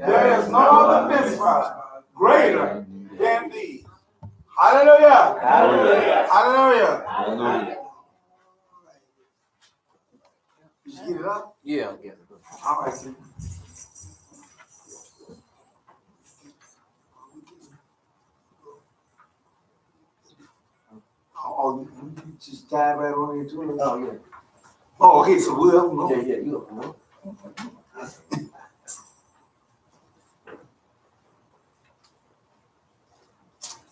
There is no other mitzvah greater than these. Hallelujah. Hallelujah. Hallelujah. Hallelujah. Did you get it up? Yeah. All right, see. Oh, you just dive right on into it? Oh, yeah. Oh, okay, so we'll know. Yeah, you know.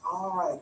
All right.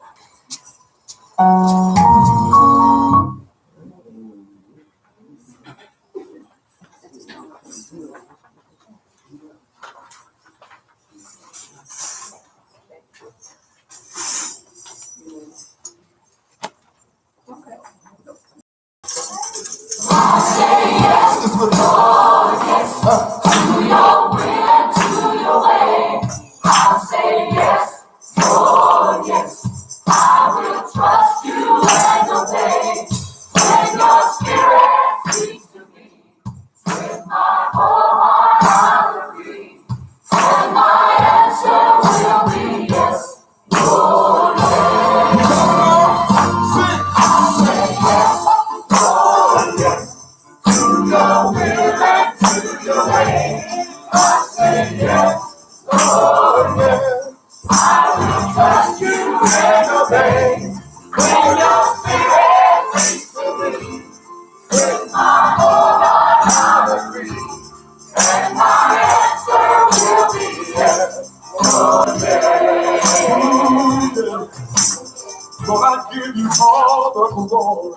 Lord, I give you all the glory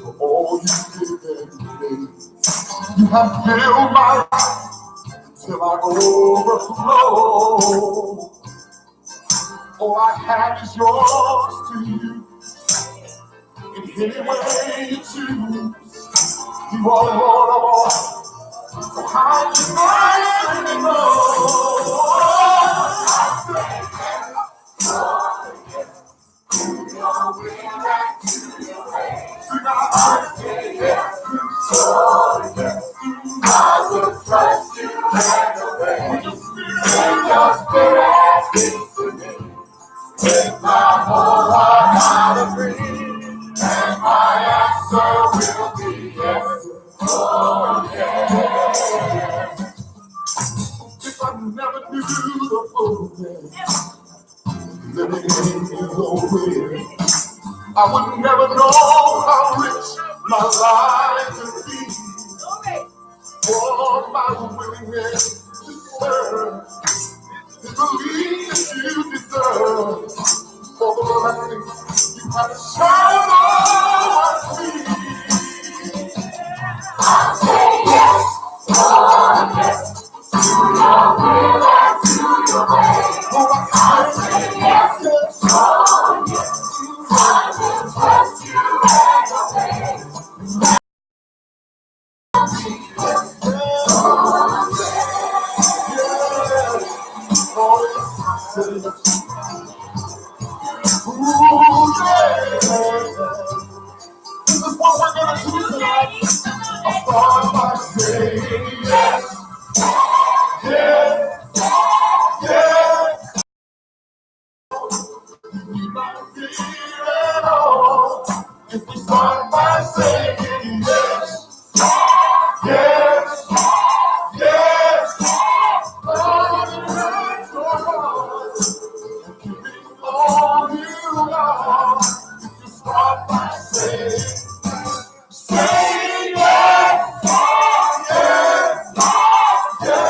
for all you did me. You have filled my life till I overflow. All I have is yours to you. In any way you choose, you are the Lord of all. So how can I let it go? I will trust you and obey. Your spirit speaks to me. With my whole heart I'll agree, and my answer will be yes. Oh yes. If I never knew the fullness, living in your way, I would never know how rich my life would be. For my willingness to serve, to believe that you deserve, for the blessings you have showered on me. I say yes, Lord, yes, to your will and to your way. Oh, I say yes, yes, Lord, yes, I will trust you and obey. This is what we're gonna do tonight. I'll start by saying yes, yes, yes. You might feel at all. If we start by saying yes, yes, yes. Lord, it hurts so hard. Giving all you are. If you start by saying yes, yes, yes, yes.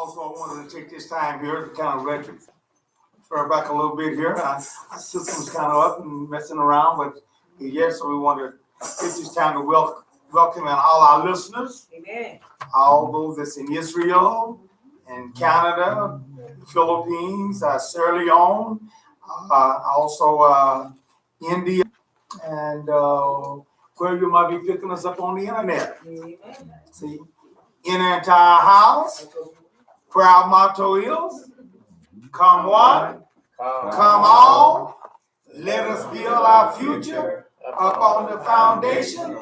Also, I wanted to take this time here to kind of refer back a little bit here. Our system was kind of up and messing around, but yes, so we want to take this time to welcome in all our listeners. Amen. All those that's in Israel and Canada, the Philippines, Sierra Leone, also India, and where you might be picking us up on the internet. Amen. See, in the entire house, where our motto is, come what? Come all. Let us build our future upon the foundation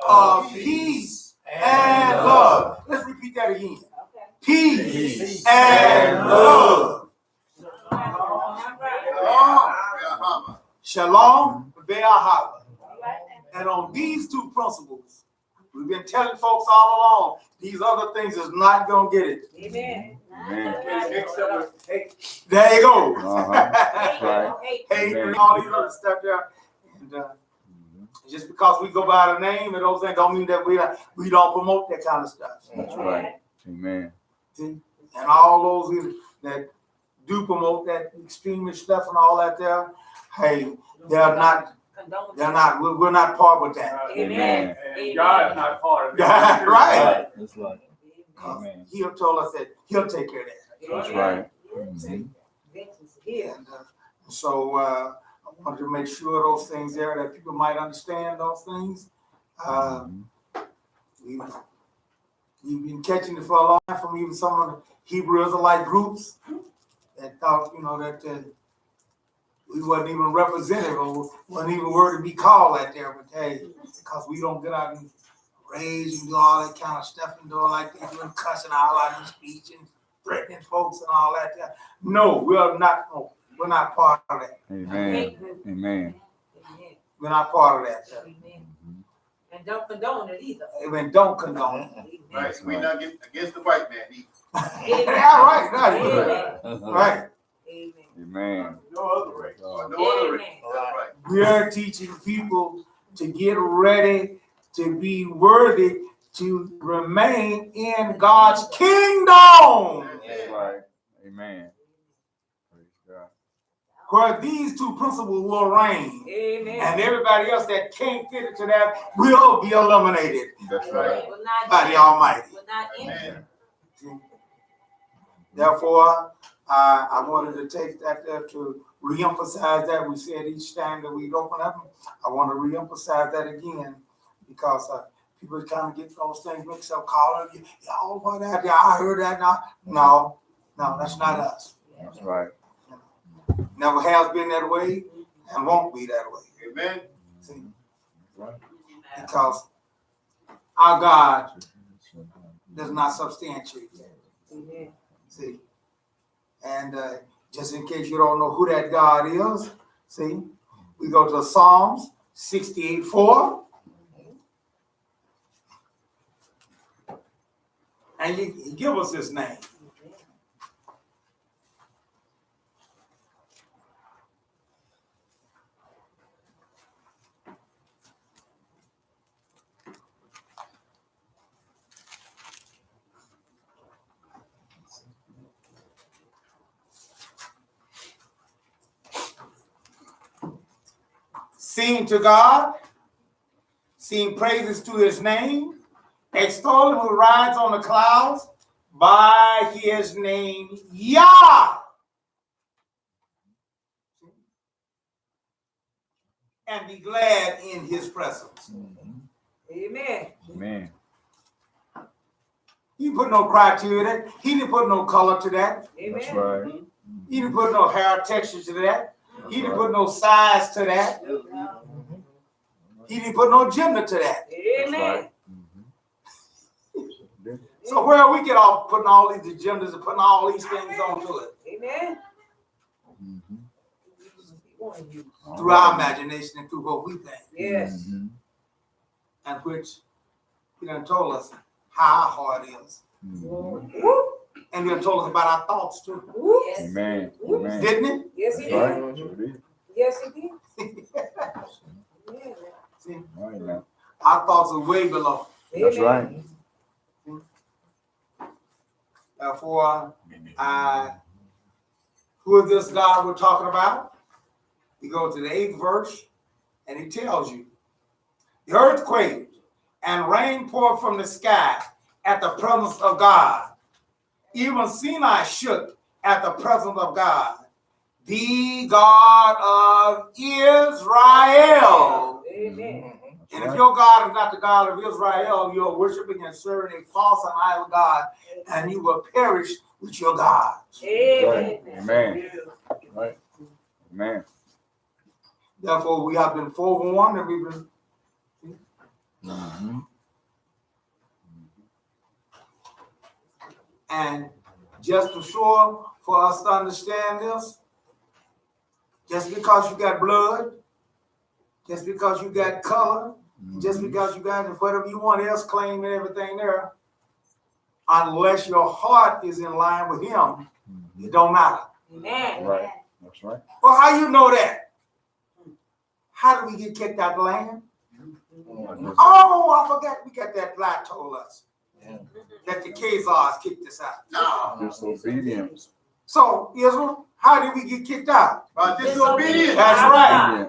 of peace and love. Let's repeat that again. Peace and love. Shalom ve'ahava. And on these two principles, we've been telling folks all along, these other things is not going to get it. Amen. There you go. That's right. Hey, all these other stuff there. And just because we go by the name and those things don't mean that we don't promote that kind of stuff. That's right. Amen. See? And all those that do promote that extremist stuff and all that there, hey, we're not part of that. Amen. And God's not part of it. Right. That's right. Amen. He told us that he'll take care of that. That's right. See? And so I wanted to make sure those things there that people might understand those things. We've been catching it for a long time from even some of the Hebrew Israelite groups that thought, that we wasn't even represented or wasn't even worthy to be called out there. But hey, because we don't get out and rage and do all that kind of stuff and do all like that, doing cussing all out in speech and threatening folks and all that. No, we're not part of that. Amen. Amen. We're not part of that. Amen. And don't condone it either. Amen. Don't condone it. Right. We're not against the white man either. Yeah, right. Right. Amen. Amen. No other race. No other race. Amen. That's right. We are teaching people to get ready to be worthy to remain in God's kingdom, That's right. Amen. Praise God. where these two principles will reign. Amen. And everybody else that can't fit into that will be eliminated That's right. Will not by the Almighty. Will not enter. Therefore, I wanted to take that there to reemphasize that. We said each time that we open up, I want to reemphasize that again because people kind of get those things mixed up, calling you, all about that. Yeah, I heard that now. No, that's not us. That's right. Never has been that way and won't be that way. Amen. See? Right. Because our God does not substantiate that. Amen. See? And just in case you don't know who that God is, see, we go to Psalms 68:4. And you give us his name. Sing to God, sing praises to his name, extol him who rides on the clouds by his name, Yah. And be glad in his presence. Amen. Amen. He didn't put no criteria to that. He didn't put no color to that. That's Amen. right. He didn't put no hair texture to that. He didn't put no size to that. He didn't put no gender to that. Amen. So where we get off putting all these agendas and putting all these things onto it? Amen. Through our imagination and through what we think. Yes. And which he done told us how our heart is. Woo. And he done told us about our thoughts too. Woo. Amen. Woo. Amen. Didn't he? Yes, he That's did. right. Sure did. Yes, he did. Amen. See, All right now. our thoughts are way below. That's right. Therefore, who is this God we're talking about? You go to the 8th verse, and he tells you, the earth quaked, and rain poured from the sky at the presence of God. Even Sinai shook at the presence of God. The God of Israel. Amen. And if your God is not the God of Israel, you're worshiping and serving a false and idol God, and you will perish with your God. Amen. Amen. Right. Amen. Therefore, we have been forewarned and we've been. Mm-hmm. And just to sure for us to understand this, just because you got blood, just because you got color, just because you got whatever you want else claim and everything there, unless your heart is in line with him, it don't matter. Amen. Right. That's right. Well, how you know that? How do we get kicked out the land? Oh, I forgot we got that lie told us. That the Khazars kicked us out. No. Disobedience. So, Israel, how did we get kicked out? By disobedience. That's right.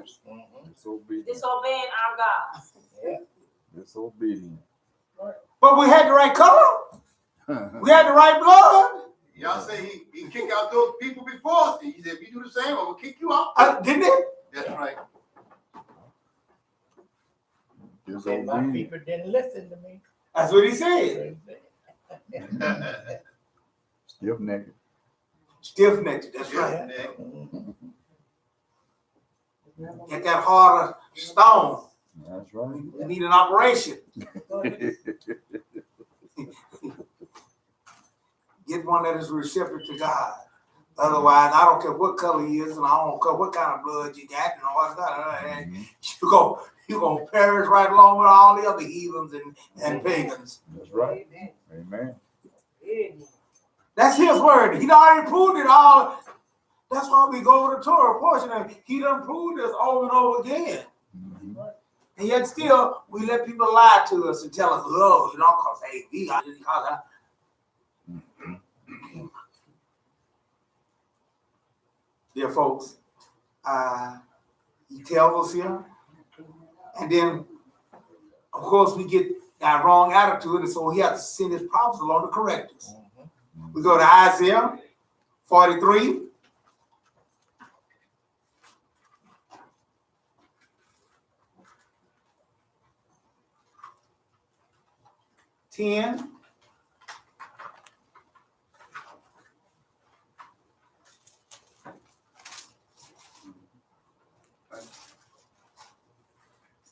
Disobedience. Disobeying our God. Disobedience. But we had the right color. We had the right blood. Y'all say he kicked out those people before us. He said, if you do the same, I'm going to kick you out. Didn't it? That's right. My Disobedience. people didn't listen to me. That's what he said. Stiff-necked. Stiff-necked. That's right. Yeah. Get that harder stone. That's right. We need an operation. Get one that is receptive to God. Otherwise, I don't care what color he is, and I don't care what kind of blood you got, and all that. You're going to perish right along with all the other heathens and pagans. That's right. Amen. That's his word. He already proved it all. That's why we go to the Torah portion, and he done proved this over and over again. Mm-hmm. And yet still, we let people lie to us and tell us, oh, because, hey, we got it. Dear folks, he tells us here, and then, of course, we get that wrong attitude, and so he has to send his prophets along to correct us. We go to Isaiah 43. See,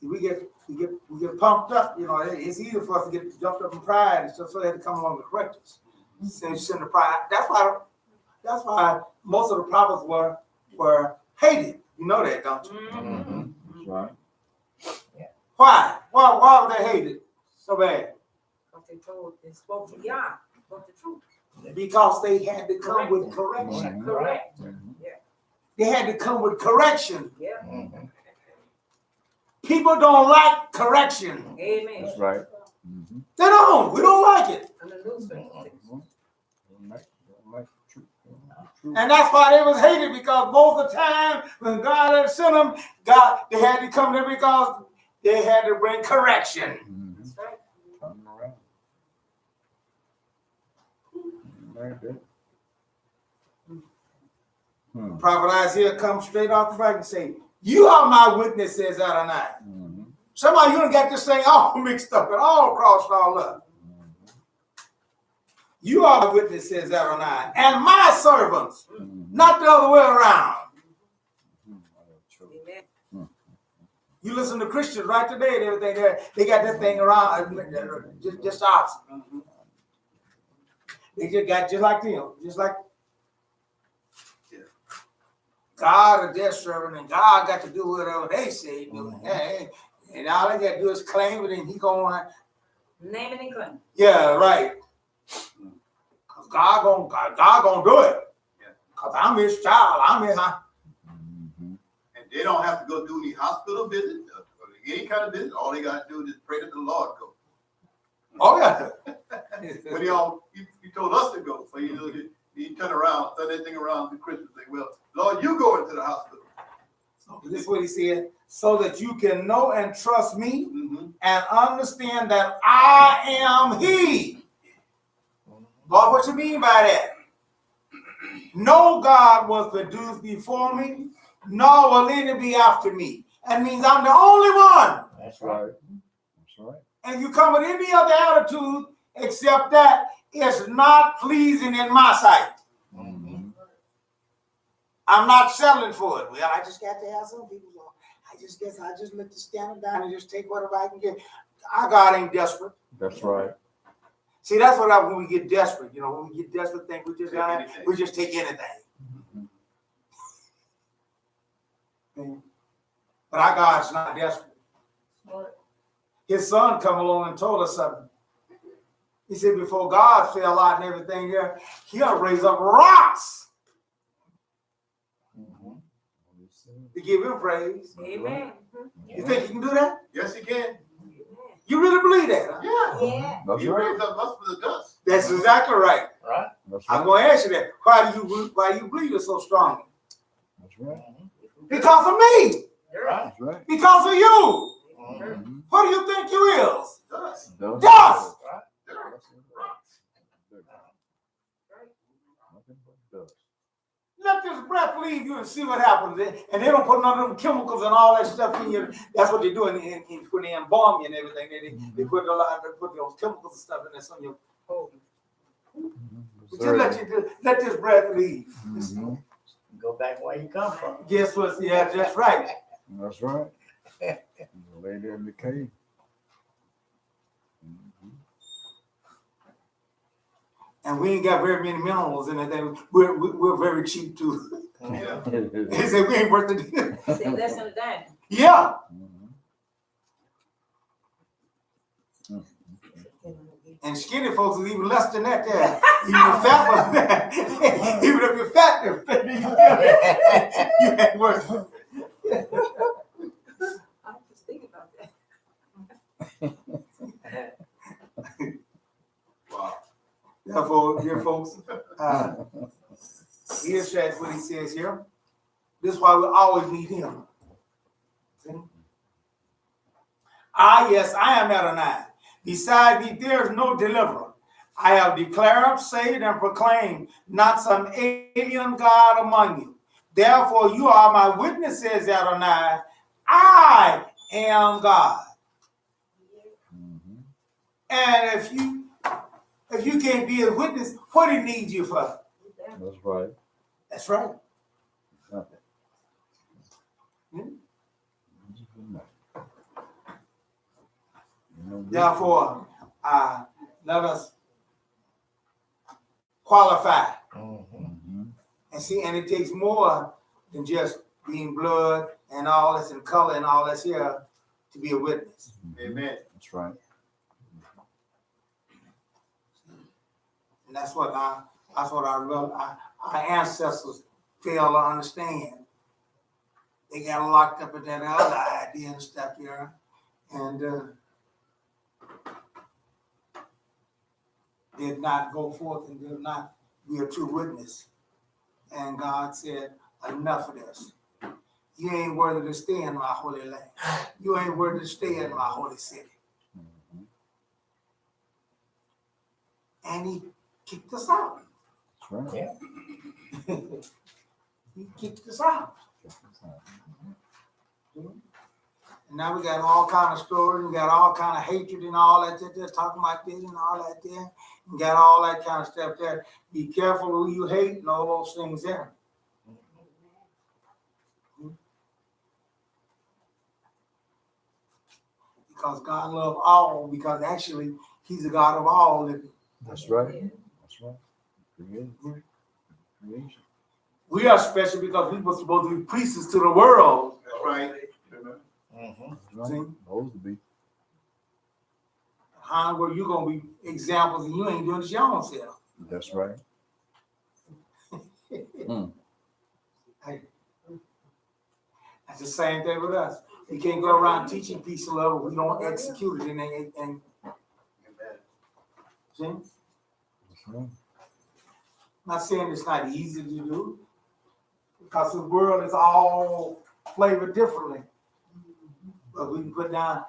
we get pumped up, it's easy for us to get jumped up in pride, and so they have to come along to correct us. Send the pride. That's why most of the prophets were hated. You know that, don't you? Mm-hmm. That's right. Why? Why were they hated so bad? Because they spoke to Yah, spoke the truth. Because they had to come with correction. Correct. Mm-hmm. They had to come with correction. Yeah. People don't like correction. Amen. That's right. Mm-hmm. They don't. We don't like it. Under new circumstances. Don't like the truth. And that's why they was hated, because most of the time when God had sent them, they had to come there because they had to bring correction. Mm-hmm. That's right. Turn around. Like that. Prophet Isaiah comes straight off the back and say, "You are my witness," says Adonai. Mm-hmm. Somehow you done got this thing all mixed up and all crossed all up. You are my witness, says Adonai, and my servants, not the other way around. Amen. You listen to Christians right today and everything there, they got that thing around just opposite. They just got just like them, just like God is their servant, and God got to do whatever they say do. And all they got to do is claim it, and he going, Name it and claim. yeah, right. Cause God gonna do it. Cause I'm his child. I'm his. Mm-hmm. And they don't have to go do any hospital visit or any kind of visit. All they got to do is pray that the Lord go. Oh yeah. When you told us to go. So you turn around, turn that thing around to Christmas. Say, well, Lord, you go into the hospital. This is what he said, so that you can know and trust me Mm-hmm. and understand that I am he. Lord, what you mean by that? No God was produced before me, nor will any be after me. That means I'm the only one. That's right. That's right. And if you come with any other attitude except that, it's not pleasing in my sight. Mm-hmm. I'm not settling for it. Well, I just got to have some people. I just let the standard down and just take whatever I can get. Our God ain't desperate. That's right. See, that's what happens when we get desperate. When we get desperate, think we just take anything. But our God's not desperate. His son come along and told us something. He said, before God fell out and everything there, he'll raise up rocks to give him praise. Amen. You think you can do that? Yes, he can. You really believe that? Huh? Yeah. Yeah. That's He right. raised up us from the dust. That's exactly right. Right. That's I'm right. going to ask you that. Why do you believe it so strongly? That's right. Because of me. Right. That's right. Because of you. Mm-hmm. What do you think you is? Dust. Dust. Dust. Nothing but dust. Let this breath leave you and see what happens. And they don't put none of them chemicals and all that stuff in you. That's what they do when they embalm you and everything. They put those chemicals and stuff in there so you. Let this breath leave. Mm-hmm. Go back where you come from. Guess what? Yeah, that's right. That's right. Lay there in the cave. And we ain't got very many minerals in it. We're very cheap too. Yeah. They say we ain't worth the deal. Say less than a dime. Yeah. And skinny folks is even less than that there. Even the fat ones. Even if you're fat, you ain't worth it. I'm just thinking about that. Wow. Therefore, dear folks, here's what he says here. This is why we always need him. See? Yes, I am Adonai. Beside thee, there is no deliverer. I have declared, said, and proclaimed, not some alien God among you. Therefore, you are my witnesses, Adonai. I am God. And if you can't be a witness, what do he need you for? That's right. That's right. Therefore, let us qualify. And see, and it takes more than just being blood and all this and color and all this here to be a witness. Amen. That's right. And that's what our ancestors fail to understand. They got locked up in that other idea and stuff here, and did not go forth and did not be a true witness. And God said, enough of this. You ain't worthy to stay in my holy land. You ain't worthy to stay in my holy city. And he kicked us out. That's right. Yeah. He kicked us out. And now we got all kind of stories, we got all kind of hatred and all that there, talking about this and all that there. We got all that kind of stuff there. Be careful who you hate and all those things there. Because God loves all, because actually he's the God of all living. That's right. That's right. Creation. We are special because we were supposed to be priests to the world. That's right. That's right. Supposed to be. How were you going to be examples and you ain't doing it your own self? That's right. Hey, that's the same thing with us. We can't go around teaching peace and love if we don't execute it and see? Not saying it's not easy to do, because the world is all flavored differently. But we can put down,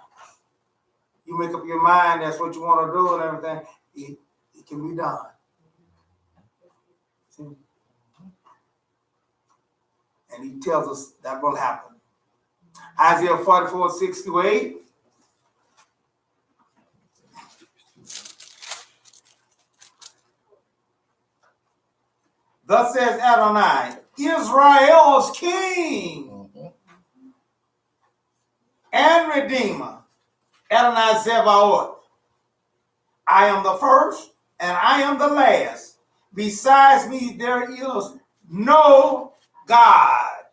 you make up your mind, that's what you want to do and everything, it can be done. See? And he tells us that will happen. Isaiah 44:6-8. Thus says Adonai, Israel's King and Redeemer, Adonai Zebaoth. I am the first and I am the last. Besides me, there is no God.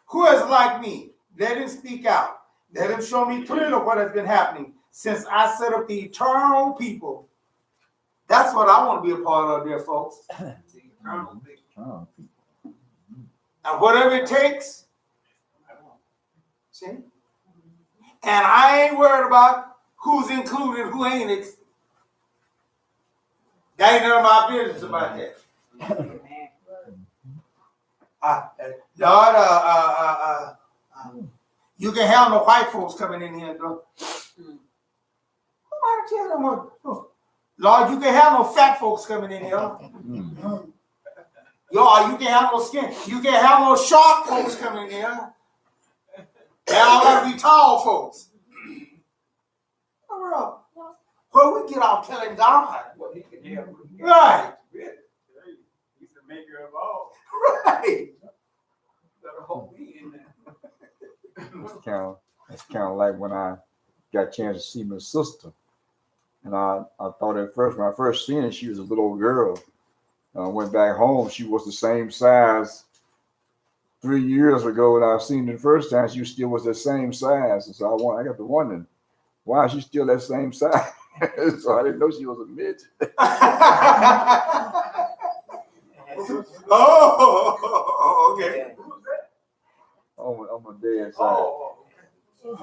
Who is like me? Let him speak out. Let him show me clearly what has been happening since I set up the eternal people. That's what I want to be a part of, dear folks. And whatever it takes, see? And I ain't worried about who's included, who ain't. That ain't none of my business about that. Lord, you can have no white folks coming in here, though. Nobody tell them what. Lord, you can have no fat folks coming in here. Lord, you can have no skin. You can have no short folks coming in here. They all got to be tall folks. Where we get off telling God. What he can help. Right. He's the maker of all. Right. Better hope we in there. It's kind of like when I got a chance to see my sister. And I thought at first, when I first seen her, she was a little old girl. I went back home. She was the same size 3 years ago when I seen her the first time. She still was the same size. And so I got to wondering, why is she still that same size? So I didn't know she was a midget. Oh, okay. On my dad's side.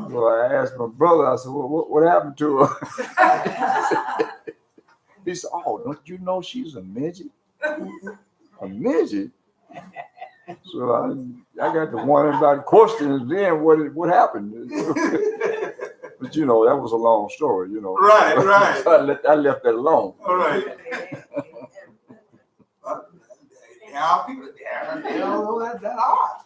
So I asked my brother, I said, what happened to her? He said, oh, don't you know she's a midget? A midget? So I got to wondering about questions then, what happened? But you know, that was a long story, you know. Right, right. So I left that alone. All right. Now people, they don't know that hard.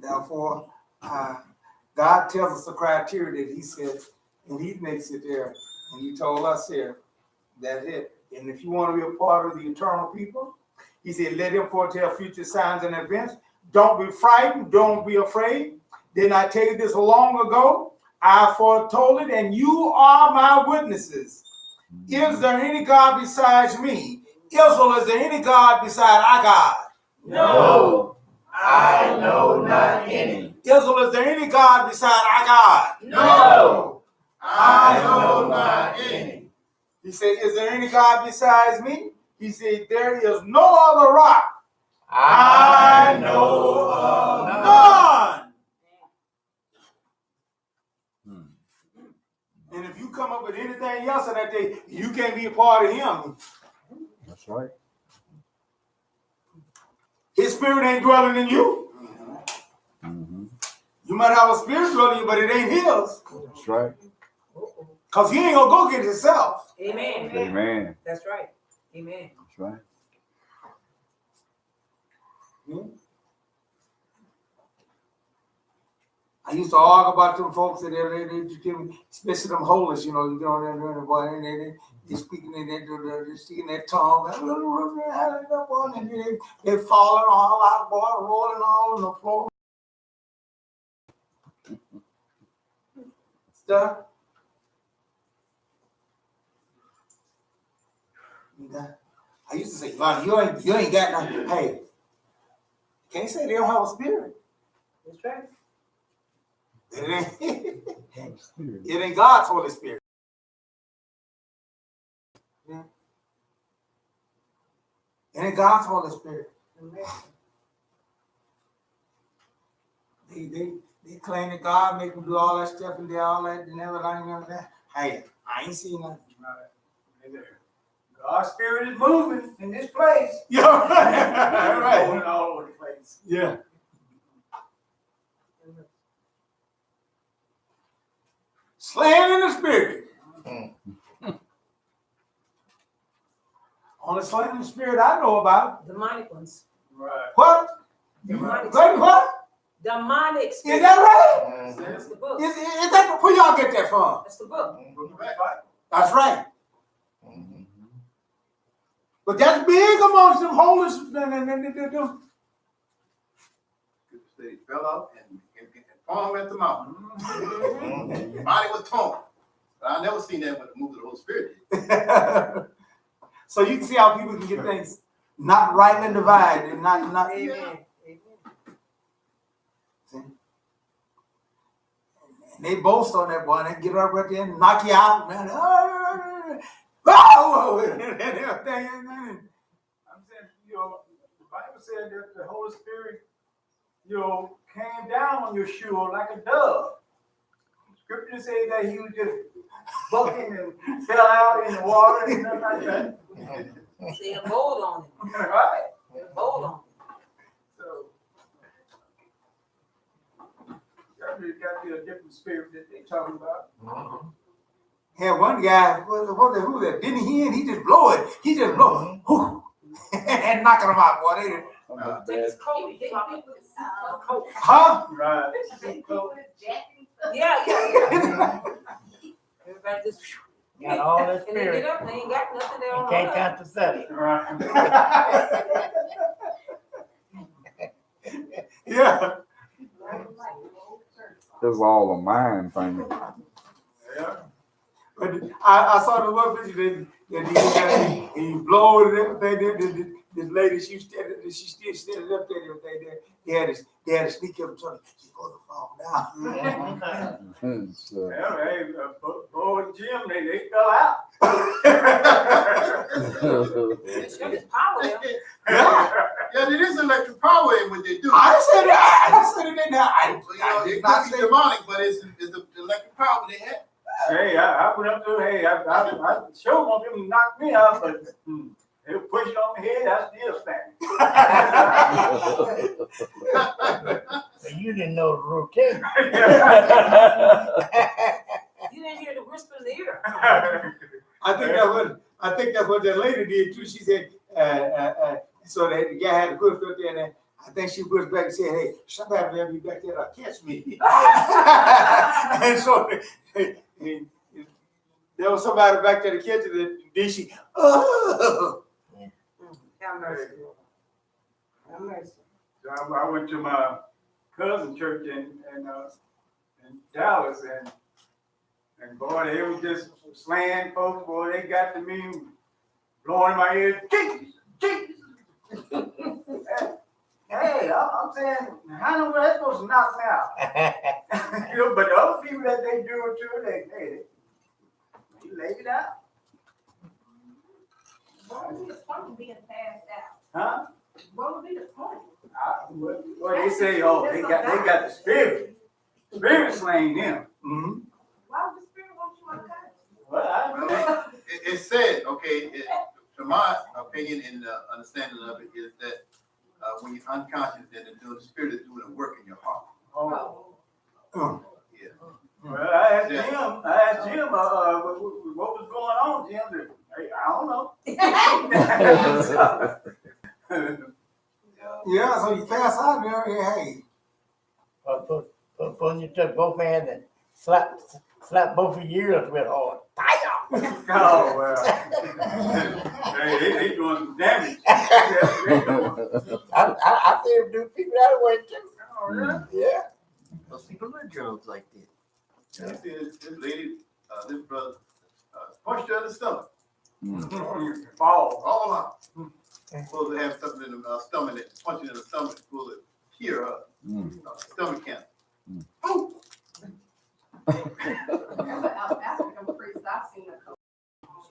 Therefore, God tells us the criteria that he says, and he makes it there. And he told us here, that's it. And if you want to be a part of the eternal people, he said, let him foretell future signs and events. Don't be frightened. Don't be afraid. Didn't I tell you this long ago? I foretold it, and you are my witnesses. Is there any God besides me? Israel, is there any God beside our God? No, I know not any. Israel, is there any God beside our God? No, I know not any. He said, is there any God besides me? He said, there is no other rock. I know of None. And if you come up with anything else on that day, you can't be a part of him. That's right. His spirit ain't dwelling in you. Mm-hmm. You might have a spirit dwelling in you, but it ain't his. That's right. Because he ain't going to go get himself. Amen. Amen. That's right. Amen. That's right. I used to argue about them folks that they just give me, especially them holies, you know, you get on there and boy, and they speaking in they're speaking their tongue, and they falling all out, boy, rolling all on the floor. Stuff. I used to say, Lonnie, you ain't got nothing. Hey, can't say they don't have a spirit. That's right. It ain't God's Holy Spirit. Yeah. It ain't God's Holy Spirit. They claim that God make them do all that stuff and do all that and everything. Hey, I ain't seen nothing. Right. God's spirit is moving in this place. Yeah, right. Moving all over the place. Yeah. Slaying in the spirit. Only slaying in the spirit I know about. Demonic ones. Right. What? Demonic Wait, what? Demonic Is spirit. that right? That's the book. Is that where y'all get that from? That's the book. That's right. But that's big amongst them holy. They fell out and palm at the mouth. Body was torn. But I never seen that when the move of the Holy Spirit did. So you can see how people can get things not rightly divided and not. Amen. And they boast on that boy and they get up right there and knock you out, man. I'm saying, the Bible said that the Holy Spirit, came down on Yeshua like a dove. Scripture says that he was just bucking and fell out in the water and stuff like that. See, a bold on him. Right. A bold on him. So, y'all really got to be a different spirit that they talking about. Yeah, one guy, who that? Didn't he? And he just blow it. He just blow it. Whoo, and knocking them out, boy. They, Take his coat. huh? Right. Yeah. Everybody just. Got all that And they spirit. get up, they ain't got nothing there You on can't count to 7. Right. Yeah. It's all a mind thing. Yeah. But I saw the one picture that he blow it and everything. This lady, she still standing up there and everything. They had to sneak up and tell her, she's going to fall down. So, Yeah, hey, Bo and Jim, they fell out. There's power there. Yeah. Yeah, there is electric power in what they do. I said it didn't have. I It did not could be say demonic, but it's the electric power they have. Hey, I went up to, I sure want them to knock me out, but they push it on the head, I still standing. So you didn't know the routine. You didn't hear the whisper in the ear. I think that's what that lady did too. She said, so that the guy had to push up there, and I think she pushed back and said, "Hey, somebody better be back there to catch me." And so there was somebody back there to catch it, and then she, Have mercy. Have mercy. So I went to my cousin church in Dallas, and boy, they was just slaying folks. Boy, they got to me, blowing in my ear, Jesus. Hey, I'm saying, how do they supposed to knock me out? But the other people that they do it to, they laid it out. What would be the point of being passed out? Huh? What would be the point? Well, they say, they got the spirit. Spirit slaying them. mm-hmm. Why would the spirit want you unconscious? Well, I don't know. It said, okay, to my opinion and understanding of it is that when you're unconscious, then the spirit is doing a work in your heart. Oh. Yeah. Well, I asked Jim, what was going on, Jim? Hey, I don't know. Yeah, so you pass out there, hey. Put your both hands and slap both of your ears with hard. Oh, well. Hey, they doing some damage. I see them do people that way too. Oh, really? Yeah. Most people are drugs like that. This lady, this brother, punched her in the stomach. Fall. All out. Supposed to have something in the stomach, that punching in the stomach, supposed to cure her stomach cancer. Boom! African priest, I've seen a couple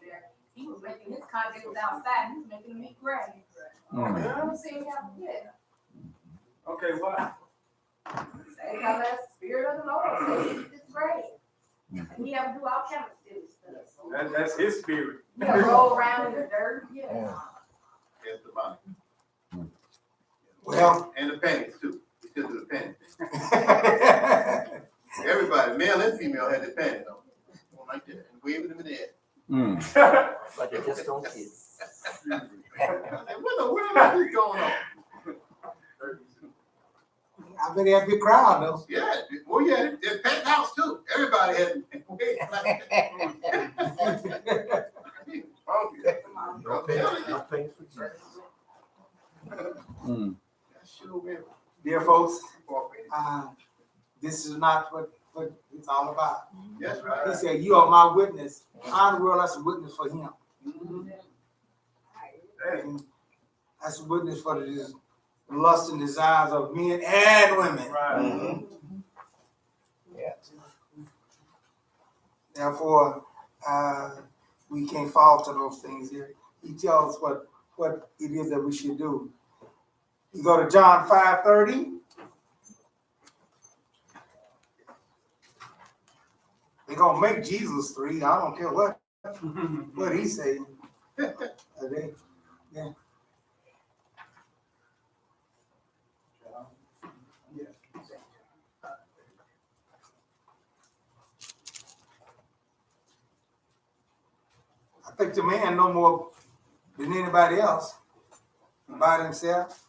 there. He was making his contact was outside, he was making them eat grass. I don't see him have yet. Okay, what? Say how that spirit Spirit of the Lord says it's great. And he have to do all kinds of silly stuff. That's his spirit. Yeah, roll around in the dirt. Yeah. Yes, the money. Well, And the pennies too. We still do the pennies. Everybody, male and female, had the pennies on. Going like that, and waving them in the air. But they just don't get. I said, what the world is this going on? I bet they have a big crowd though. Yeah, well, yeah, there's pet house too. Everybody had waving like that. No pay, no pay for Jesus. Dear folks, this is not what it's all about. That's He right. said, you are my witness. I'm the world, that's a witness for him. And that's a witness for the lust and desires of men and women. Right. Yeah. Therefore, we can't fall to those things here. He tells us what it is that we should do. You go to John 5:30. They're gonna make Jesus 3. I don't care what he say. Yeah. I think the man know more than anybody else about himself.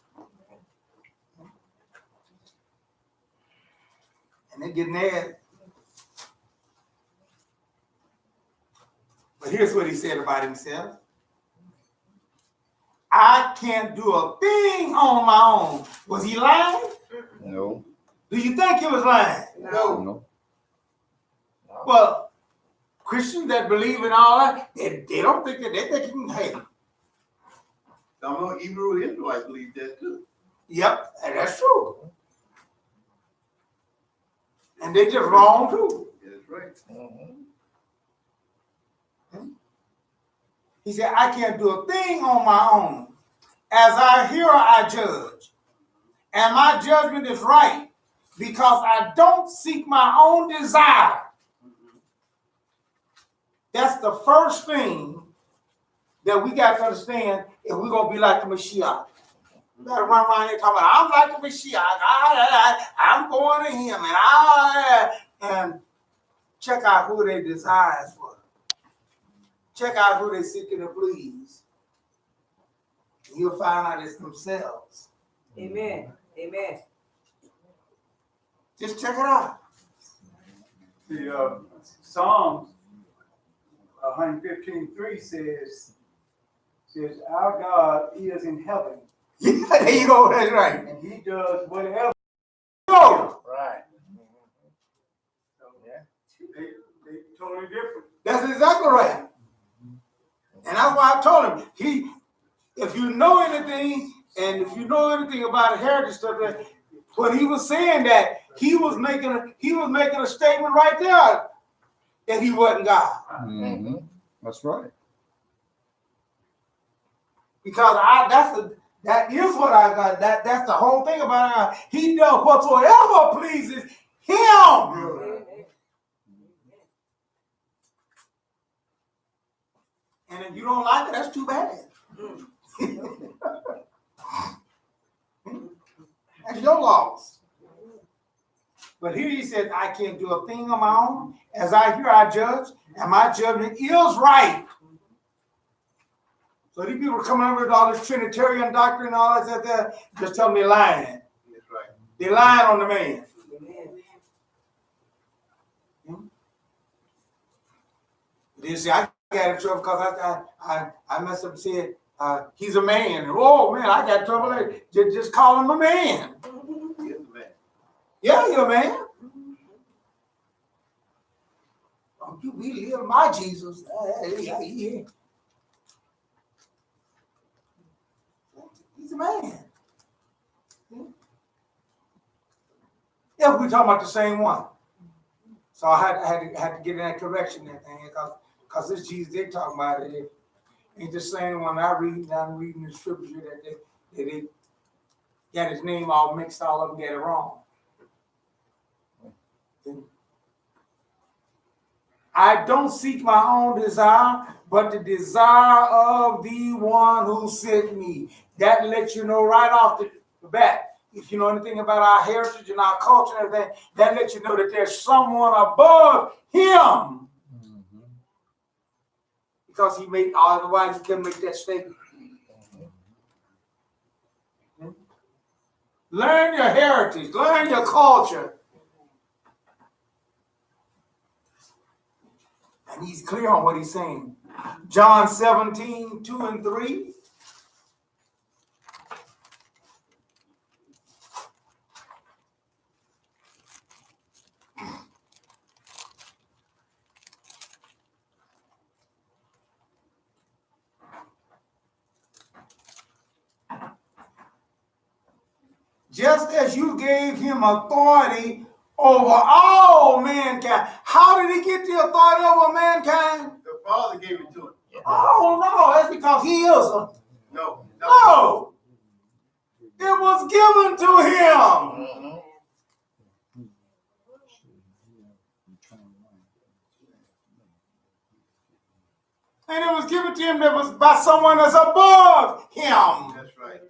And they get mad. But here's what he said about himself. I can't do a thing on my own. Was he lying? No. Do you think he was lying? No. Well, Christians that believe in all that, they don't think that. They think, hey, Some of Hebrew Israelites believe that too. yep, and that's true. And they just wrong too. That's right. He said, I can't do a thing on my own. As I hear, I judge. And my judgment is right because I don't seek my own desire. That's the first thing that we got to understand if we're going to be like the Mashiach. We got to run around here talking about, I'm like the Mashiach. I'm going to him. And check out who they desires for. Check out who they seeking to please. And you'll find out it's themselves. Amen. Amen. Just check it out. The Psalms 115:3 says, our God is in heaven, Yeah, there you go. That's right. and he does whatever. Go. Right. They totally different. That's exactly right. And that's why I told him, if you know anything, and if you know anything about heritage stuff, when he was saying that, he was making a statement right there that he wasn't God. Mm-hmm. That's right. Because that is what I got. That's the whole thing about God. He does whatsoever pleases him. And if you don't like it, that's too bad. That's your loss. But here he says, I can't do a thing on my own. As I hear, I judge, and my judgment is right. So these people are coming up with all this Trinitarian doctrine and all that stuff there, just tell me they're lying. That's right. They're lying on the man. They say, I got in trouble because I messed up and said, he's a man. Oh, man, I got in trouble. Just call him a man. Yes, man. Yeah, you're a man. Don't you believe my Jesus? Yeah. He's a man. Yeah, we're talking about the same one. So I had to get in that correction that thing because this Jesus they talking about it ain't the same one I'm reading the scripture that they got his name all mixed all up and get it wrong. I don't seek my own desire, but the desire of the one who sent me. That lets you know right off the bat. If you know anything about our heritage and our culture and everything, that lets you know that there's someone above him. Because he made, otherwise he couldn't make that statement. Learn your heritage, learn your culture. And he's clear on what he's saying. John 17, 2 and 3. Just as you gave him authority over all mankind. How did he get the authority over mankind? The Father gave it to him. Oh, no, that's because he is a... No. No! It was given to him. And it was given to him that was by someone that's above him. That's right.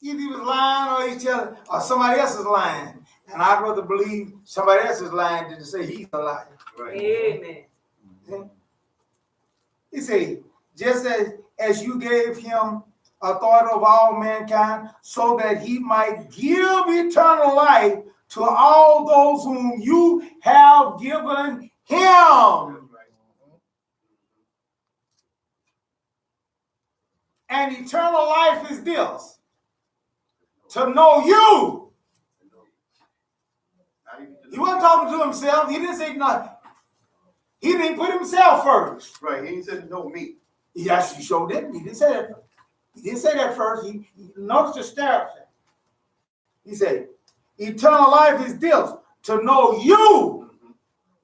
Either he was lying or he's telling, or somebody else is lying. And I'd rather believe somebody else is lying than to say he's a liar. Right. Amen. He said, just as you gave him authority over all mankind, so that he might give eternal life to all those whom you have given him. And eternal life is this, to know you. He wasn't talking to himself. He didn't say nothing. He didn't put himself first. Right. He said, know me. He actually showed it. He didn't say that first. He didn't say that first. He noticed the step. He said, eternal life is this, to know you,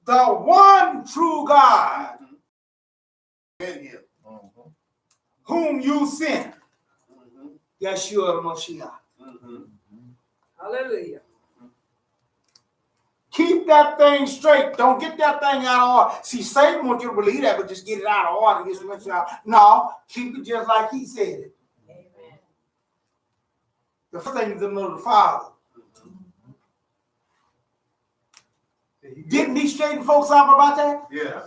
the one true God, whom you sent, Yeshua Mashiach. Hallelujah. Keep that thing straight. Don't get that thing out of order. See, Satan wants you to believe that, but just get it out of order. Get it out. No, keep it just like he said it. Amen. The first thing is to know the Father. Didn't he straighten folks up about that? Yeah.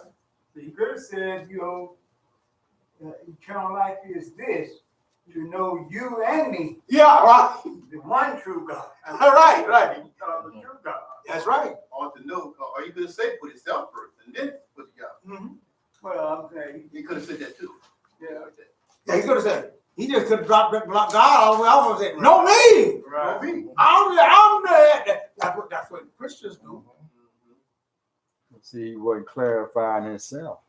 So he could have said, eternal life is this, to know you and me, Yeah, right. the one true God. Right. The true God. That's right. Or to know, or you could have said put himself first and then put the God. Well, I'm saying, He could have said that too. yeah. Yeah, he could have said, he just could have dropped God all the way off and said, no me. Know me. I'm there. That's what Christians do. See, he wasn't clarifying himself.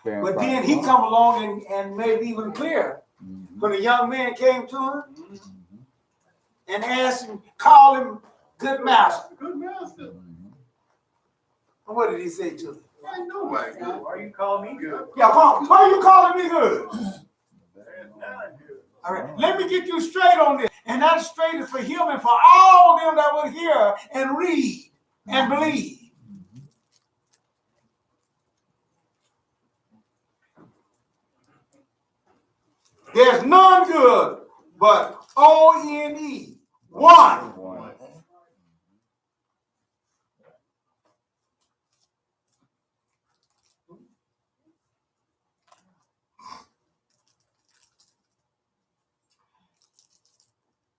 But then he come along and made it even clearer. When a young man came to him and asked him, call him good master. Good master. And what did he say to him? I know why good. Why you call me good? Yeah, why are you calling me good? There's none good. All right, let me get you straight on this. And that straight is for him and for all them that will hear and read and believe. There's none good but O-N-E, one.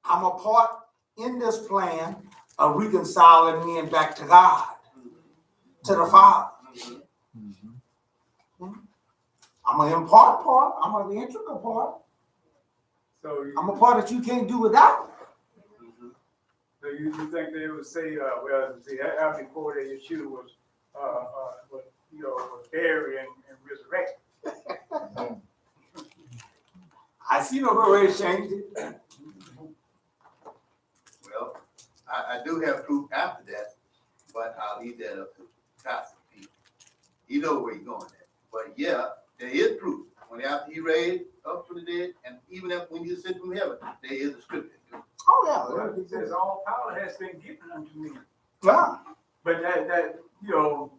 I'm a part in this plan of reconciling men back to God, to the Father. I'm an important part. I'm an integral part. So I'm a part that you can't do without. So you think they would say, well, see, how before that Yeshua was buried and resurrected? I see no way to change it. Well, I do have proof after that, but I'll leave that up to Pastor Pete. You know where you're going at. But yeah, there is proof. after he raised up from the dead, and even when you sit from heaven, there is a scripture. Oh Well, he says all power has been given unto me. yeah. But that you know,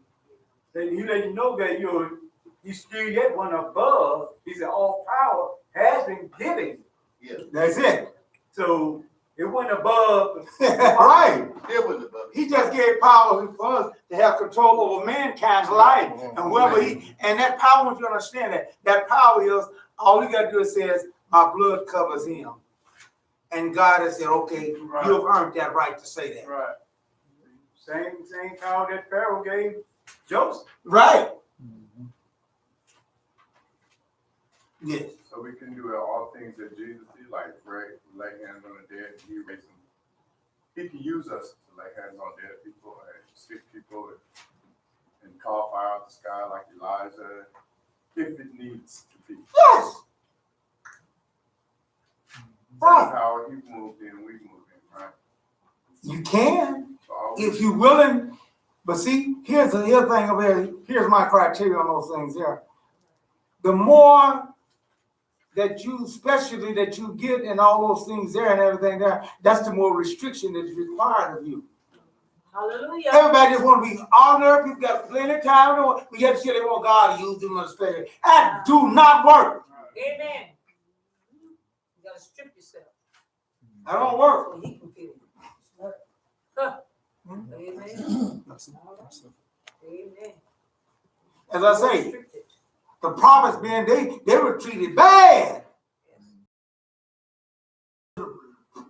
that he let you know that you still yet one above. He said all power has been given. Yeah. That's it. So it went above. Right. It wasn't above. He just gave power for us to have control over mankind's life. And whoever and that power, if you understand that power is, all you gotta do is says, my blood covers him. And God has said, okay, Right. you've earned that right to say that. Right. Same power that Pharaoh gave Joseph. Right. Yes. So we can do all things that Jesus did, like pray, lay hands on the dead, he raised them. He can use us to lay hands on dead people and sick people and call fire out the sky like Elijah, if it needs to be. Yes. That's how he moved in, we moved in, right? You can, So all if you're willing. But see, here's the other thing over here. Here's my criteria on those things there. The more that you, especially that you get and all those things there and everything there, that's the more restriction that is required of you. Hallelujah. Everybody just want to be honored. People got plenty of time. We get to say they want God to use them on the That do not work. Amen. You gotta strip yourself That don't work. so he can feel you. Huh. Amen. Amen. As I say, Restricted. the prophets being they were treated bad.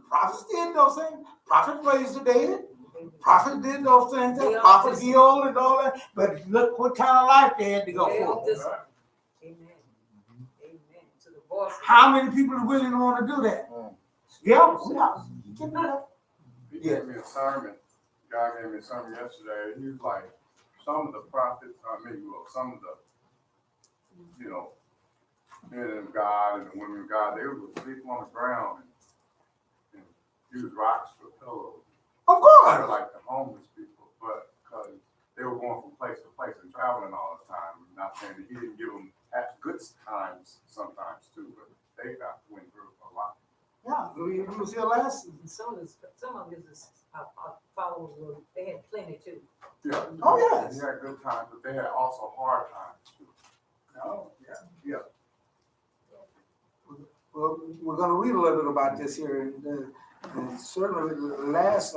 Prophets did those things. Prophets raised the dead. Prophets did those things. Prophets healed and all that. But look what kind of life they had to go for. Amen. Amen. To the boss. How many people are willing to want to do that? Yeah. He gave me a sermon. God gave me a sermon yesterday. He was like, some of the prophets, some of the, men of God and the women of God, they would sleep on the ground and use rocks for pillows. Of They're course. like the homeless people, but because they were going from place to place and traveling all the time. Not saying that he didn't give them at good times sometimes too, but they went through a lot. Yeah, we was here last. Some of his followers were, they had plenty too. Yeah. Oh, yes. They had good times, but they had also hard times too. No, yeah. Well, we're going to read a little bit about this here, and certainly the last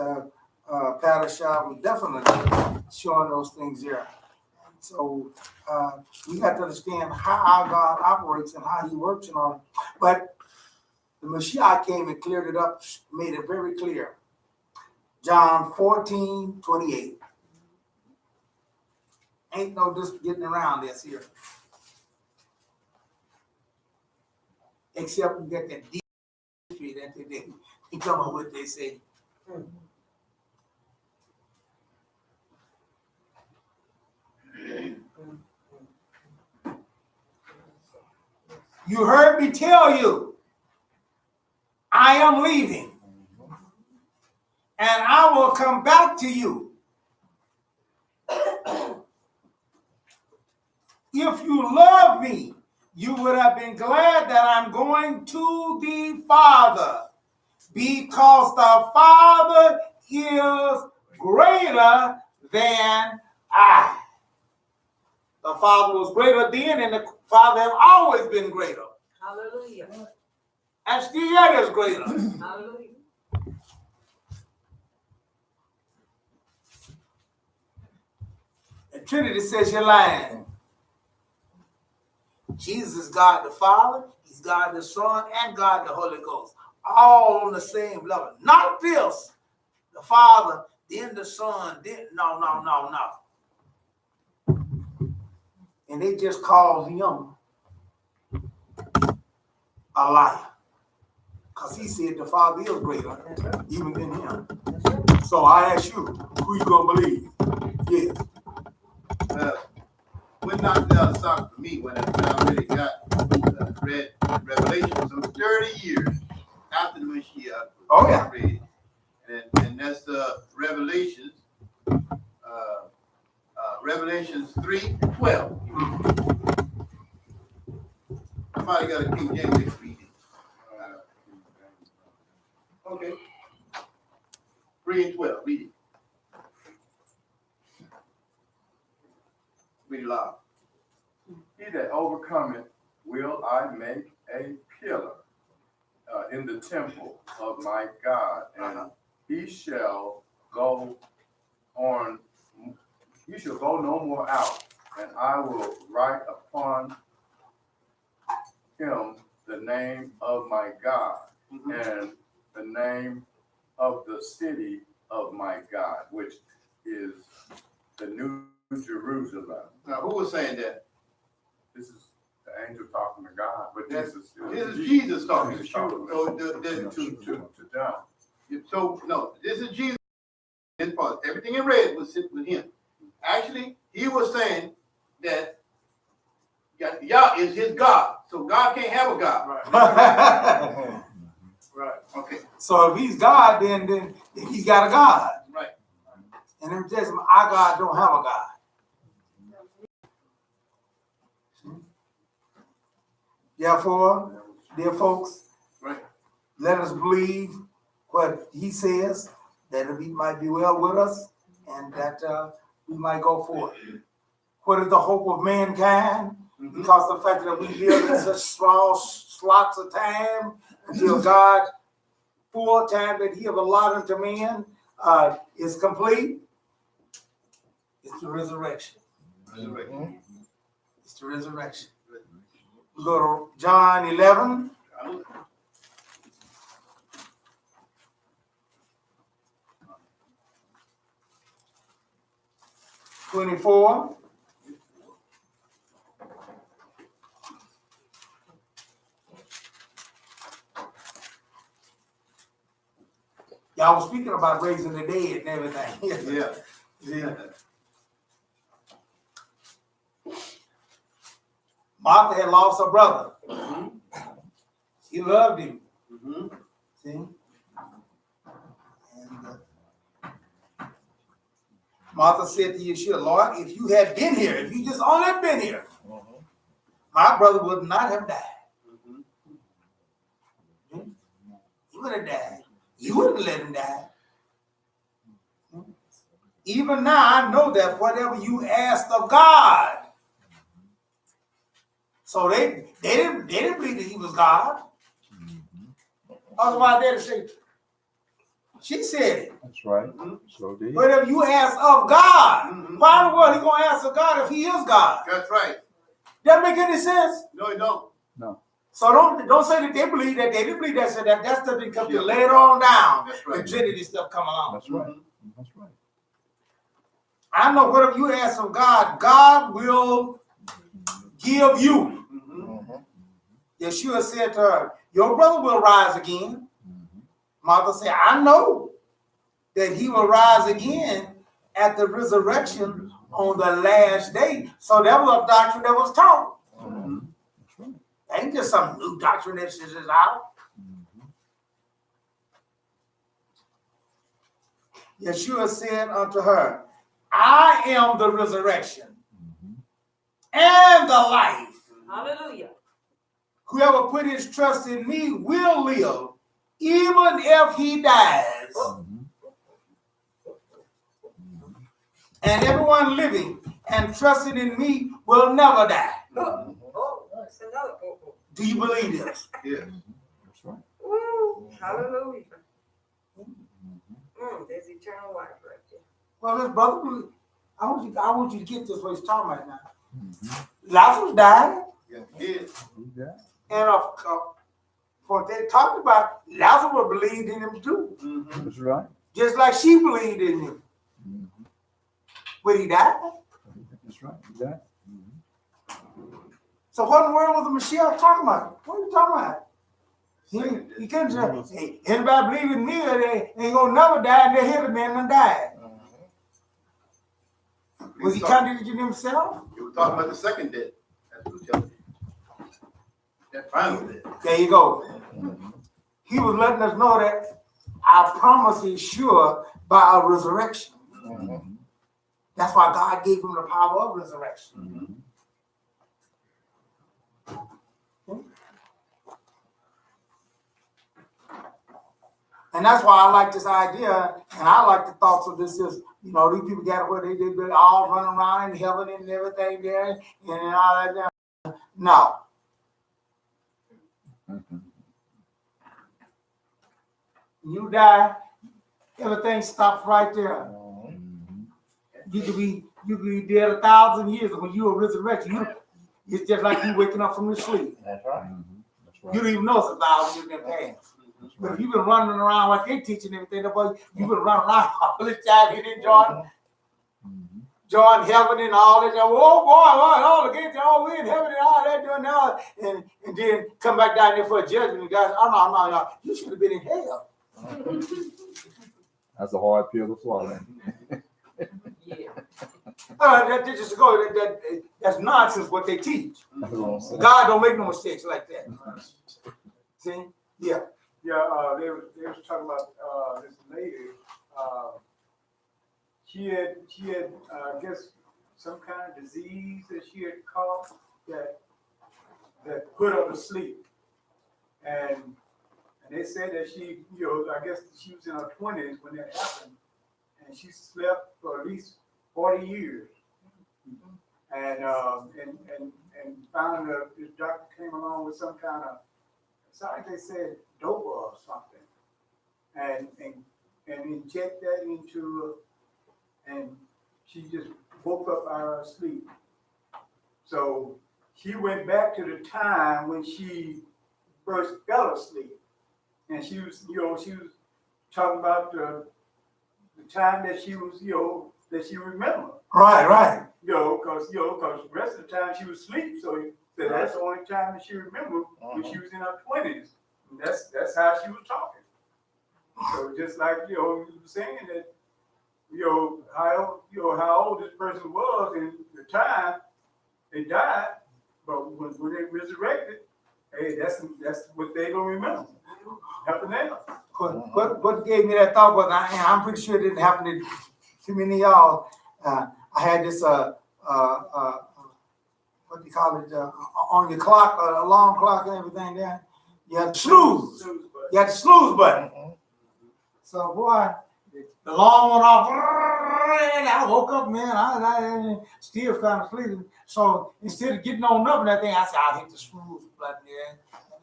Parashah was definitely showing those things there. So we have to understand how our God operates and how He works and all. But the Mashiach came and cleared it up, made it very clear. John 14:28. Ain't no just getting around this here. Except we get that deep history that they come up with, they say. You heard me tell you, I am leaving, and I will come back to you. If you love me, you would have been glad that I'm going to the Father, because the Father is greater than I. The Father was greater then, and the Father has always been greater. Hallelujah. And still yet is greater. Hallelujah. The Trinity says you're lying. Jesus is God the Father, He's God the Son, and God the Holy Ghost. All on the same level. Not this. The Father, then the Son, then no. And they just call him a liar. Because he said the Father is greater even than him. So I ask you, who you gonna believe? Yes. What knocked out the sock for me when I really got read Revelation some 30 years after the Mashiach was read. And that's Revelations 3:12. Somebody got a King James, let's read it. Okay. 3 and 12, read it. Read it loud. He that overcometh will I make a pillar in the temple of my God, and he shall go on. He shall go no more out, and I will write upon him the name of my God and the name of the city of my God, which is the New Jerusalem. Now, who was saying that? This is the angel talking to God, but this is Jesus talking. Jesus talking to John. So, no, this is Jesus. His part. Everything in red was sit with him. Actually, he was saying that Yah is his God. So God can't have a God. Right. Right. Okay. So if he's God, then he's got a God. Right. And then just our God don't have a God. Therefore, dear folks, Right. let us believe what he says, that it might be well with us, and that we might go forth. What is the hope of mankind? Because the fact that we live in such small slots of time until God, full time that he have allotted to man, is complete. It's the resurrection. It's the resurrection. We go to John 11. (24). Y'all was speaking about raising the dead and everything. Yeah. Yeah. Martha had lost her brother. She loved him. See? And Martha said to Yeshua, Lord, if you had been here, if you just only been here, my brother would not have died. He would have died. You wouldn't let him die. Even now, I know that whatever you asked of God. So they didn't believe that he was God. Otherwise, they'd say, she said it. That's right. So did. Whatever you ask of God, why in the world he gonna ask of God if he is God? That's right. That make any sense? No, it don't. No. So don't say that they believe that they didn't believe that. So that stuff didn't come to later on down. That's right. The Trinity stuff come along. That's right. That's right. I know whatever you ask of God, God will give you. Yeshua said to her, your brother will rise again. Martha said, I know that he will rise again at the resurrection on the last day. So that was a doctrine that was taught. That's right. Ain't just some new doctrine that's just out. Yeshua said unto her, I am the resurrection and the life. Hallelujah. Whoever put his trust in me will live, even if he dies. And everyone living and trusting in me will never die. That's another. Do you believe this? Yes. That's right. Woo, hallelujah. There's eternal life right there. Well, this brother, I want you to get this what he's talking about now. Lazarus died. Yes, he is. Yeah. And what they talked about, Lazarus believed in him too. That's right. Just like she believed in him. But he died. That's right. Yeah. So what in the world was the Messiah talking about? What are you talking about? He couldn't say, hey, anybody believe in me, they ain't gonna never die, and they hit a man and died. Was he contradicting himself? He was talking about the second death. That's what he was telling you. That final death. There you go. He was letting us know that our promise is sure by our resurrection. That's why God gave him the power of resurrection. And that's why I like this idea, and I like the thoughts of this is, you know, these people got where they all running around in heaven and everything there and all that there. No. You die, everything stops right there. You could be dead 1,000 years, and when you are resurrected, it's just like you waking up from your sleep. That's right. You don't even know it's 1,000 years in past. But if you've been running around like they teaching everything, you've been running around all this time, you didn't join heaven and all that. Oh boy, all the gates, all we in heaven and all that doing now, and then come back down there for a judgment. And guys, oh no, you should have been in hell. That's a hard pill to swallow. Yeah. That's nonsense what they teach. God don't make no mistakes like that. See? Yeah. Yeah, they was talking about this lady. She had I guess some kind of disease that she had caught that put her to sleep, and they said that she, you know, I guess she was in her 20s when that happened, and she slept for at least 40 years, and finally this doctor came along with some kind of, it's like they said, dope or something, and inject that into her, and she just woke up out of her sleep. So she went back to the time when she first fell asleep, and she was talking about the time that she was, that she remembered. Right. Because the rest of the time she was asleep, so that's the only time that she remembered when she was in her 20s. And that's how she was talking. So just like you were saying that, how old this person was in the time they died, but when they resurrected, hey, that's what they gonna remember. Nothing else. What gave me that thought was, I'm pretty sure it didn't happen to too many of y'all. I had this what do you call it, on your clock, alarm clock and everything there. You had the snooze. You had the snooze button. So boy, the alarm went off, and I woke up, man. I still kind of sleeping. So instead of getting on up and that thing, I said, I'll hit the snooze button there.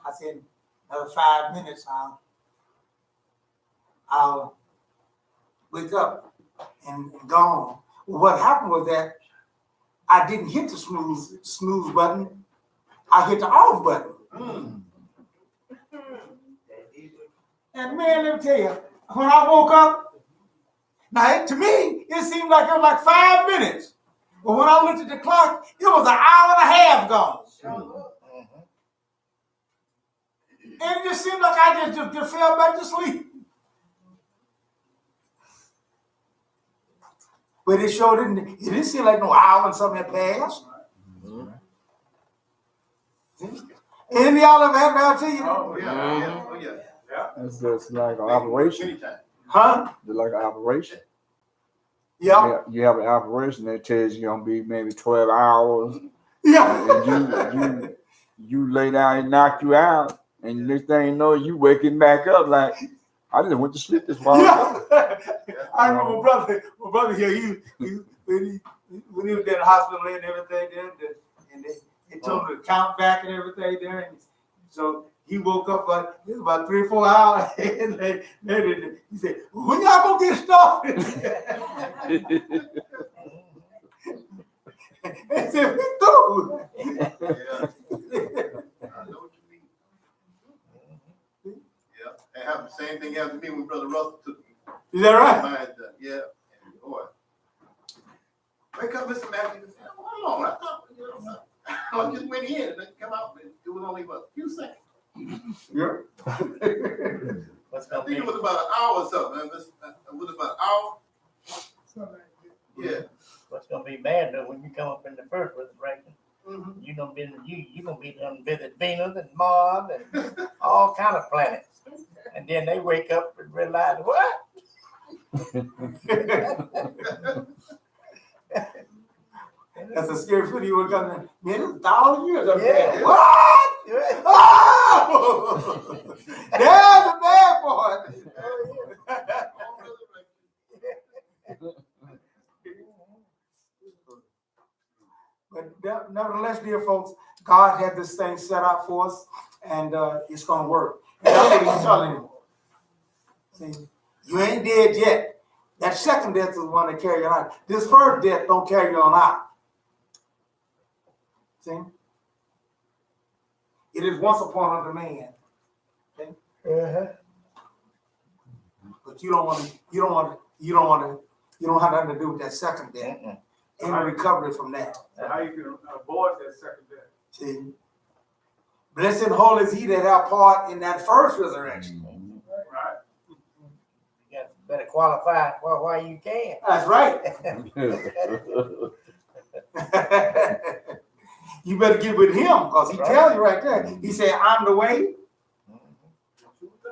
I said, another 5 minutes, I'll wake up and gone. Well, what happened was that I didn't hit the snooze button. I hit the off button. And man, let me tell you, when I woke up, now to me, it seemed like it was like 5 minutes. But when I looked at the clock, it was an hour and a half gone. And it just seemed like I just fell back to sleep. But it sure didn't seem like no hour and something had passed. Any of y'all ever had that to you? Oh, yeah. It's just like an operation. Huh? It's like an operation. Yeah. You have an operation that tells you gonna be maybe 12 hours. Yeah. And you lay down and knock you out, and next thing you know, you waking back up like, I just went to sleep this while. Yeah. I remember my brother here, when he was in the hospital and everything there, and they told him to count back and everything there. And so he woke up like, it was about 3 or 4 hours. And he said, when y'all gonna get started? They said, we through. I know what you mean. Yeah, and the same thing happened to me when Brother Russell took me. Is that right? Yeah, and boy, wake up, Mr. Matthews. Hold on, I just went in and then come out, and it was only about a few seconds. Yeah. I think it was about an hour or something. It was about an hour. Yeah. What's gonna be bad though when you come up in the first resurrection? Mm-hmm. You gonna be done visit Venus and Mars and all kind of planets, and then they wake up and realize what? That's a scary food. You were coming, man, it's 1,000 years up there. Yeah. What? Oh! There's a bad boy. dear folks, God had this thing set out for us, and it's going to work. And that's what he's telling you. See, you ain't dead yet. That second death is the one that carry you on out. This first death don't carry you on out. See? It is once upon a man. Okay? But you don't have nothing to do with that second death. And recovery from that. So how you can avoid that second death? See? Blessed and holy is he that have part in that first resurrection. Right. You better qualify why you can. That's right. You better get with him, because he tells you right there. He said, I'm the way.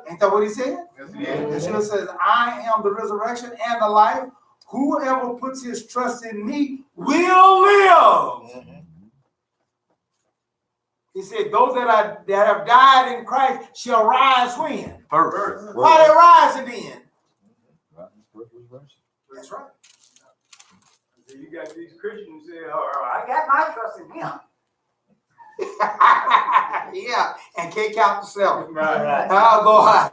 Ain't that what he said? Yes, Yeshua says, I am the resurrection and the life. Whoever puts his trust in me will live. He said, those that have died in Christ shall rise when? First. Why they rising then? That's right. So you got these Christians say, oh, I got my trust in him. Yeah, and can't count yourself. Right. Oh, boy.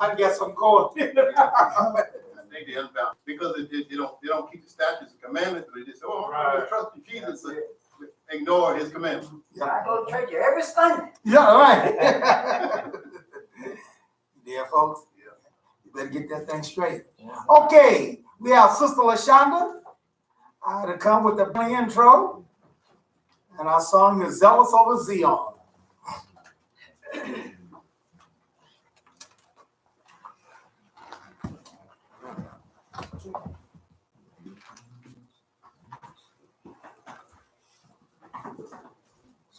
I get some corn. I think they're unbound because they don't keep the statutes and commandments. They just say, oh, I'm going to trust in Jesus, but ignore his commandments. I go to church every Sunday. Yeah, right. Yeah, folks. You better get that thing straight. Okay, we have Sister LaShonda to come with the intro. And our song is Zealous Over Zion.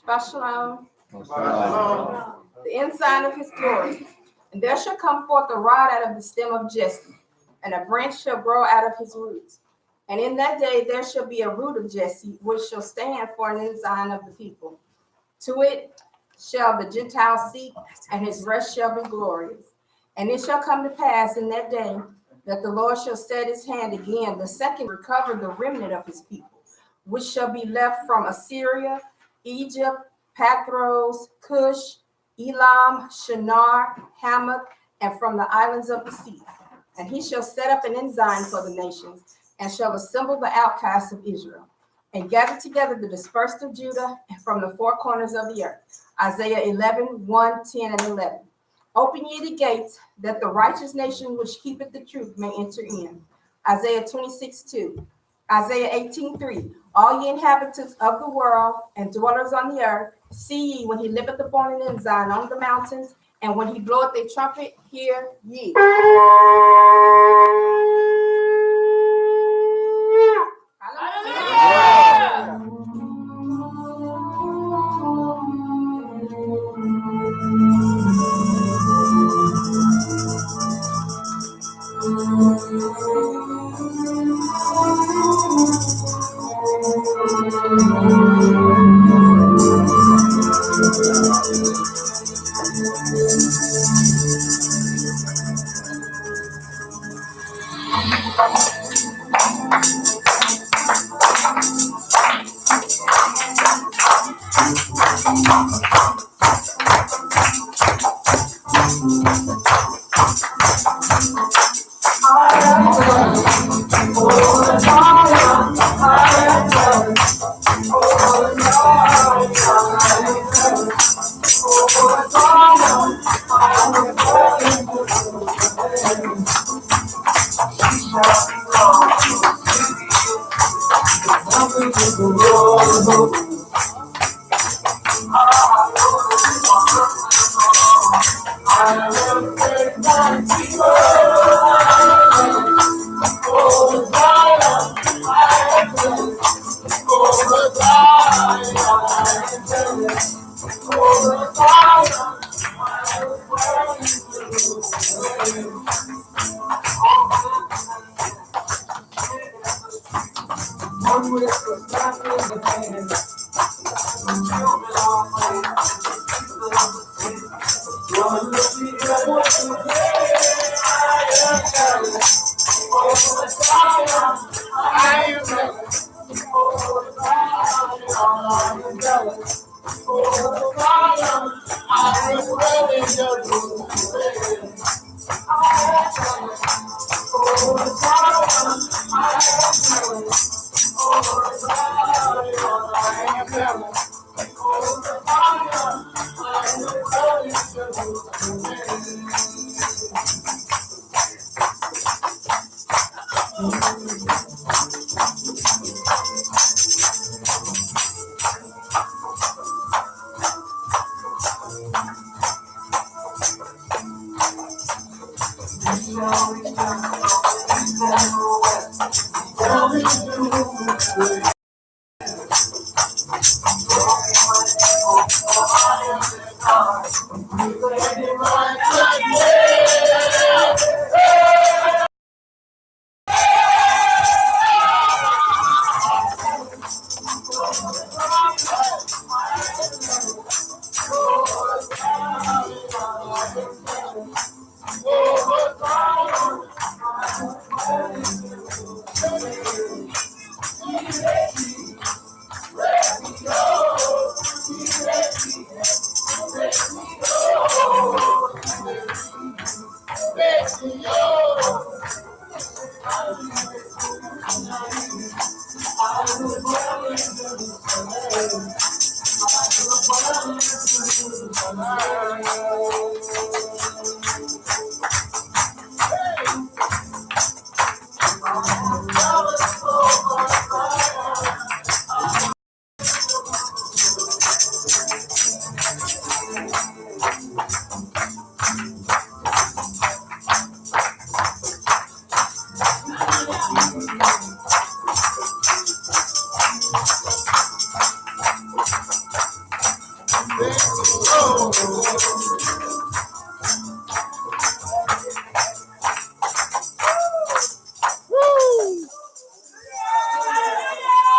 Shalom. The ensign of his glory. And there shall come forth a rod out of the stem of Jesse, and a branch shall grow out of his roots. And in that day there shall be a root of Jesse, which shall stand for an ensign of the people. To it shall the Gentiles seek, and his rest shall be glorious. And it shall come to pass in that day that the Lord shall set his hand again, the second recover the remnant of his people, which shall be left from Assyria, Egypt, Pathros, Cush, Elam, Shinar, Hamath, and from the islands of the sea. And he shall set up an ensign for the nations, and shall assemble the outcasts of Israel, and gather together the dispersed of Judah and from the four corners of the earth. Isaiah 11, 1, 10, and 11. Open ye the gates, that the righteous nation which keepeth the truth may enter in. Isaiah 26, 2. Isaiah 18, 3. All ye inhabitants of the world and dwellers on the earth, see ye when he lifteth upon an ensign on the mountains, and when he bloweth a trumpet, hear ye.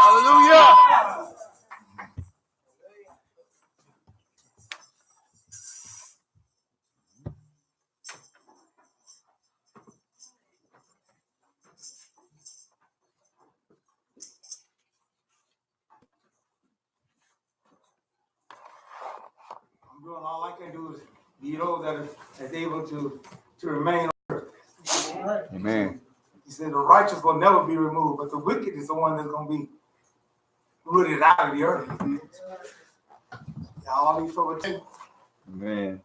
Hallelujah. I'm doing all I can do is be those that is able to remain on earth. Amen. He said the righteous will never be removed, but the wicked is the one that's going to be rooted out of the earth. All these folks, Amen.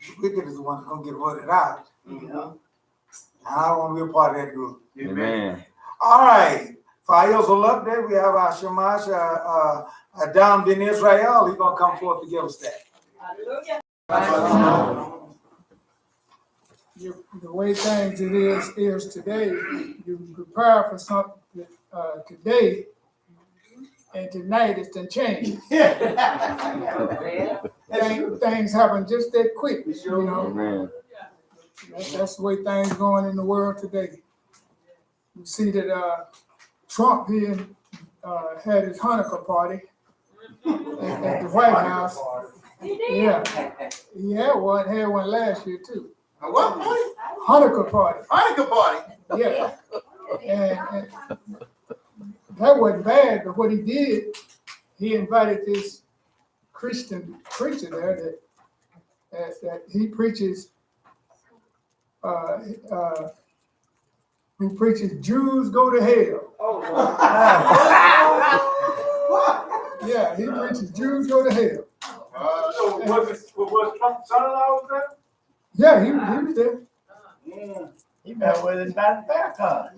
the wicked is the one that's going to get rooted out. I don't want to be a part of that group. Amen. All right. For our Yosel update, we have our Shamash, Adam Ben Israel. He's going to come forth to give us that. The way things it is today, you prepare for something today, and tonight it's done changed. Things happen just that quick, you know. Amen. That's the way things going in the world today. You see that Trump here had his Hanukkah party at the White House. Yeah, he had one last year too. A what party? Hanukkah party. Hanukkah party. Yeah, and that wasn't bad. But what he did, he invited this Christian preacher there that he preaches. He preaches Jews go to hell. Yeah, he preaches Jews go to hell. So was Trump's son-in-law was there? Yeah, he was there. He met with his man Farrakhan.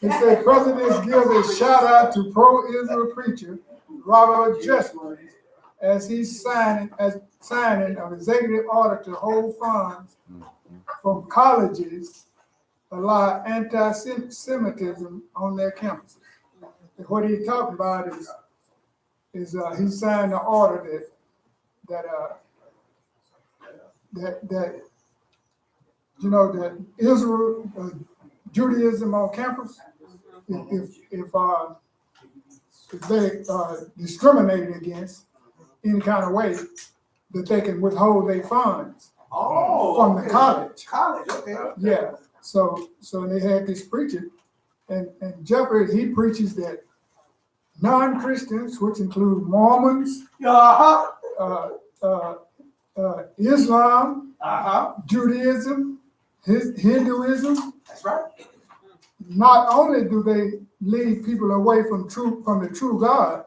He said presidents give a shout out to pro-Israel preacher Robert Jessup as he's signing an executive order to hold funds from colleges allow anti-Semitism on their campuses. And what he's talking about is he signed an order that you know that Israel Judaism on campus, if they discriminated against any kind of way, that they can withhold their funds from the college. College, okay. Yeah. So they had this preacher, and Jeffrey, he preaches that non-Christians, which include Mormons, Islam, Judaism, Hinduism. That's right. Not only do they lead people away from the true God,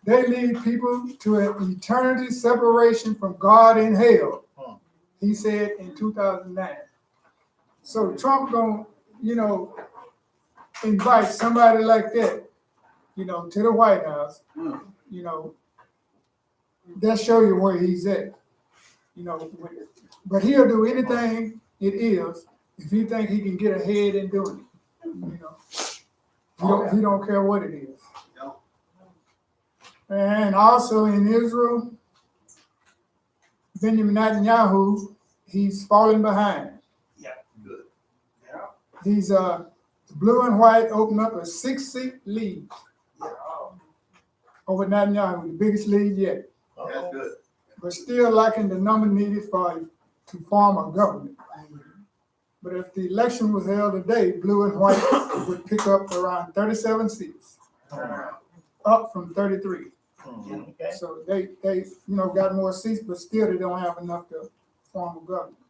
they lead people to an eternity separation from God in hell. He said in 2009. So Trump gonna, invite somebody like that, to the White House. That show you where he's at. But he'll do anything it is if he think he can get ahead in doing it. He don't care what it is. And also in Israel, Benjamin Netanyahu, he's falling behind. Yeah, good. Yeah. He's blue and white opened up a 6-seat lead over Netanyahu, the biggest lead yet. That's good. But still lacking the number needed to form a government. But if the election was held today, blue and white would pick up around 37 seats, up from 33. Okay. So they got more seats, but still they don't have enough to form a government.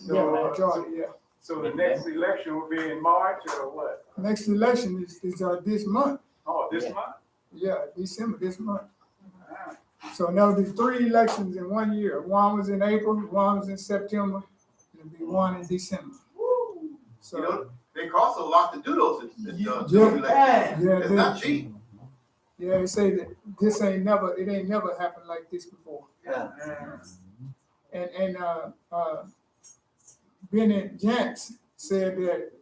Majority, yeah. So the next election will be in March or what? Next election is this month. Oh, this month? Yeah, December this month. So there'll be 3 elections in 1 year. One was in April, one was in September, and there'll be one in December. So they cost a lot to do those elections. It's not cheap. Yeah, they say that it ain't never happened like this before. Yeah. And Bennett Jantz said that,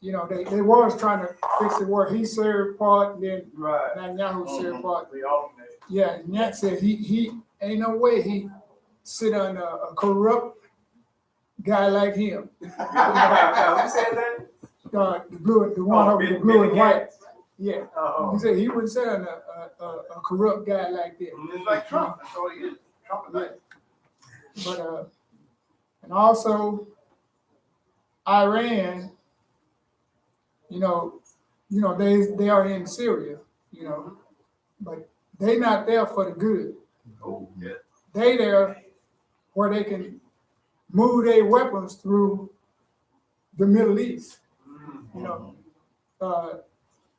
they was trying to fix it where he served part, and then Netanyahu served part. We alternate. Yeah, and Jantz said he ain't no way he sit on a corrupt guy like him. Who said that? The one over the blue and white. Yeah. Uh-oh. He said he wouldn't sit on a corrupt guy like that. It's like Trump. That's all he is. Trump is like. But and also Iran, they are in Syria, but they not there for the good. Oh, yeah. They there where they can move their weapons through the Middle East.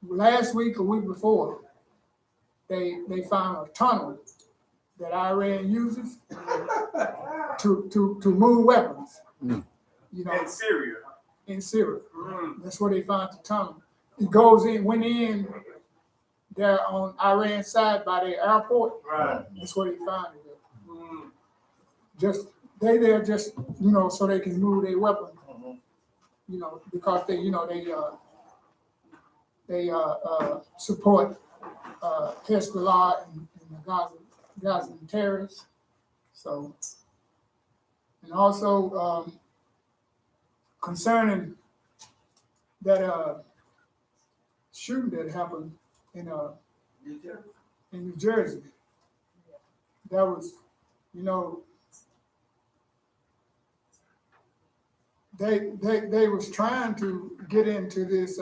Last week or week before, they found a tunnel that Iran uses to move weapons. In Syria. In Syria. That's where they found the tunnel. It went in there on Iran's side by the airport. Right. That's where they found it. They there so they can move their weapons. Because they support Hezbollah and the Gaza terrorists. So, and also concerning that shooting that happened in New Jersey, that was, they was trying to get into this.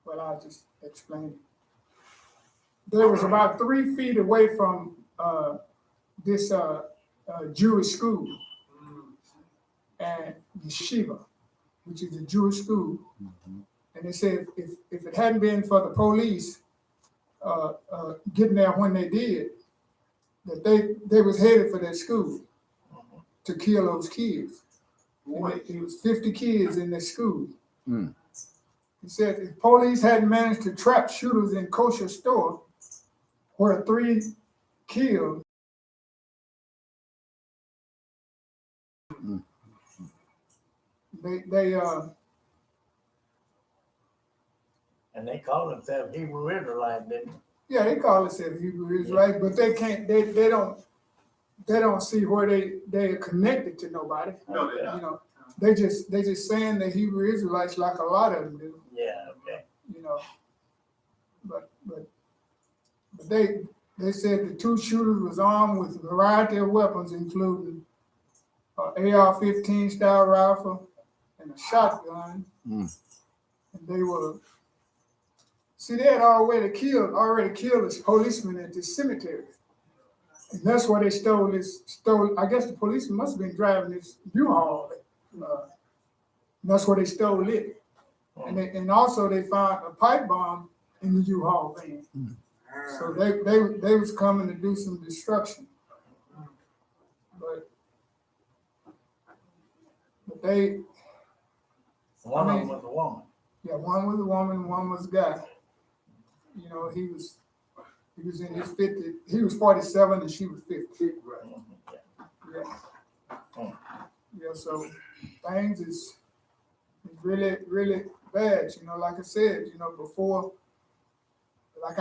Well, I'll just explain it. They was about 3 feet away from this Jewish school and yeshiva, which is a Jewish school. And they said if it hadn't been for the police getting there when they did, that they was headed for that school to kill those kids. And it was 50 kids in that school. He said if police hadn't managed to trap shooters in kosher store, where 3 killed. They And they call themselves Hebrew Israelites, didn't they? Yeah, they call themselves Hebrew Israelites, but they can't. They don't see where they're connected to nobody. No, they're not. They just saying the Hebrew Israelites like a lot of them do. Yeah, okay. But they said the 2 shooters was armed with a variety of weapons, including an AR-15 style rifle and a shotgun. And they were. See, they had already killed a policeman at the cemetery. And that's where they stole, I guess the police must have been driving this U-Haul. That's where they stole it. And also they found a pipe bomb in the U-Haul van. So they was coming to do some destruction. But they, One of them was a woman. yeah, one was a woman, one was a guy. You know, he was in his 50s. He was 47 and she was 50. Yeah. Yeah, so things is really, really bad. You know, like I said, you know, before, like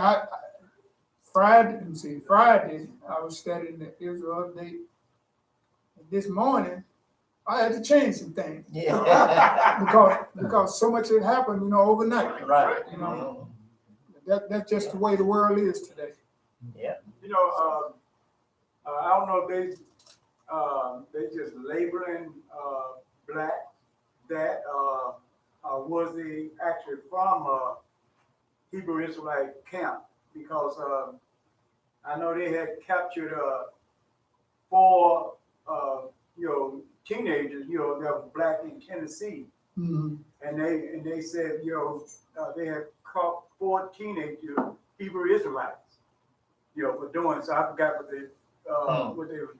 Friday, I was studying the Israel update. And this morning, I had to change some things. Yeah. because so much had happened, you know, overnight. Right. You know, that's just the way the world is today. Yeah. You know, I don't know if they just labeling black that was he actually from Hebrew Israelite camp, because I know they had captured 4 teenagers, that were black in Tennessee. Mm-hmm. And they said, they had caught 4 teenagers, Hebrew Israelites, for doing. So I forgot what they were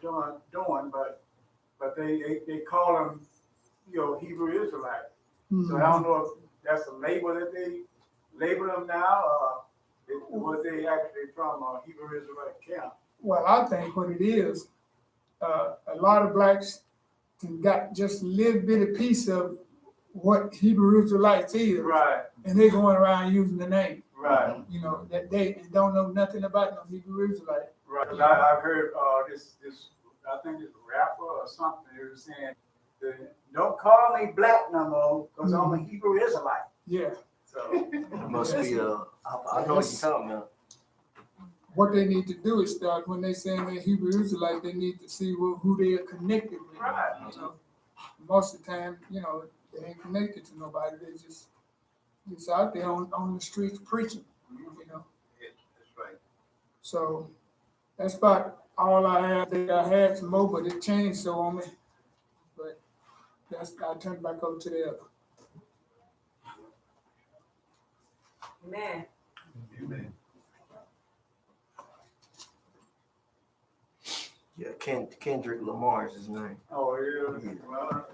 doing, but they call them, Hebrew Israelites. Mm-hmm. So I don't know if that's a label that they label them now, was they actually from a Hebrew Israelite camp? Well, I think what it is, a lot of blacks got just a little bit of piece of what Hebrew Israelites is. Right. And they're going around using the name. Right. You know, that they don't know nothing about no Hebrew Israelite. Right. I've heard this I think this rapper or something, they were saying, don't call me black no more, because I'm a Hebrew Israelite. Yeah. So It must be I know what you're talking about. What they need to do is start, when they saying they're Hebrew Israelite, they need to see who they are connected with. Right. You know, most of the time, they ain't connected to nobody. They just out there on the streets preaching. You know. Yeah, that's right. So that's about all I have. I had some more, but it changed so on me. But I'll turn it back over to the other. Amen. Amen. Yeah, Kendrick Lamar is his name. Oh yeah. Well,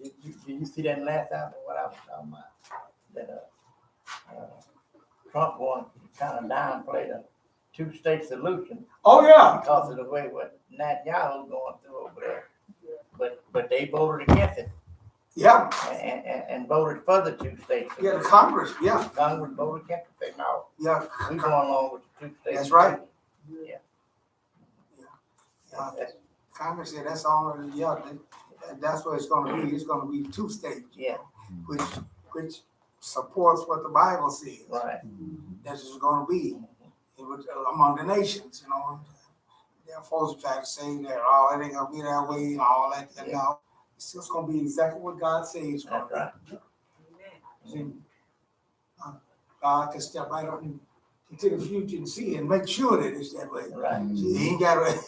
Did you see that last album? What I was talking about? That Trump wanted to kind of downplay the 2-state solution Oh, yeah. because of the way what Netanyahu's going through over there. But they voted against it Yeah. and voted for the 2-state solution. Yeah, the Congress, yeah. Congress voted against it. Say no, Yeah. we going along with the 2-state. That's right. Yeah. Congress said that's all, that's what it's gonna be. It's gonna be 2 states. Yeah. Which supports what the Bible says. Right. That's just gonna be among the nations, There are folks who try to say that, it ain't gonna be that way and all that. Yeah. No, it's just gonna be exactly what God says it's gonna That's be. right. Amen. God can step right up into the future and see and make sure that it's that way. Right. He ain't got to.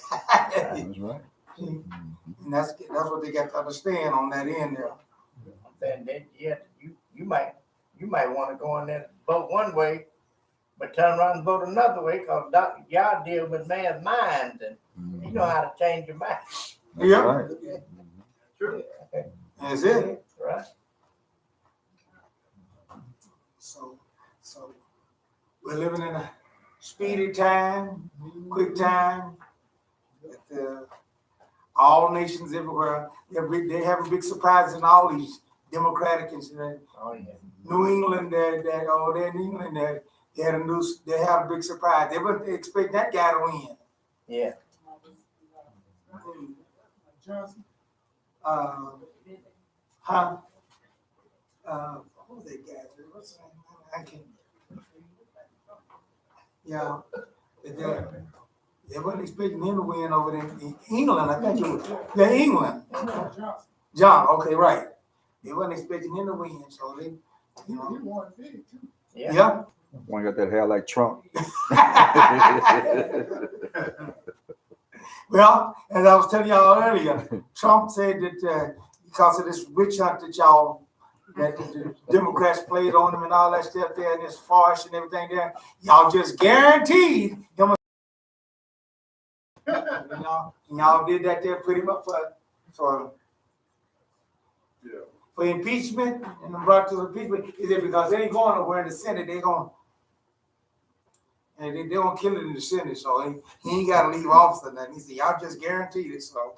That's right. And that's what they got to understand on that end there. I'm saying that you might want to go in there and vote one way, but turn around and vote another way, because y'all deal with man's minds, and you know how to change your mind. Yeah. Right. sure. That's it. Right. So we're living in a speedy time, quick time. That, all nations everywhere, they have a big surprise in all these democratic and Oh yeah. New England. They're in England. They have a big surprise. They wouldn't expect that guy to win. Yeah. Johnson. Who's that guy? What's his name? I can't. Yeah. They wasn't expecting him to win over there in England. I think it was. Yeah, England. John. Okay, right. They wasn't expecting him to win, so they, He won big too. Yeah. One got that hair like Trump. Well, as I was telling y'all earlier, Trump said that because of this witch hunt that the Democrats played on him and all that stuff there and this farce and everything there, y'all just guaranteed him. Y'all did that there, put him up for impeachment and brought to the impeachment. Is it because they ain't going nowhere in the Senate? They're gonna kill it in the Senate, so he ain't got to leave office or nothing. He said, y'all just guaranteed it. So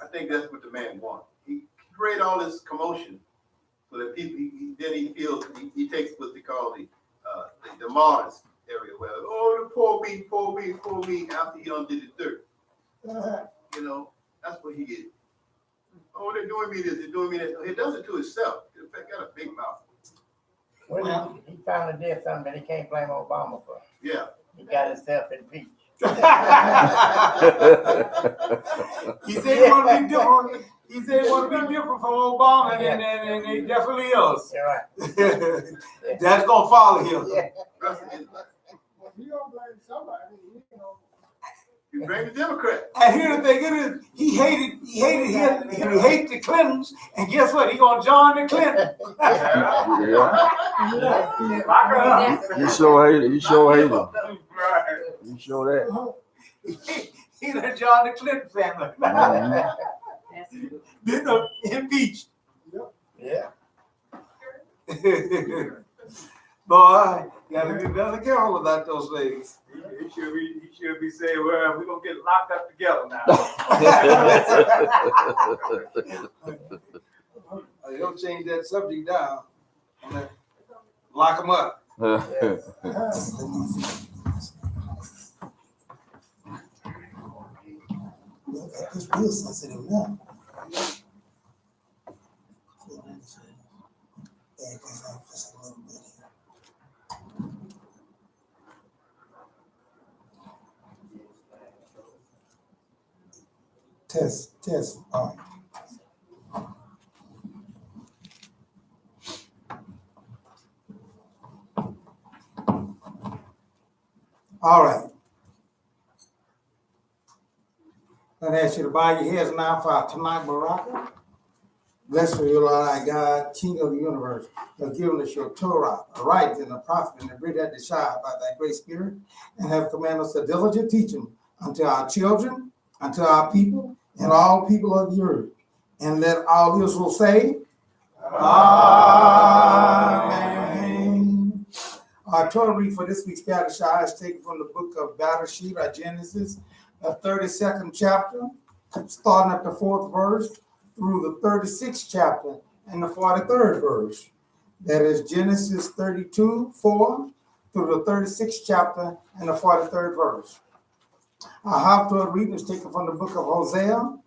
I think that's what the man wants. He create all this commotion so that people, he feels, he takes what they call the Mars area where, oh, the poor me, after he done did the dirt. You know, that's what he gets. Oh, they're doing me this, they're doing me that. He does it to himself. He's got a big mouth. Well, he finally did something that he can't blame Obama for. Yeah. He got himself impeached. He said he want to be different. He said he want to be different from Obama, and he definitely is. You're right. That's gonna follow him. Yeah. He don't blame somebody, you know. You blame the Democrat. And here's the thing: it is he hated him. He hated the Clintons, and guess what? He gonna join the Clintons. He sure hated. He sure hated. He sure that. He done joined the Clinton family. Been impeached. Yeah. Boy, you gotta be better careful about those things. He should be saying, well, we're gonna get locked up together now. They don't change that subject down. Lock them up. It's real sensitive now. Test. All right. I'd ask you to bow your heads now for our tonight, Baraka. Blessed are you, Lord our God, King of the universe. You have given us your Torah, a right and a prophet, and a bread at the shire by thy great spirit, and have commanded us a diligent teaching unto our children, unto our people, and all people of the earth. And let all Israel say, Amen. Our Torah read for this week's Parashah is taken from the book of Parashah, or Genesis, the 32nd chapter, starting at the 4th verse through the 36th chapter and the 43rd verse. That is Genesis 32:4 through the 36th chapter and the 43rd verse. Our Haftorah reading is taken from the book of Hosea,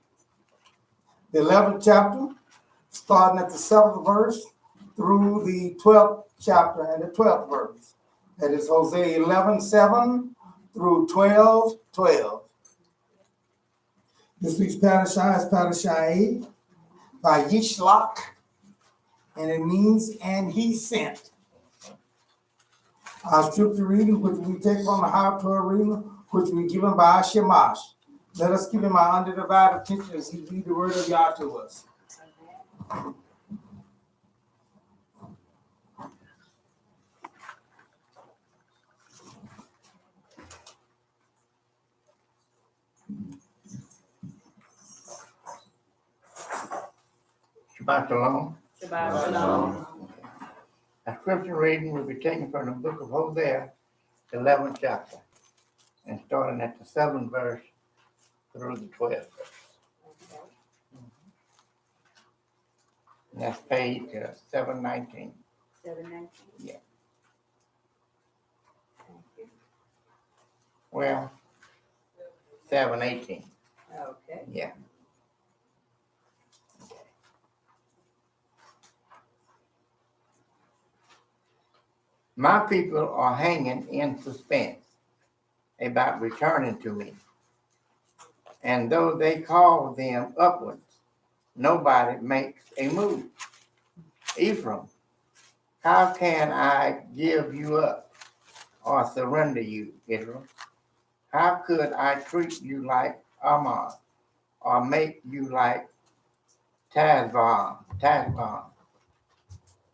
the 11th chapter, starting at the 7th verse through the 12th chapter and the 12th verse. That is Hosea 11:7 through 12:12. This week's Parashah is Parashah 8, Vayishlach, and it means, and he sent. Our scripture reading, which we take from the Haftorah reading, which we given by Shemash. Let us give him our undivided attention as he read the word of Yah to us. Shabbat shalom. Shabbat shalom. Our scripture reading will be taken from the book of Hosea, the 11th chapter, and starting at the 7th verse through the 12th verse. And that's page 719. 7:19. Yeah. Well, 718. Okay. Yeah. My people are hanging in suspense about returning to me. And though they call them upwards, nobody makes a move. Ephraim, How can I give you up or surrender you, Israel? How could I treat you like Ammon or make you like Tazvan?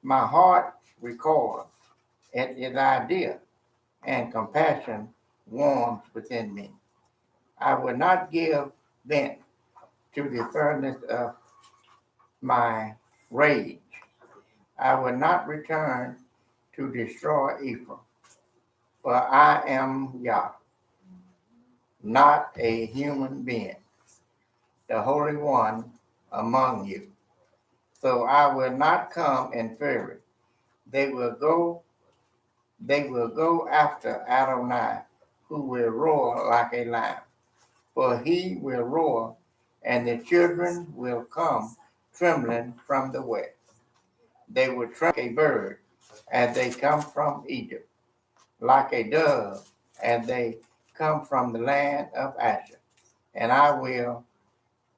My heart recoils at his idea, and compassion warms within me. I will not give vent to the furnace of my rage. I will not return to destroy Ephraim, for I am Yah, not a human being, the Holy One among you. So I will not come in fury. They will go after Adonai, who will roar like a lion. For he will roar, and the children will come trembling from the west. They will track a bird as they come from Egypt, like a dove as they come from the land of Asher. And I will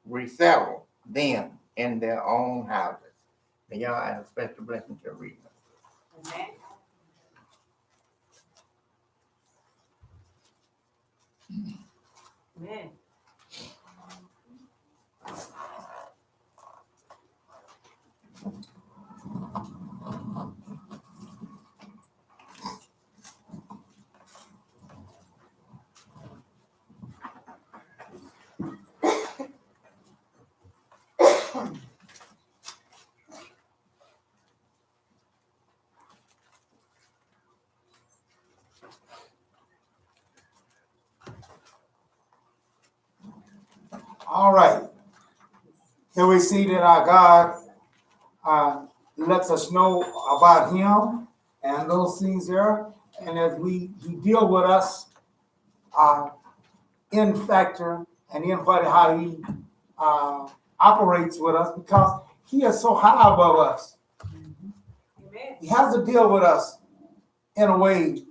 resettle them in their own houses. And y'all have a special blessing to read. Amen. Amen. All right. Here we see that our God lets us know about him and those things there. And as he deal with us in factor and in what how he operates with us, because he is so high above us. Amen. He has to deal with us in a way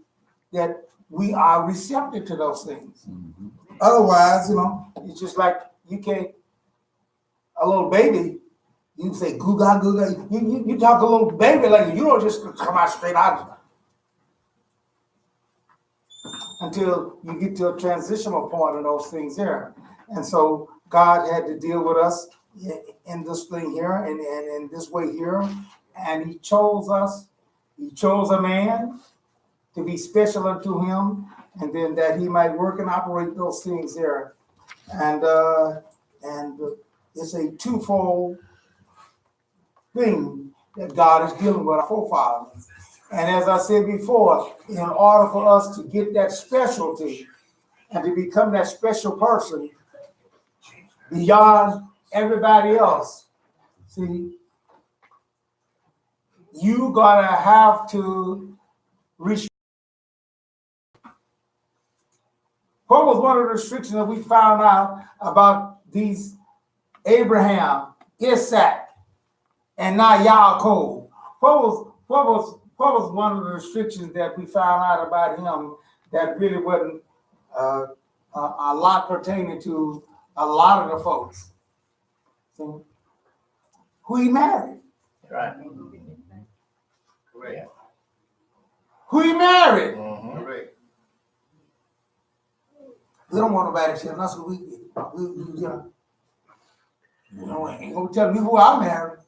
that we are receptive to those things. Otherwise, it's just like you can't, a little baby, you can say goo ga goo ga. You talk to a little baby like you don't just come out straight out until you get to a transitional point of those things there. And so God had to deal with us in this thing here and in this way here. And he chose us. He chose a man to be special unto him, and then that he might work and operate those things there. And it's a twofold thing that God is dealing with our forefathers. And as I said before, in order for us to get that specialty and to become that special person beyond everybody else, see, you gotta have to reach. What was one of the restrictions that we found out about these Abraham, Isaac, and now Yaakov? What was one of the restrictions that we found out about him that really wasn't a lot pertaining to a lot of the folks? So, who he married? Right. Correct. Who he married? Correct. We don't want nobody to tell us who we ain't gonna tell me who I married.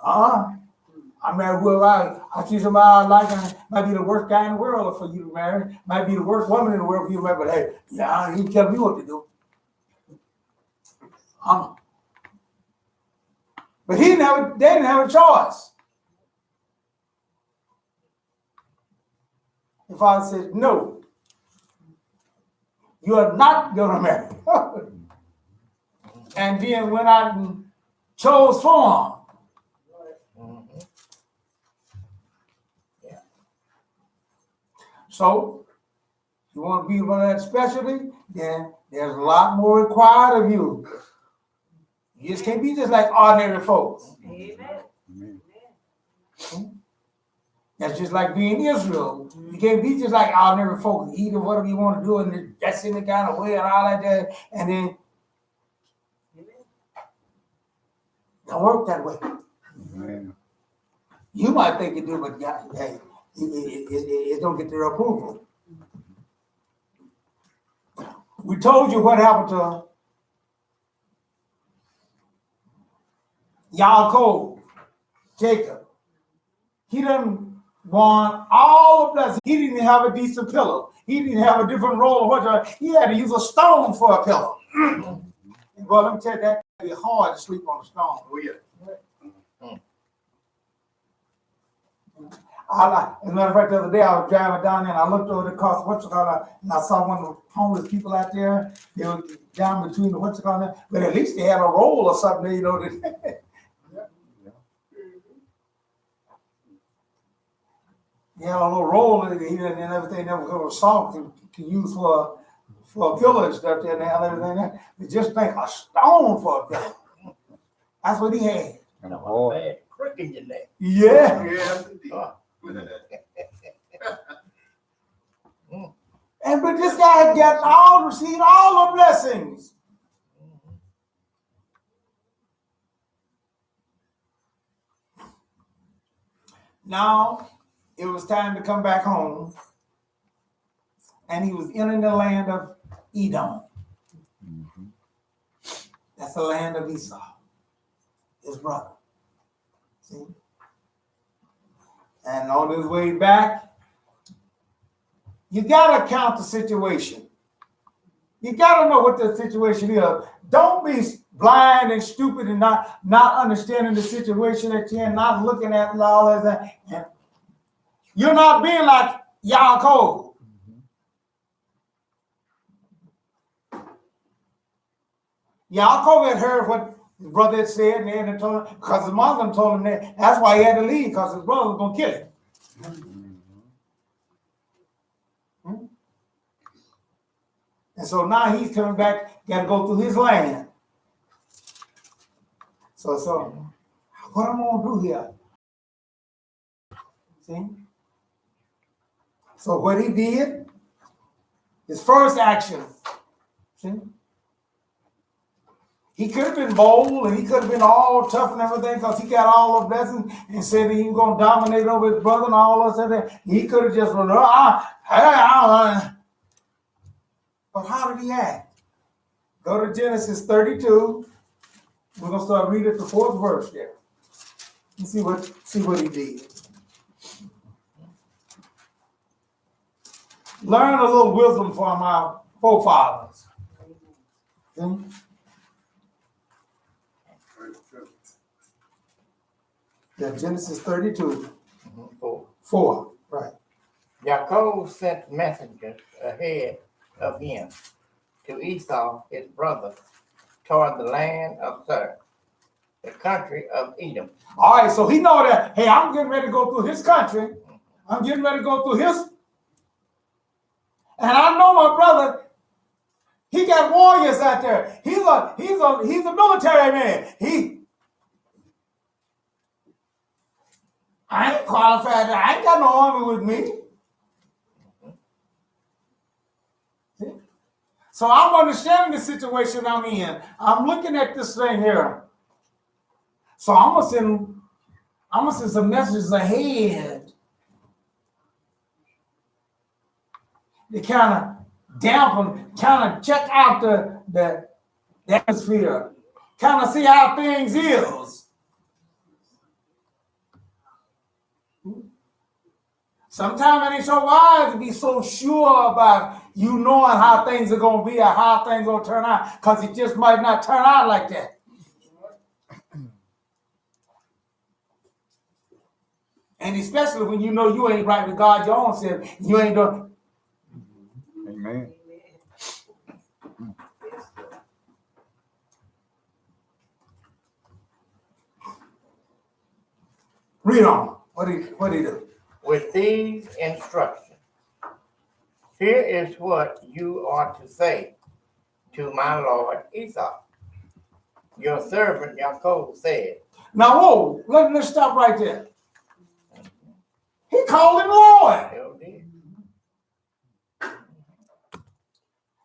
I married whoever I see somebody I like, and might be the worst guy in the world for you to marry, might be the worst woman in the world for you to marry, but hey, yeah, he tell me what to do. But they didn't have a choice. The father said, no, you are not gonna marry. And then went out and chose for him. So, you want to be one of that specialty, then there's a lot more required of you. You just can't be just like ordinary folks. Amen. That's just like being Israel. You can't be just like ordinary folks, eating whatever you want to do, and that's in the kind of way and all like that, and then don't work that way. Amen. You might think it do, but hey, it don't get their approval. We told you what happened to Yaakov, Jacob. He done want all of that. He didn't have a decent pillow. He didn't have a different roll or whatever. He had to use a stone for a pillow. Well, let me tell you, that'd be hard to sleep on a stone. Oh, yeah. As a matter of fact, the other day I was driving down there and I looked over the car, and I saw one of the homeless people out there. They were down between the but at least they had a roll or something, you know. He had a little roll and everything that was soft to use for a pillow and stuff there and everything there. But just think a stone for a pillow. That's what he had. And a hard. Bad crick in your neck. Yeah. Yeah. But this guy had received all the blessings. Now it was time to come back home, and he was in the land of Edom. That's the land of Esau, his brother. See? And on his way back, you got to count the situation. You got to know what the situation is. Don't be blind and stupid and not understanding the situation that you're in, not looking at and all that. And you're not being like Yaakov. Yaakov had heard what his brother had said, and they had told him, because his mother told him that's why he had to leave, because his brother was going to kill him. And so now he's coming back, got to go through his land. So what am I going to do here? See? So what he did, his first action, see? He could have been bold and he could have been all tough and everything because he got all the blessings and said that he was going to dominate over his brother and all that. He could have just run, but how did he act? Go to Genesis 32. We're going to start reading the 4th verse there. And see what he did. Learn a little wisdom from our forefathers. See? Yeah, Genesis 32. 4, right. Yaakov sent messengers ahead of him to Esau, his brother, toward the land of Seir, the country of Edom. All right, so he know that, hey, I'm getting ready to go through his country. I'm getting ready to go through his. And I know my brother, he got warriors out there. He's a military man. I ain't qualified. I ain't got no army with me. See? So I'm understanding the situation I'm in. I'm looking at this thing here. So I'm gonna send some messages ahead to kind of dampen, kind of check out the atmosphere, kind of see how things is. Sometimes it ain't so wise to be so sure about you knowing how things are going to be or how things are going to turn out, because it just might not turn out like that. And especially when you know you ain't right with God your own self, you ain't doing. Amen. Read on. What do you do? With these instructions, here is what you are to say to my lord Esau. Your servant Yaakov said. Now, whoa, let's stop right there. He called him Lord.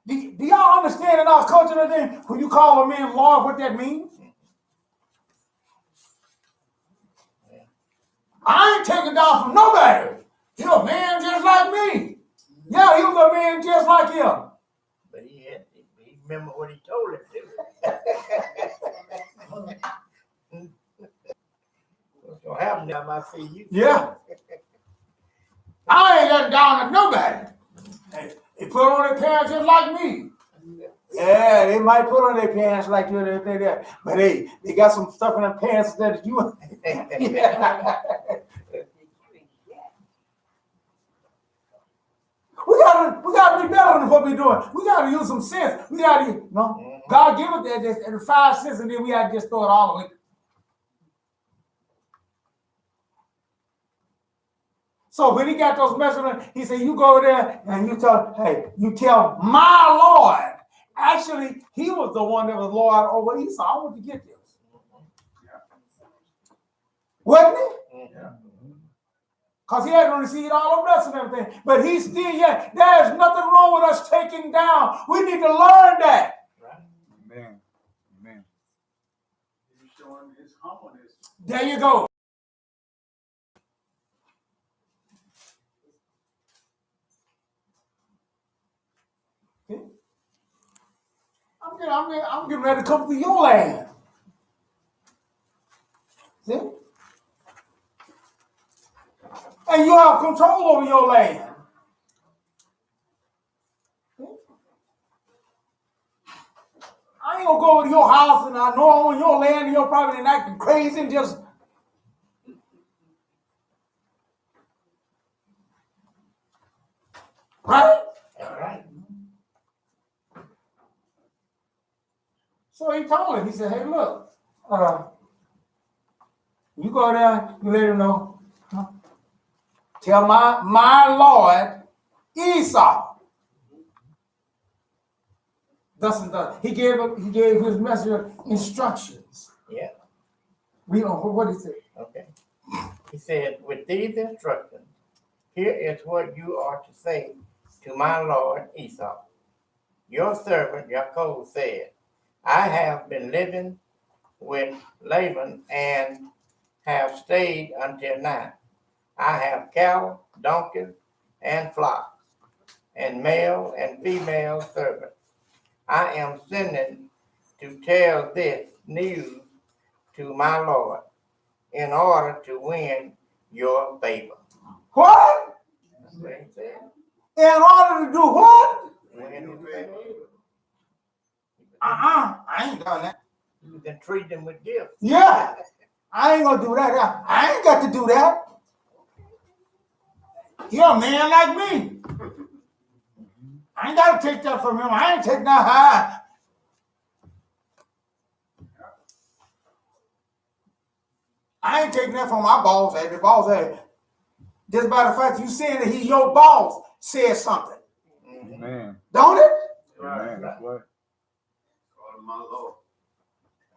Do y'all understand in our culture today, when you call a man Lord, what that means? I I ain't taking down from nobody. He a man just like me. Yeah, he was a man just like him. But he remember what he told him to. What's gonna happen now if I see you? Yeah. I ain't letting down to nobody. Hey, they put on their pants just like me. Yeah, they might put on their pants like you and everything there. But hey, they got some stuff in their pants that you yeah. We gotta be better than what we're doing. We gotta use some sense. We gotta God give us that 5 cents and then we gotta just throw it all away. So when he got those messages, he said, you go there and you tell my Lord. Actually, he was the one that was Lord over Esau. I want to get this. Wasn't he? Because he had received all the blessings and everything. But he still, there's nothing wrong with us taking down. We need to learn that. Amen. Amen. He's showing his humbleness. There you go. Okay. I'm getting ready to come to your land. See? And you have control over your land. I ain't gonna go to your house and I know I'm on your land and your property and acting crazy and just. Right? Right. So he told him, he said, hey, look, you go there, you let him know. Tell my Lord Esau. Thus and thus. He gave his messenger instructions. Yeah. We don't what he said. Okay. He said, with these instructions, here is what you are to say to my Lord Esau. Your servant Jacob said, I have been living with Laban and have stayed until now. I have cattle, donkeys, and flocks, and male and female servants. I am sending to tell this news to my Lord in order to win your favor. What? That's what he said. In order to do what? Win his favor. I ain't done that. You can treat them with gifts. Yeah. I ain't gonna do that. I ain't got to do that. You're a man like me. I ain't got to take that from him. I ain't taking that high. I ain't taking that from my boss. The boss, just by the fact you saying that he's your boss, says something. Amen. Don't it? Amen. That's right. Call him my Lord.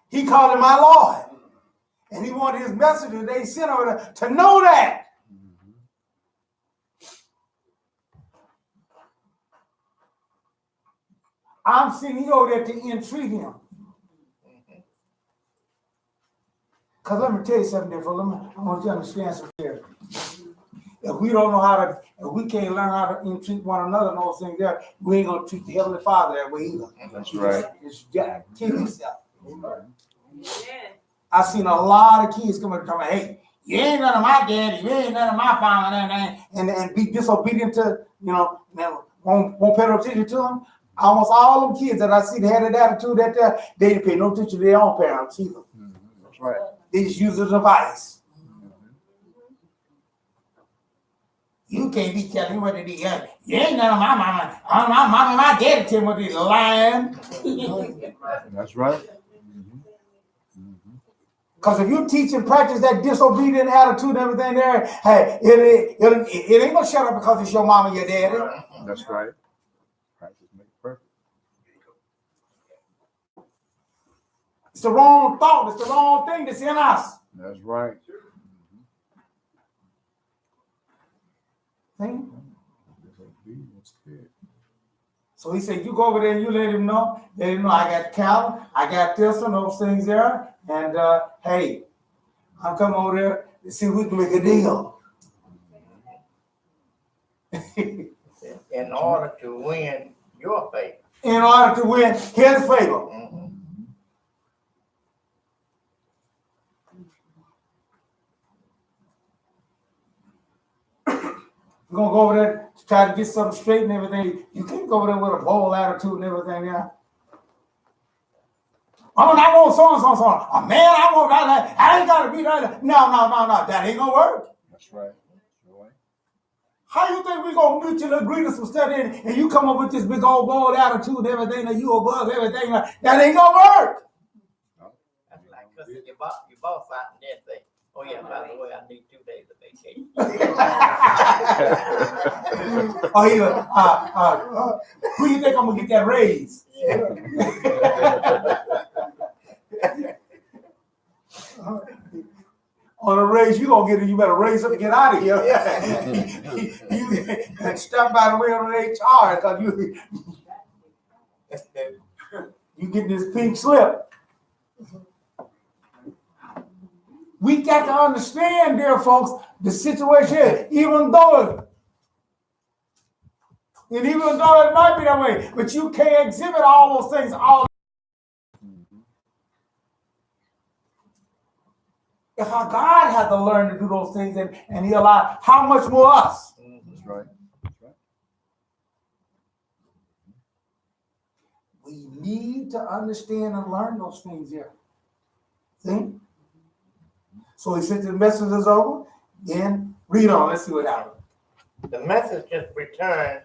He called him my Lord. And he wanted his messenger they sent over there to know that. I'm sending you over there to entreat him. Because let me tell you something different. I want you to understand something here. If we don't know how to, if we can't learn how to entreat one another and all those things there, we ain't going to treat the Heavenly Father that way either. That's right. Just kill yourself. Amen. I've seen a lot of kids come up and tell me, hey, you ain't none of my daddy, you ain't none of my father, and be disobedient to, won't pay no attention to them. Almost all them kids that I see that had that attitude that they didn't pay no attention to their own parents either. That's right. They just use a device. You can't be telling me what to do. You ain't none of my mama. My mama, my daddy tell me what to do. Lying. That's right. Because if you teach and practice that disobedient attitude and everything there, hey, it ain't gonna shut up because it's your mama and your daddy. That's right. Practice makes perfect. It's the wrong thought. It's the wrong thing that's in us. That's right. See? So he said, you go over there and you let him know. Let him know I got cattle, I got this and those things there. And hey, I'm coming over there to see if we can make a deal. In order to win your favor. In order to win his favor. Mhm. We're gonna go over there to try to get something straight and everything. You can't go over there with a bold attitude and everything, yeah. I want so and so and so. Oh, man, I want that. I ain't gotta be that. No. That ain't gonna work. That's right. How you think we gonna mutually agree to some stuff and you come up with this big old bold attitude and everything that you above everything? That ain't gonna work. That's like cussing your boss out and then say, oh yeah, by the way, I need 2 days of vacation. Oh, yeah. Who you think I'm gonna get that raise? On a raise, you gonna get it. You better raise up and get out of here. You stop by the way on the HR because you getting this pink slip. We got to understand, dear folks, the situation. Even though it might be that way, but you can't exhibit all those things all. If our God had to learn to do those things and he allowed, how much more us? That's right. That's right. We need to understand and learn those things here. See? So he sent the message is over. Then read on. Let's see what happened. The message just returned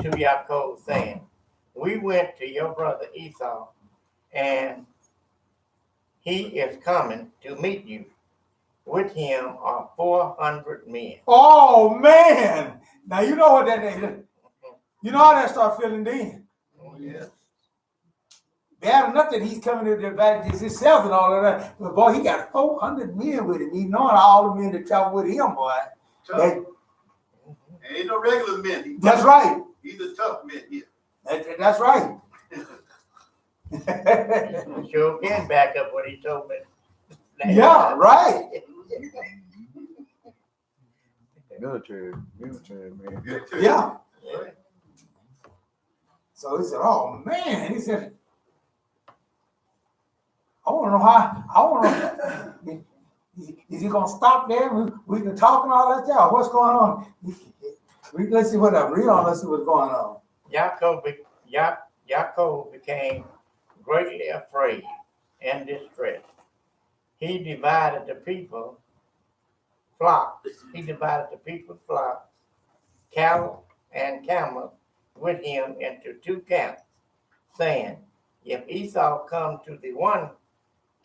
to Yaakov saying, we went to your brother Esau, and he is coming to meet you. With him are 400 men. Oh, man. Now, you know what that is. You know how that start feeling then. Oh, yes. Bad enough that he's coming to divide himself and all of that. But, boy, he got 400 men with him. He knowing all the men that travel with him, boy. Tough. Ain't no regular men. That's right. He's a tough man here. That's right. Sure can back up what he told me. Yeah, right. Military man. Yeah. So he said, oh, man. He said, I want to know is he going to stop there? We can talk and all that stuff. What's going on? Let's see what up. Read on. Let's see what's going on. Yaakov became greatly afraid and distressed. He divided the people's flocks, cattle and camels with him into 2 camps, saying, if Esau come to the one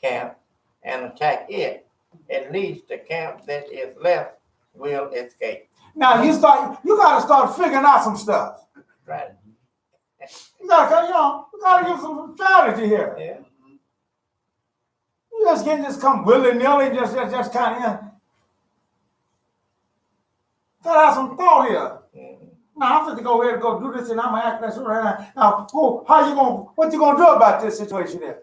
camp and attack it, at least the camp that is left will escape. Now you got to start figuring out some stuff. Right. You got to give some strategy here. Yeah. You just can't just come willy-nilly, just kind of, got to have some thought here. Mm-hmm. Now I'm going to go ahead and go do this, and I'm going to act this right now. Now, what you going to do about this situation there?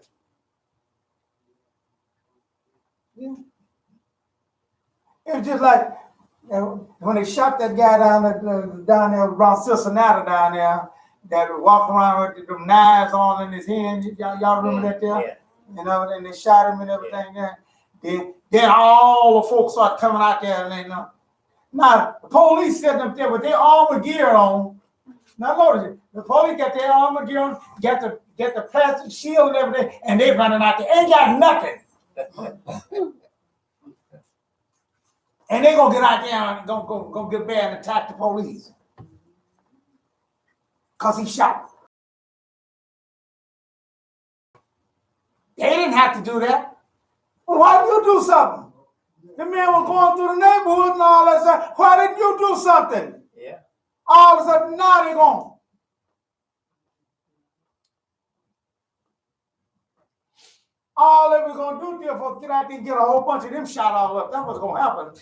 Yeah. It's just like when they shot that guy down there around Cincinnati down there, that was walking around with them knives on in his hand. Y'all remember that there? Yeah. You know, and they shot him and everything there. Then all the folks started coming out there and they know. Now the police set them there with their armor gear on. Now notice it. The police got their armor gear on, get the plastic shield and everything, and they running out there. Ain't got nothing. And they gonna get out there and go get bad and attack the police. Cause he shot. They didn't have to do that. Well, why didn't you do something? The man was going through the neighborhood and all that stuff. Why didn't you do something? Yeah. All of a sudden, now they're gone. All they were gonna do, therefore, get out there and get a whole bunch of them shot all up. That's what's gonna happen.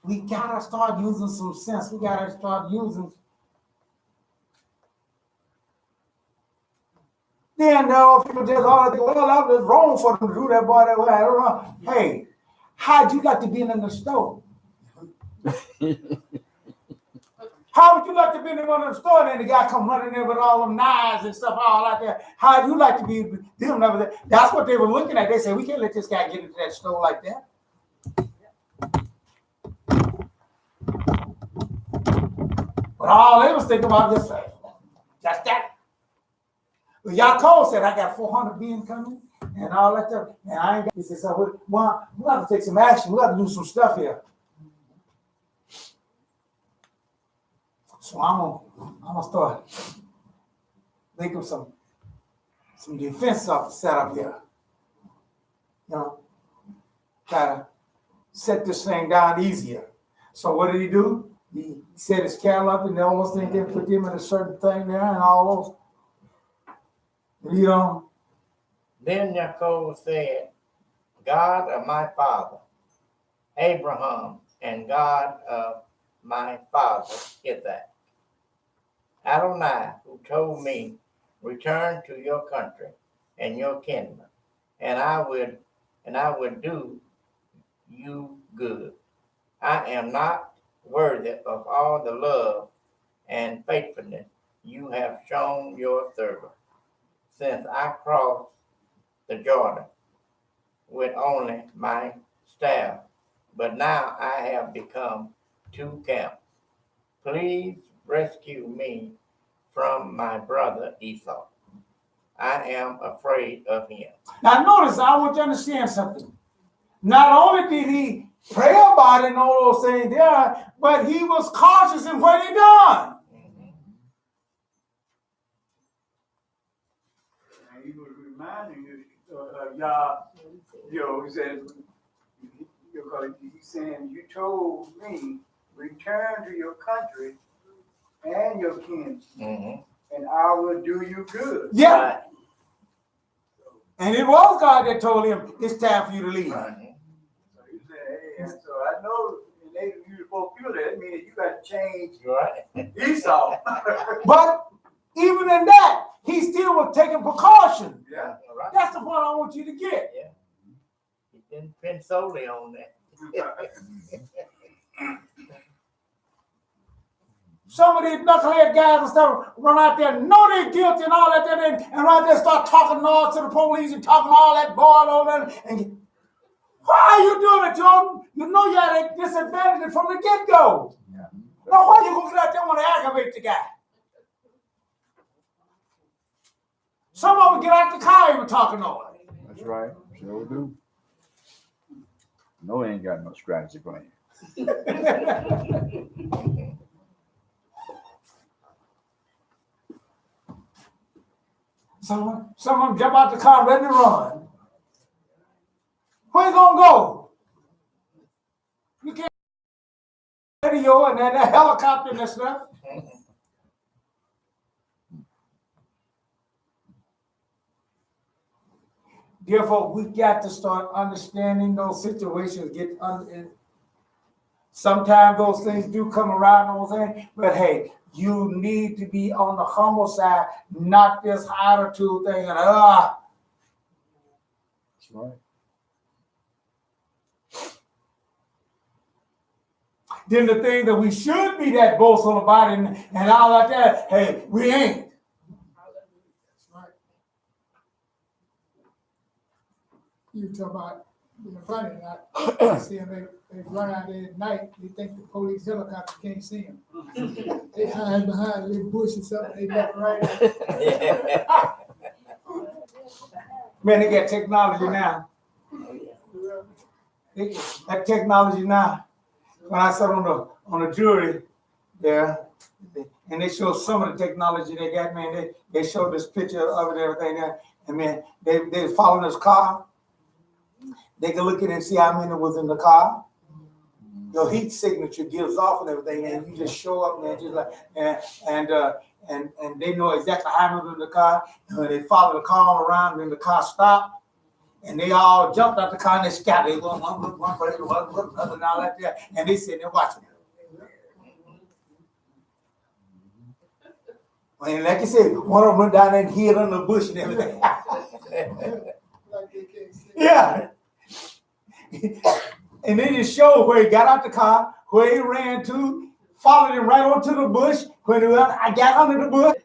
We gotta start using some sense. We gotta start using Then people just all think, well, that was wrong for them to do that, boy, that way. I don't know. Hey, how'd you like to be in the store? How would you like to be in one of the store and then the guy come running in with all them knives and stuff all like that? How'd you like to be them? That's what they were looking at. They said, we can't let this guy get into that store like that. But all they was thinking about just that. Well, Yaakov said, I got 400 being coming and all that stuff. And I ain't got, he said, so we have to take some action. We have to do some stuff here. So I'm gonna start making some defense stuff set up here. You know, try to set this thing down easier. So what did he do? He set his cattle up and they almost think they put them in a certain thing there and all those. You know. Then Yaakov said, God of my father, Abraham, and God of my father, Isaac. Adonai, who told me, return to your country and your kingdom, and I would do you good. I am not worthy of all the love and faithfulness you have shown your servant since I crossed the Jordan with only my staff, but now I have become two camps. Please rescue me from my brother Esau. I am afraid of him. Now notice, I want you to understand something. Not only did he pray about it and all those things there, but he was cautious in what he done. And he was reminding y'all, he said, he's saying, you told me, return to your country and your kin, and I will do you good. Yeah. Right. And it was God that told him, it's time for you to leave. Right. So he said, hey, so I know you supposed to feel that. It means you got to change Esau. But even in that, he still was taking precaution. Yeah. Right. That's the point I want you to get. Yeah. He didn't depend solely on that. Some of these knucklehead guys and stuff run out there, know they're guilty and all that, and right there start talking noise to the police and talking all that boy and all that. And why are you doing it, Jordan? You know you had a disadvantage from the get-go. Yeah. Now why you gonna get out there and want to aggravate the guy? Some of them get out the car even talking on it. That's right. Sure do. No, ain't got no strategy plan. Some of them jump out the car ready to run. Where you gonna go? You can't radio and that helicopter and that stuff. Therefore, we got to start understanding those situations. Sometimes those things do come around, those things, but hey, you need to be on the humble side, not this attitude thing. And That's right. Then the thing that we should be that boastful about and all like that, hey, we ain't. That's right. You talk about being funny, not see them, they run out there at night, they think the police helicopter can't see them. They hide behind a little bush or something, they left right out. Man, they got technology now. That technology now. When I sat on the jury there, and they showed some of the technology they got, man, they showed this picture of it and everything there, and man, they following this car. They can look at it and see how many was in the car. Your heat signature gives off and everything, and you just show up, man, just like and they know exactly how many was in the car. And when they follow the car all around, then the car stopped, and they all jumped out the car and they scattered. They go one for another and all that there, and they sitting there watching it. And like you said, one of them went down there and hid under the bush and everything. Like they can't see. Yeah. And then it showed where he got out the car, where he ran to, followed him right onto the bush. When I got under the bush.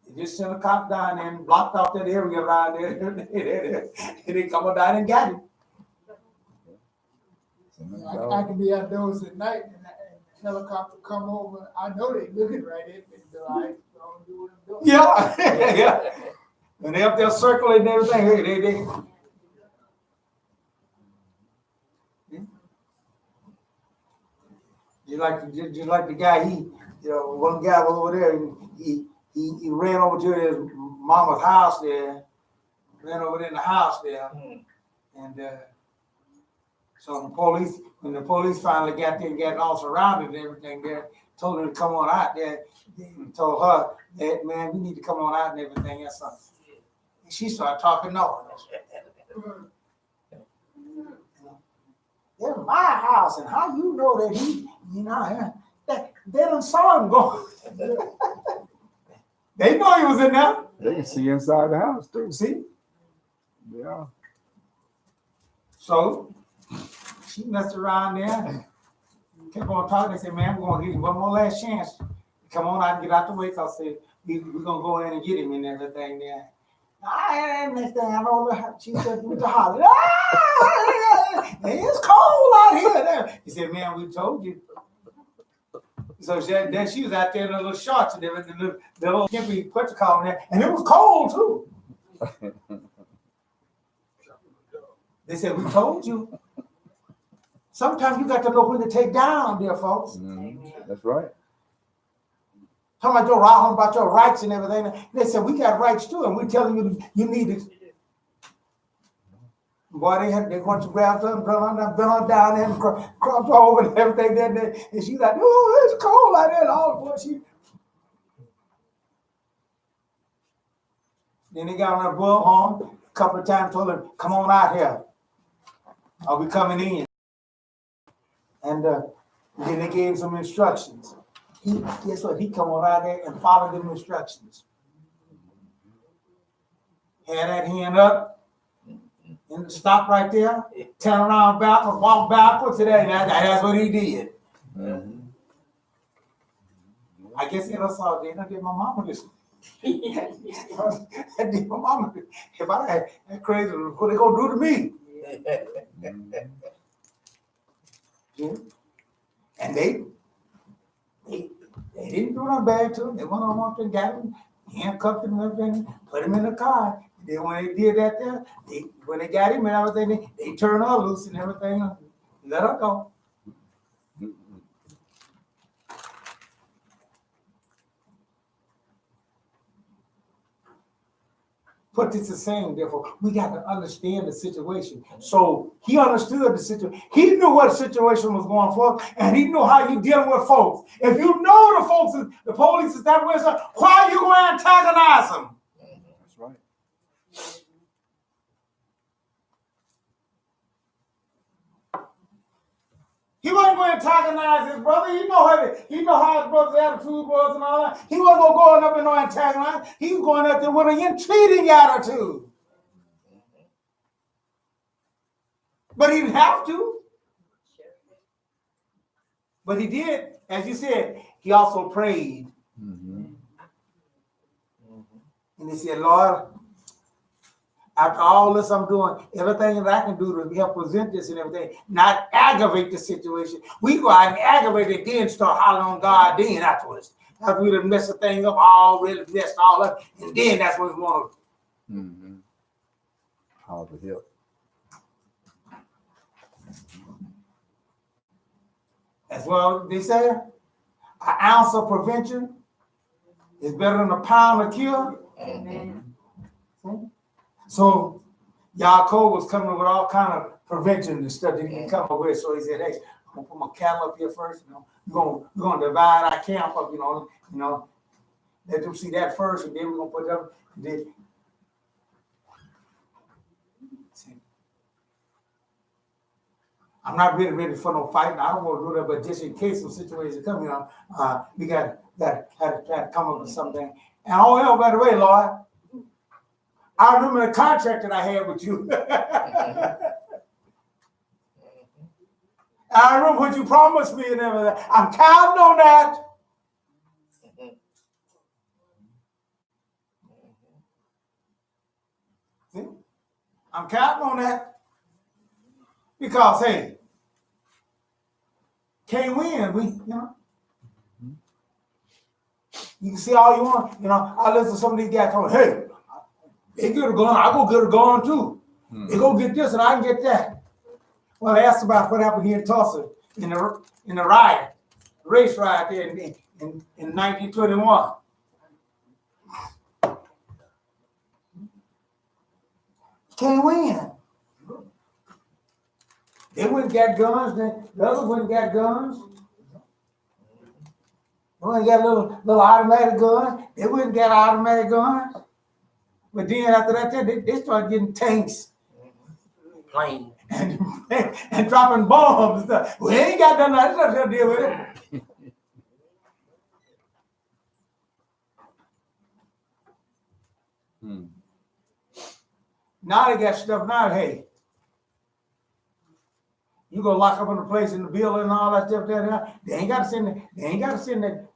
They just sent a cop down there and blocked off that area around there. And they come down and got him. I can be outdoors at night and the helicopter come over. I know they looking right at me, so I don't do what I'm doing. Yeah, yeah. And they up there circling and everything. Hey, they. Just like the guy, one guy over there, he ran over to his mama's house there, ran over there in the house there, and so when the police finally got there and got all surrounded and everything there, told her to come on out there, and told her that, man, we need to come on out and everything else. And she started talking noise. That's my house, and how you know that he, that they done saw him go. They know he was in there. They can see inside the house too. See? Yeah. So she messed around there, kept on talking. They said, man, we're gonna give him one more last chance. Come on out and get out the way, because we're gonna go in and get him and everything there. I understand over. She said with the holler. It's cold out here. He said, man, we told you. So then she was out there in the little shorts and everything, the little skimpy put the collar in there, and it was cold too. They said, we told you. Sometimes you got to know when to take down, dear folks. Mm-hmm. That's right. Talking about your about your rights and everything. They said, we got rights too, and we're telling you you need it. Boy, they want to grab them, been on down there and crossed over and everything. And she's like, oh, it's cold out there. And all the boy, Then they got on that bullhorn a couple of times, told him, come on out here. Are we coming in? And then they gave him some instructions. Guess what? He come on out there and followed them instructions. Had that hand up. And stop right there, turn around backwards, walk backwards today. That's what he did. Mm-hmm. I guess they don't saw it. I did my mama this. I did my mama this. If I had that crazy, what they gonna do to me? Yeah. And they didn't do no bad to him. They went on up and got him, handcuffed him and everything, put him in the car. Then when they did that there, when they got him and everything, they turned her loose and everything, and let her go. Put this the same, therefore, we got to understand the situation. So he understood the situation. He knew what situation was going for, and he knew how you dealing with folks. If you know the folks, the police is that way, so why are you going to antagonize them? That's right. He wasn't going to antagonize his brother. He know how his brother's attitude was and all that. He wasn't going up and no antagonize. He was going up there with an entreating attitude. But he didn't have to. But he did, as you said, he also prayed. Mm-hmm. And he said, Lord, after all this I'm doing, everything that I can do to help present this and everything, not aggravate the situation. We go out and aggravate it, then start hollering on God then afterwards. After we done messed the thing up, already messed all up, and then that's when we want to. Mm-hmm. How to help. As well, they say, an ounce of prevention is better than a pound of cure. Amen. So Yaakov was coming up with all kind of prevention and stuff that he can come up with. So he said, hey, I'm gonna put my cattle up here first, we're gonna divide our camp up, let them see that first, and then we're gonna put them. I'm not really ready for no fighting. I don't want to do that, but just in case some situations come, we got had to try to come up with something. And oh, by the way, Lord, I remember the contract that I had with you. I remember what you promised me and everything. I'm counting on that. See? I'm counting on that. Because, hey, can't win. You can see all you want. I listen to some of these guys talking, hey, they get a gun, I go get a gun too. They go get this and I can get that. Well, I asked about what happened here in Tulsa in the riot, race riot there in 1921. Can't win. They wouldn't get guns, the others wouldn't get guns. They wouldn't get little automatic guns. They wouldn't get automatic guns. But then after that, they started getting tanks. Plane. And dropping bombs and stuff. Well, they ain't got nothing to deal with it. Now they got stuff now, hey, you go lock up in the place in the building and all that stuff there. They ain't got to send the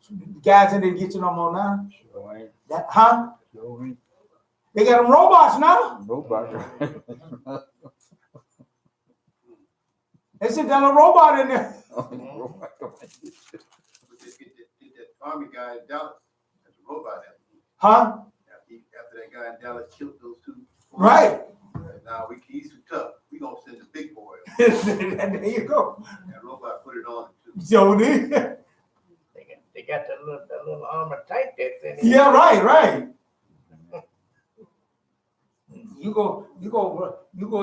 guys in there to get you no more now. Sure ain't. Huh? Sure ain't. They got them robots now. Robot. They sent that little robot in there. Get that army guy in Dallas. That's a robot. Huh? After that guy in Dallas killed those two. Right. Now he's too tough. We gonna send the big boy. And there you go. That robot put it on too. Jody. They got that little armored tank that's in it. Yeah, right. You go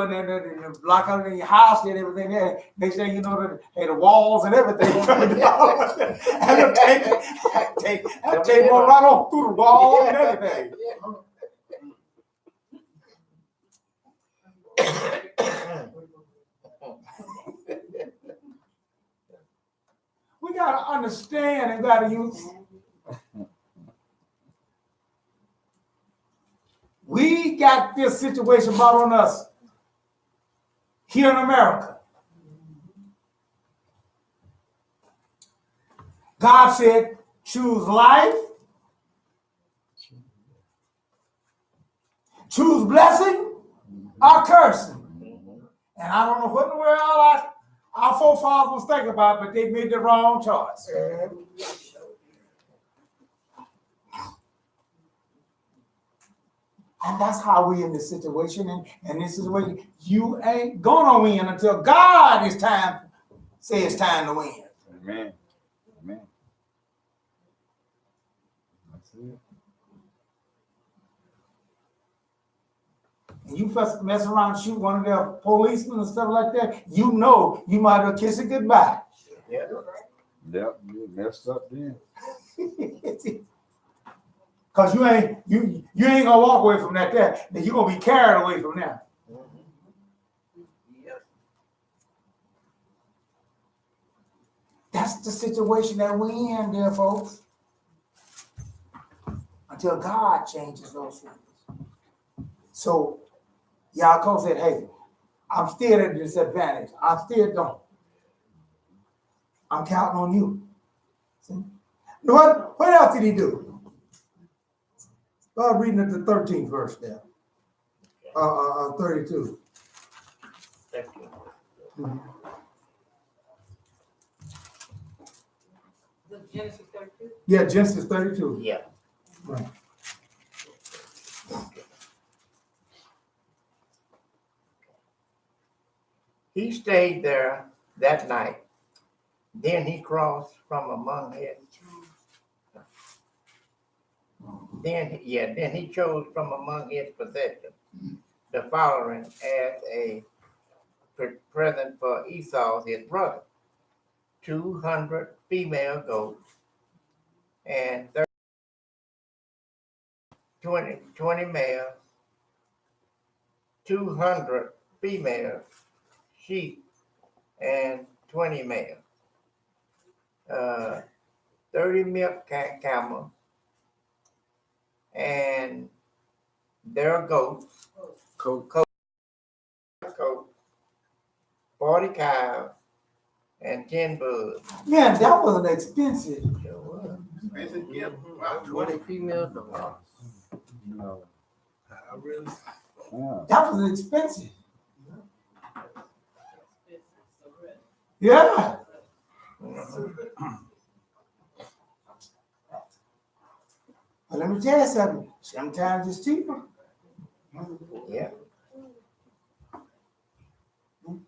in there and block out in your house and everything there. Next thing you know, the walls and everything coming down. And the tape going right on through the wall and everything. We gotta understand and gotta use. We got this situation brought on us here in America. God said, choose life, choose blessing or cursing. And I don't know what in the world our forefathers was thinking about, but they made the wrong choice. And that's how we in this situation. And this is the way you ain't gonna win until God says it's time to win. Amen. That's it. And you mess around and shoot one of their policemen and stuff like that, you know you might as well kiss it goodbye. Yeah. Yep, you messed up then. Cause you ain't gonna walk away from that there. You're gonna be carried away from that. Yep. That's the situation that we in there, folks. Until God changes those things. So Yaakov said, hey, I'm still at a disadvantage. I still don't. I'm counting on you. See? What else did he do? Start reading at the 13th verse there. 32. Genesis 32? Yeah, Genesis 32. Yeah. Right. He stayed there that night. Then he crossed from among his. Then he chose from among his possessions the following as a present for Esau, his brother: 200 female goats and 20 males, 200 female sheep, and 20 males. 30 milk camels, and their goats, coat, 40 cows, and 10 bulls. Man, that wasn't expensive. Sure was. Expensive gift. Wow. 20 female dogs. No. I really. Yeah. That was expensive. Yeah. But let me tell you something. Sometimes it's cheaper. Yeah.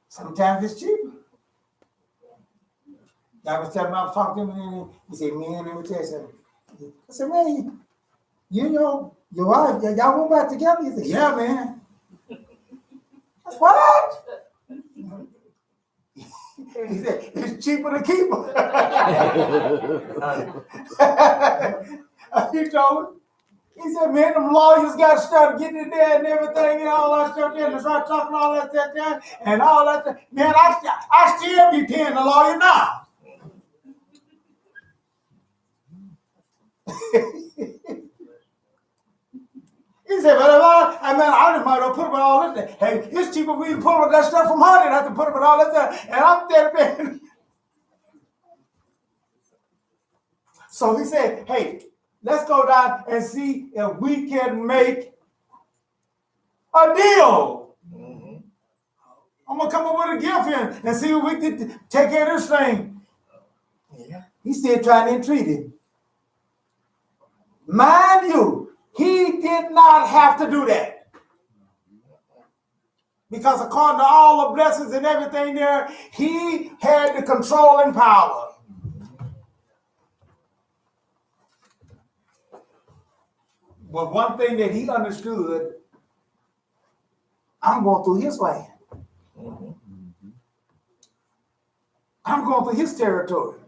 Sometimes it's cheaper. I was telling him, I was talking to him, and he said, man, let me tell you something. I said, man, you know, your wife, y'all went back together? He said, yeah, man. I said, what? He said, it's cheaper to keep her. He told me. He said, man, them lawyers got to start getting in there and everything and all that stuff there and start talking all that stuff there and all that stuff. Man, I still be paying the lawyer now. He said, but I just might have put up with all this. Hey, it's cheaper for me to pull up that stuff from her than I have to put up with all that stuff. And I'm there, man. So he said, hey, let's go down and see if we can make a deal. Mm-hmm. I'm going to come up with a gift here and see if we can take care of this thing. Yeah. He's still trying to entreat him. Mind you, he did not have to do that. Because according to all the blessings and everything there, he had the controlling power. But one thing that he understood, I'm going through his land. Mm-hmm. I'm going through his territory.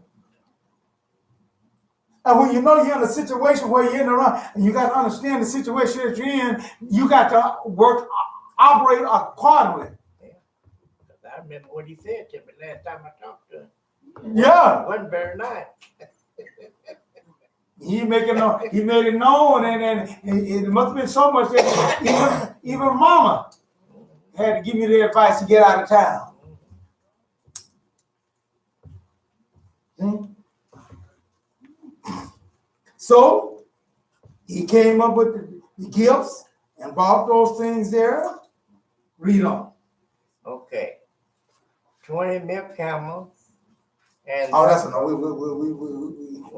And when you know you're in a situation where you're in the run, and you got to understand the situation that you're in, you got to operate accordingly. Yeah. I remember what he said to me last time I talked to him. Yeah. It wasn't very nice. He made it known, and it must have been so much that even Mama had to give me the advice to get out of town. Hmm? So he came up with the gifts and bought those things there. Read on. Okay. 20 milk camels. And Oh, that's no.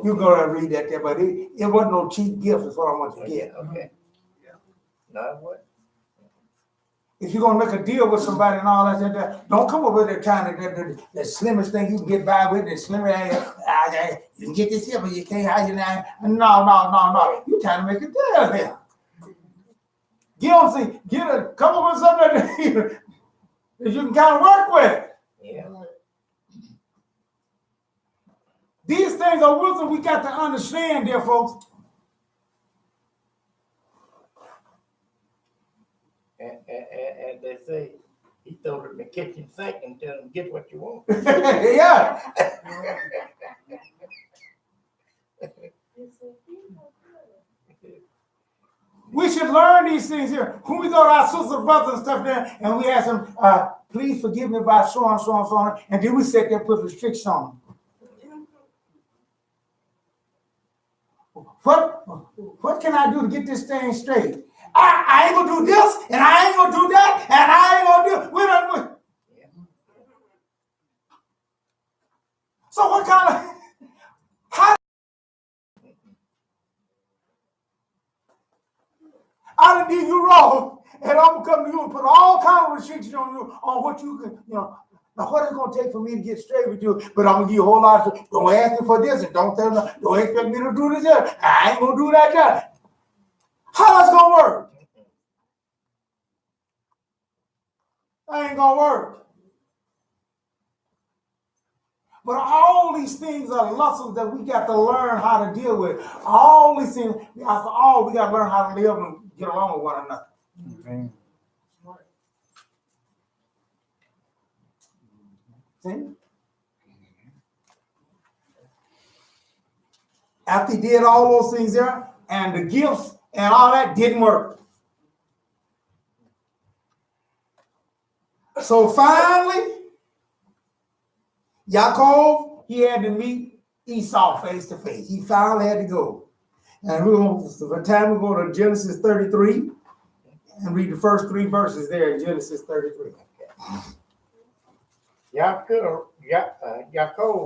You go and read that there, but it wasn't no cheap gift. Is what I want you to get. Okay. No, it wasn't. If you're gonna make a deal with somebody and all that, don't come up with that trying to the slimmest thing you can get by with, the slimmer you can get this here, but you can't have you now. No. You trying to make a deal here. Come up with something that you can kind of work with. Yeah. These things are wisdom we got to understand, dear folks. And they say, he threw it in the kitchen sink and tell them, get what you want. Yeah. We should learn these things here. When we go to our sisters and brothers and stuff there, and we ask them, please forgive me by so and so and so on, and then we sit there and put restrictions on them. What can I do to get this thing straight? I ain't gonna do this, and I ain't gonna do that, and I ain't gonna do. So what kind of? How? I done did you wrong, and I'm gonna come to you and put all kind of restrictions on you on what you can, Now what it's gonna take for me to get straight with you? But I'm gonna give you a whole lot of. Don't ask me for this, and don't expect me to do this. I ain't gonna do that. How that's gonna work? That ain't gonna work. But all these things are lessons that we got to learn how to deal with. All these things, we got to learn how to live and get along with one another. Mm-hmm. See? After he did all those things there, and the gifts and all that didn't work. So finally, Yaakov, he had to meet Esau face to face. He finally had to go. And for time we go to Genesis 33 and read the first 3 verses there in Genesis 33. Yaakov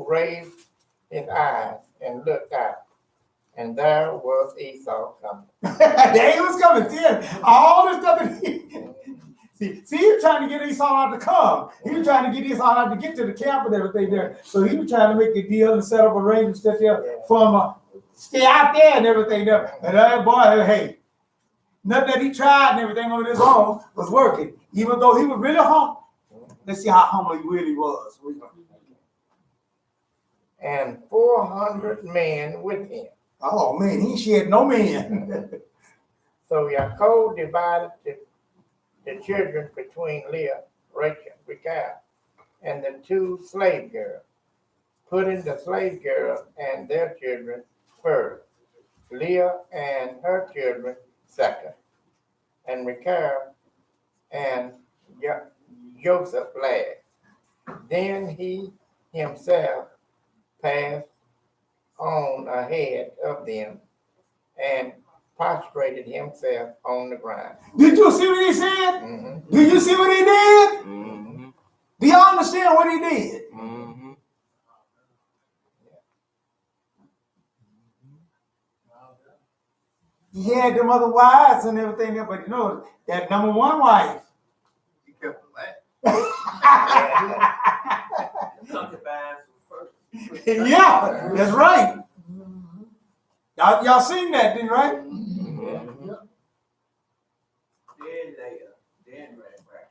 raised his eyes and looked out, and there was Esau coming. There he was coming. See, all this stuff. See, he was trying to get Esau out to come. He was trying to get Esau out to get to the camp and everything there. So he was trying to make a deal and set up arrangements that there for him stay out there and everything there. And that boy, hey, nothing that he tried and everything on his own was working. Even though he was really humble. Let's see how humble he really was. And 400 men with him. Oh man, he shed no man. So Yaakov divided the children between Leah, Rachel, and the 2 slave girls, putting the slave girls and their children first, Leah and her children second, and Rachel and Joseph last. Then he himself passed on ahead of them and prostrated himself on the ground. Did you see what he said? Mm-hmm. Do you see what he did? Mm-hmm. Do you understand what he did? Mm-hmm. He had them other wives and everything there, but you know, that number 1 wife. He kept the land. Yeah, that's right. Y'all seen that, didn't right?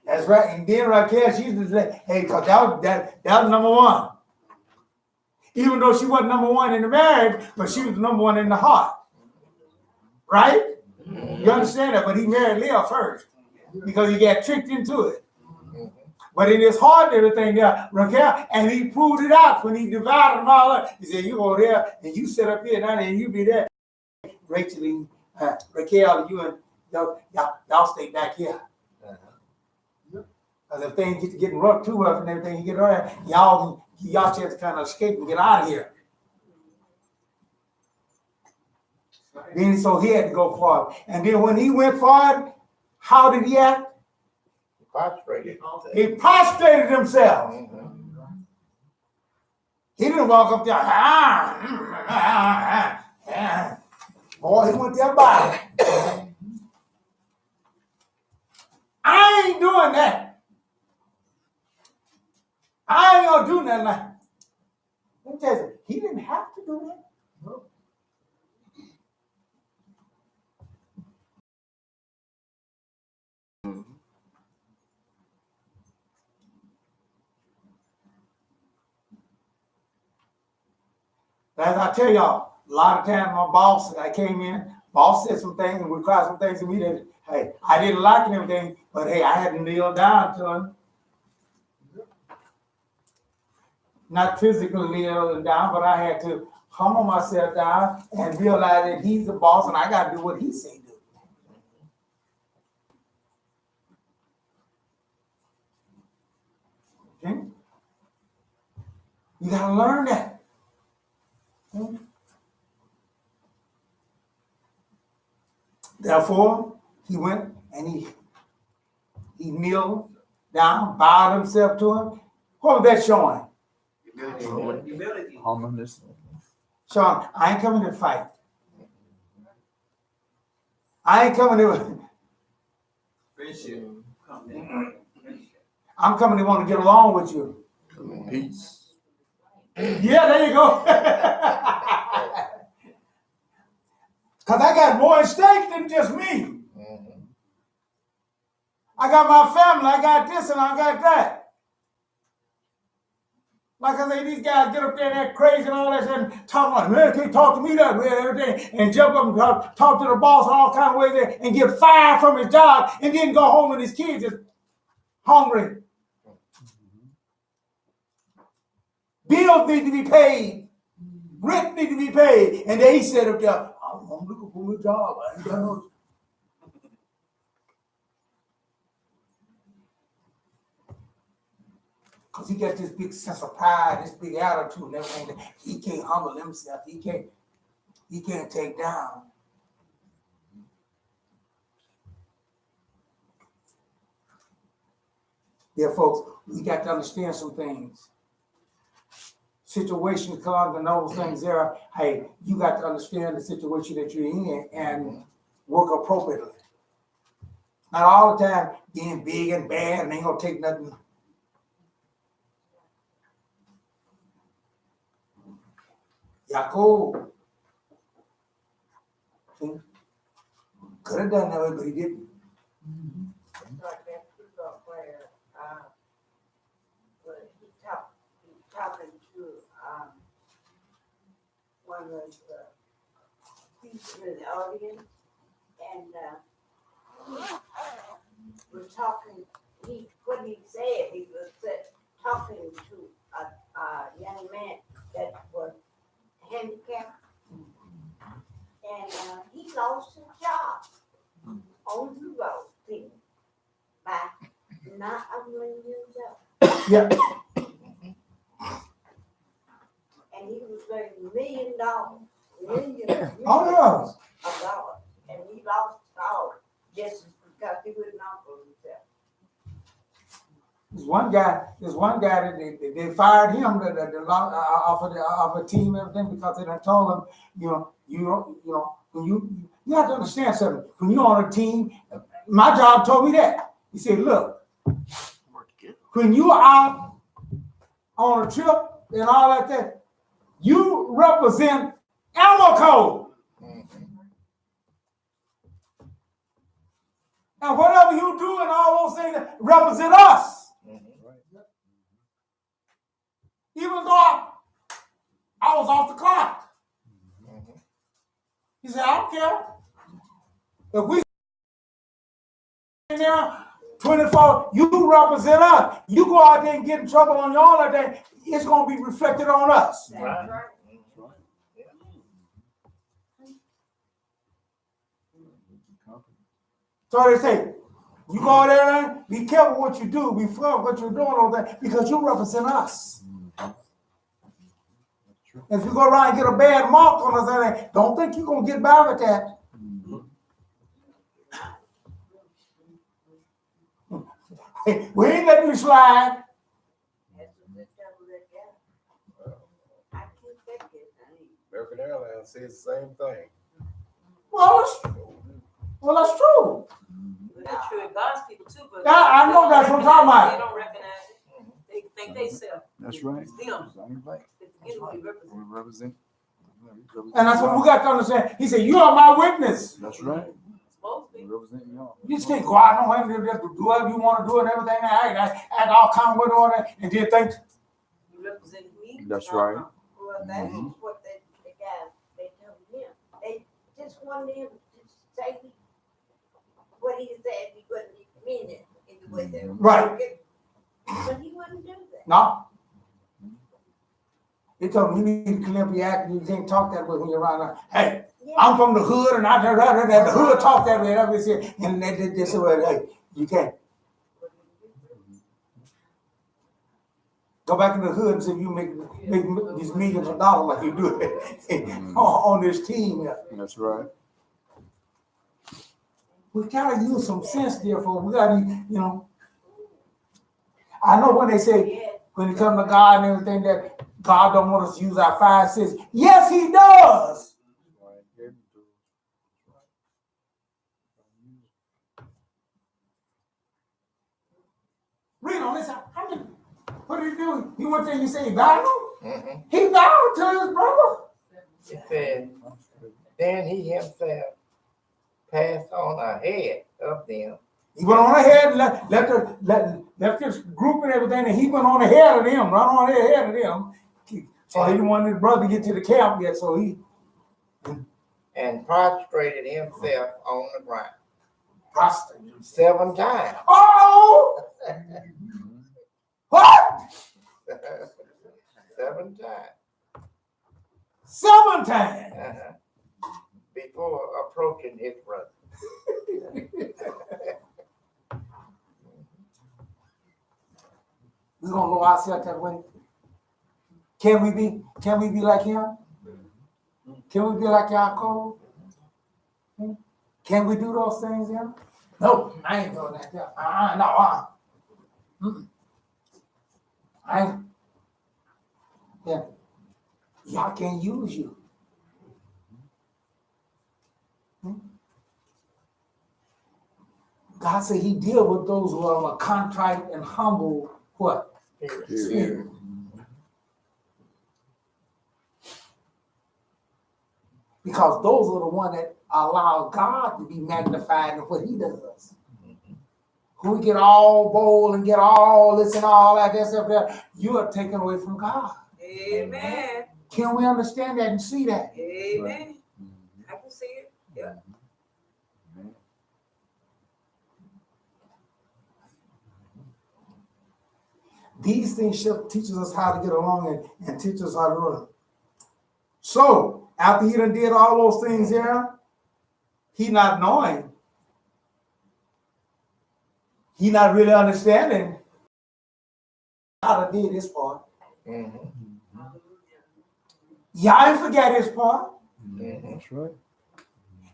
That's right. And then Raquel, she was like, hey, because that was number 1. Even though she wasn't number 1 in the marriage, but she was number 1 in the heart. Right? You understand that? But he married Leah first because he got tricked into it. But in his heart, everything there, Raquel, and he proved it out when he divided them all up. He said, you go there and you sit up here now and you be there. Rachel, Raquel, you and y'all stay back here. Because if things get to getting rough too rough and everything, you get around, y'all just have to kind of escape and get out of here. Then so he had to go forward. And then when he went forward, how did he act? He prostrated himself. Mm-hmm. He didn't walk up there. Boy, he went there by. I ain't doing that. I ain't gonna do nothing like that. Let me tell you, he didn't have to do that. No. As I tell y'all, a lot of times my boss, I came in, boss said some things and we tried some things to me that, hey, I didn't like and everything, but hey, I had to kneel down to him. Not physically kneeling down, but I had to humble myself down and realize that he's the boss and I got to do what he say do. Okay? You got to learn that. Therefore, he went and he kneeled down, bowed himself to him. What was that showing? Humility. Humbleness. Sean, I ain't coming to fight. I ain't coming to Friendship. I'm coming to want to get along with you. Peace. Yeah, there you go. Because I got more at stake than just me. Mm-hmm. I got my family, I got this and I got that. Like I say, these guys get up there and act crazy and all that and talk like, man, can't talk to me that way and everything, and jump up and talk to the boss in all kind of ways there and get fired from his job and then go home and his kids is hungry. bills need to be paid. Rent need to be paid. And they said up there, I'm looking for a job. I ain't got no. Because he got this big sense of pride, this big attitude and everything that he can't humble himself. He can't take down. Yeah, folks, we got to understand some things. Situations come and those things there. Hey, you got to understand the situation that you're in and work appropriately. Not all the time being big and bad and ain't gonna take nothing. Yaakov could have done that way, but he didn't. Like that people where he's talking to one of the people in the audience, and was talking. What he said, he was talking to a young man that was handicapped, and he lost his job on the road thing by not ugly himself. Yeah. And he was like $1 million, millions Oh of dollars, and he lost it all just because he wouldn't offer himself. There's one guy that they fired him off a team and everything because they done told him, when you have to understand something. When you're on a team, my job told me that. He said, look, when you are out on a trip and all like that, you represent animal code. And whatever you do and all those things represent us. Even though I was off the clock. He said, I don't care. If we in there 24, you represent us. You go out there and get in trouble on your own like that, it's going to be reflected on us. Right. So they say, you go there and be careful what you do, be careful what you're doing all that, because you represent us. If you go around and get a bad mark on us, don't think you're going to get by with that. We ain't letting you slide. American Airlines says the same thing. Well, that's true. That's true. It God's people too, but I know that's what I'm talking about. They don't recognize it. They think they self. That's right. It's them. Same thing. We represent. And that's what we got to understand. He said, you are my witness. That's right. Supposed to We be. represent y'all. You just can't go out and do whatever you want to do and everything. Act all kind of way on it and then think. You represent me. That's right. Well, that's what the guys, they told him. They just wanted him to say what he said he wouldn't mean it in the way that Right. But he wouldn't do that. No. They told me you need to clean up your act and you can't talk that way when you're around. Hey, I'm from the hood and the hood talk that way. And they said, well, hey, you can't. Go back in the hood and see if you make these millions of dollars like you do on this team here. That's right. We gotta use some sense there, for we gotta, I know when they say when it comes to God and everything that God don't want us to use our 5 senses. Yes, He does. Read on this. What did he do? He went there and you say he bowed? He bowed to his brother. It said, then he himself passed on ahead of them. He went on ahead and left this group and everything, and he went on ahead of them, right on ahead of them. So he didn't want his brother to get to the camp yet, so he and prostrated himself on the ground. prostrated 7 times. Oh! What? 7 7 times. 7 times. Before approaching his brother. We're gonna go ourselves that way. Can we be like him? Can we be like Yaakov? Can we do those things, yeah? No, I ain't doing that. I ain't. Yeah. Y'all can use you. God said he deal with those who are a contrite and humble what? Spirit. Because those are the ones that allow God to be magnified in what he does. Who get all bold and get all this and all that, this and that, you are taken away from God. Amen. Can we understand that and see that? Amen. I can see it. Yeah. These things should teach us how to get along and teach us how to run. So, after he done did all those things there, he not knowing, he not really understanding how to did his part. Y'all ain't forget his part. That's right.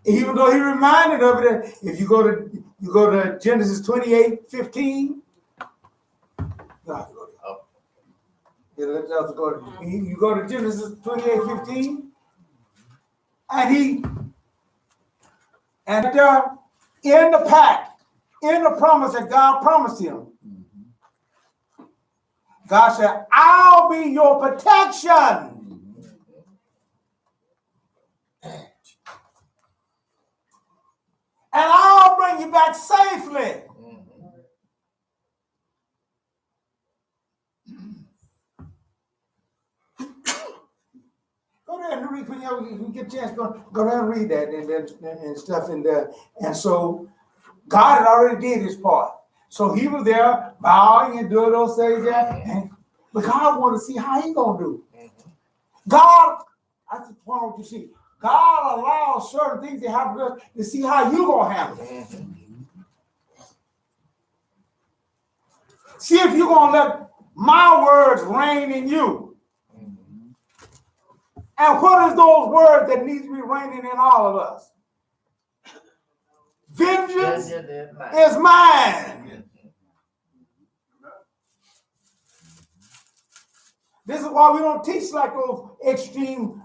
Even though he reminded of it, if you go to Genesis 28:15. You go to Genesis 28:15, and in the pact, in the promise that God promised him, God said, I'll be your protection. And I'll bring you back safely. Go there and read, when you get a chance, go there and read that and stuff in there. And so God had already did his part. So he was there bowing and doing those things there. But God wanted to see how he gonna do. God, I just want you to see, God allows certain things to happen to see how you gonna handle it. See if you're gonna let my words reign in you. And what is those words that need to be reigning in all of us? Vengeance is mine. This is why we don't teach like those extreme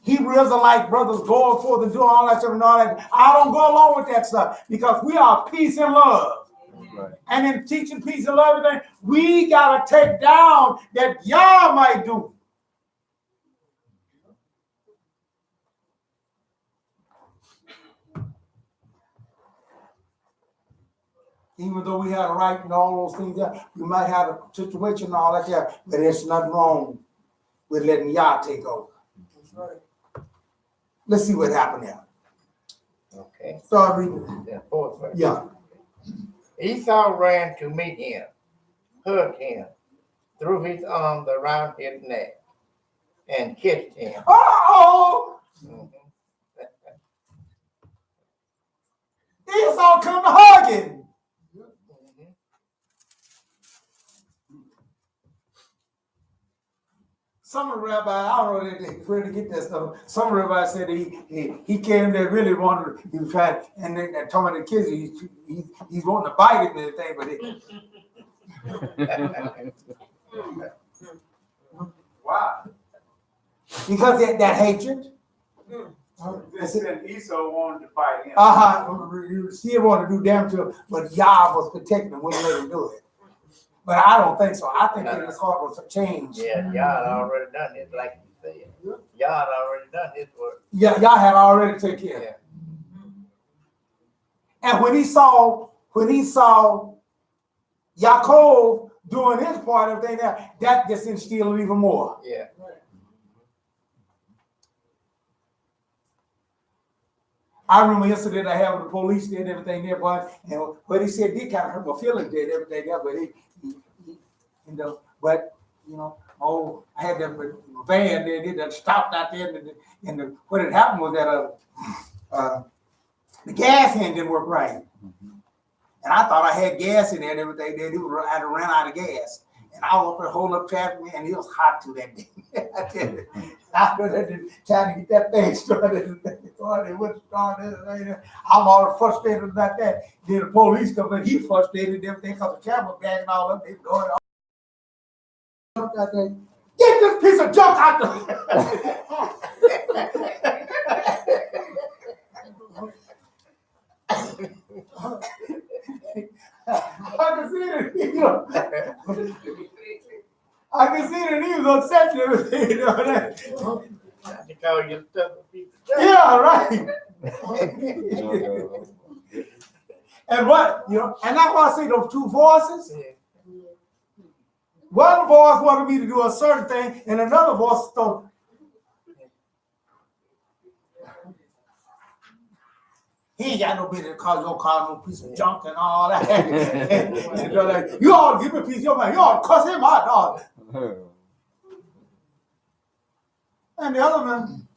Hebrew Israelite brothers going forth and doing all that stuff and all that. I don't go along with that stuff because we are peace and love. Right. And in teaching peace and love, we got to take down that y'all might do. Even though we had a right and all those things there, we might have a situation and all that there, but there's nothing wrong with letting Yah take over. That's right. Let's see what happened there. Okay. Start reading. The 4th verse. Yeah. Esau ran to meet him, hugged him, threw his arms around his neck, and kissed him. Uh-oh! Esau come to hug him. Some of the rabbis, I don't know where to get that stuff. Some of the rabbis said he came there really wanted, he was trying, and then talking about the kids, he's wanting to bite him and everything, but Why? because that hatred. Esau wanted to fight him. He still wanted to do damage to him, but Yah was protecting him, wouldn't let him do it. But I don't think so. I think that his heart was changed. Yeah, Yah had already done it, like you said. Yah had already done his work. Yeah, Yah had already taken care of it. And when he saw Yaakov doing his part of everything, that just instilled even more. Yeah. I remember yesterday I had with the police there and everything there, but and what he said did kind of hurt my feelings there and everything there, but I had that van there that stopped out there, and what had happened was that the gas engine didn't work right. And I thought I had gas in there and everything. Then I had ran out of gas. And I was up there holding up traffic, and it was hot too that day. I tell you, I was trying to get that thing started. It wouldn't start. I'm all frustrated about that. Then the police come in, he frustrated and everything because the camera bagging all up. They going out there. Get this piece of junk out there. I can see that, I can see that he was upset and everything, Yeah, right. And what, and that's why I say those two voices. One voice wanted me to do a certain thing, and another voice told, he ain't got no business to call your car no piece of junk and all that. And they're like, you ought to give me a piece of your mind. You ought to cuss him out, dog. And the other man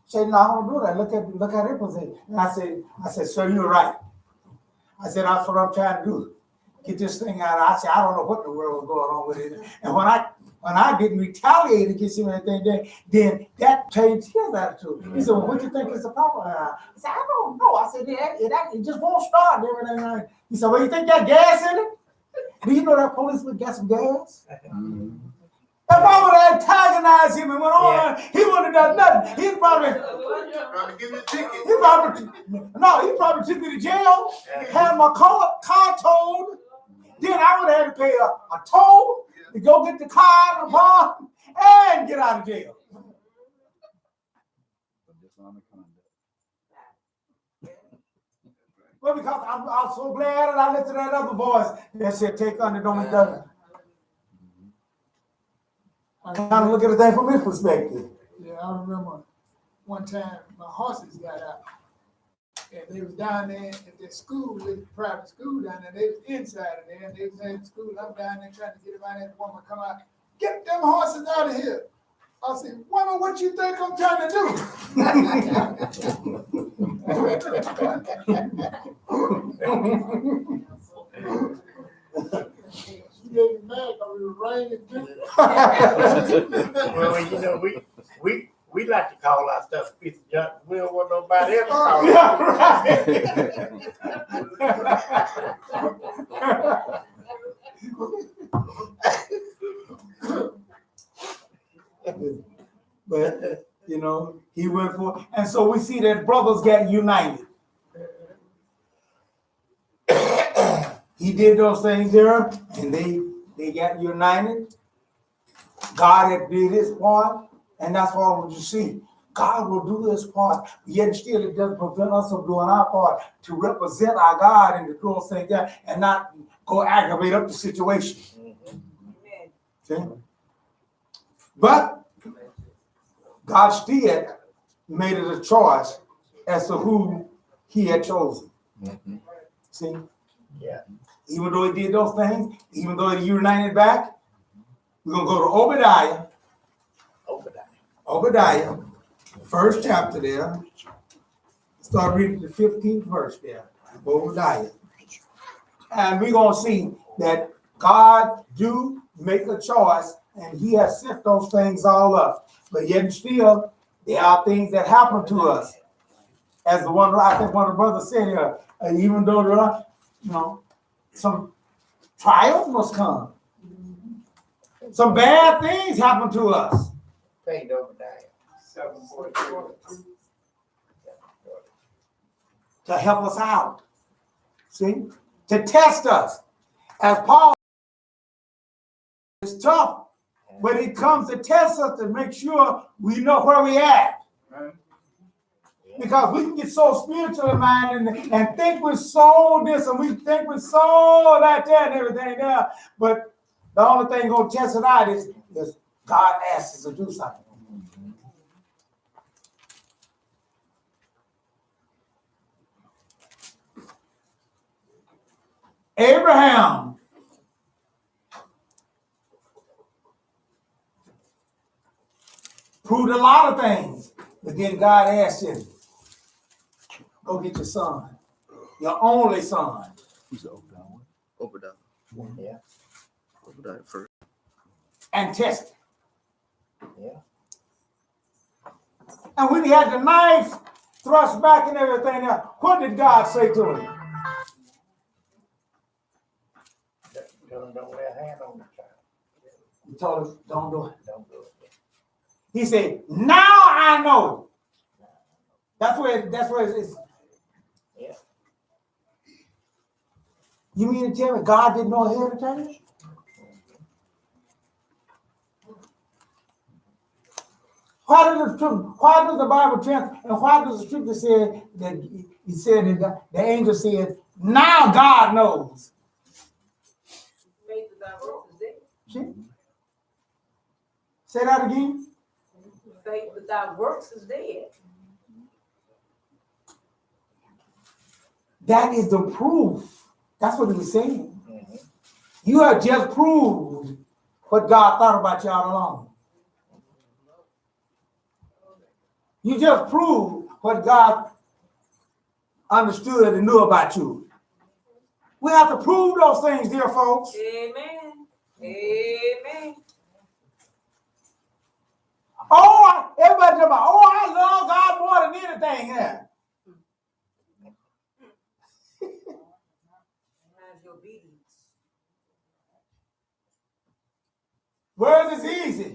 said, no, I don't do that. Look at it position. And I said, sir, you're right. I said, that's what I'm trying to do. Get this thing out. I said, I don't know what the world was going on with it. And when I didn't retaliate against him or anything, then that changed his attitude. He said, well, what do you think is the problem? I said, I don't know. I said, it just won't start and everything. He said, well, you think that gas in it? Do you know that policeman got some gas? If I would have antagonized him and went on, he wouldn't have done nothing. He'd probably give you a ticket. he probably took me to jail, had my car towed. Then I would have had to pay a toll to go get the car and the bond and get out of jail. Well, because I'm so glad that I listened to that other voice that said, take under, don't be done. I kind of look at the thing from his perspective. Yeah, I remember one time my horses got out. And they was down there at the school, the private school down there. They was inside of there, and they was in school. I'm down there trying to get them out there. The woman come out, get them horses out of here. I said, woman, what you think I'm trying to do? She gave me mad because it was raining too. Well, we like to call our stuff a piece of junk. We don't want nobody else to call it. But, he went for, and so we see that brothers got united. He did those things there, and they got united. God had did his part, and that's all you see. God will do his part, yet still it doesn't prevent us from doing our part to represent our God and to do those things there and not go aggravate up the situation. See? But God still made it a choice as to who he had chosen. See? Yeah. Even though he did those things, even though he united back, we're going to go to Obadiah, first chapter there. Start reading the 15th verse there, Obadiah. And we're going to see that God do make a choice, and he has set those things all up. But yet still, there are things that happen to us. As the one, I think one of the brothers said here, even though there are, some trials must come. Some bad things happen to us. Paid Obadiah. 7:42. To help us out. See? To test us. As Paul, it's tough, but it comes to test us to make sure we know where we at. Because we can get so spiritual minded and think we're so this and we think we're so that and everything there. But the only thing going to test it out is God asks us to do something. Abraham proved a lot of things. But then God asked him, go get your son, your only son. Obadiah. Yeah. Obadiah first. And test it. Yeah. And when he had the knife thrust back and everything else, what did God say to him? Tell them don't lay a hand on the child. He told him, don't do it. Don't do it. He said, now I know. That's where it's. Yeah. You mean to tell me God didn't know ahead of time? Why does the Bible tell, and why does the scripture say that he said that the angel said, now God knows? Faith without works is dead. See? Say that again. Faith without works is dead. That is the proof. That's what he was saying. Mm-hmm. You have just proved what God thought about you all along. You just proved what God understood and knew about you. We have to prove those things, dear folks. Amen. Amen. Oh, everybody talking about, oh, I love God more than anything. Yeah. Your obedience. Words is easy.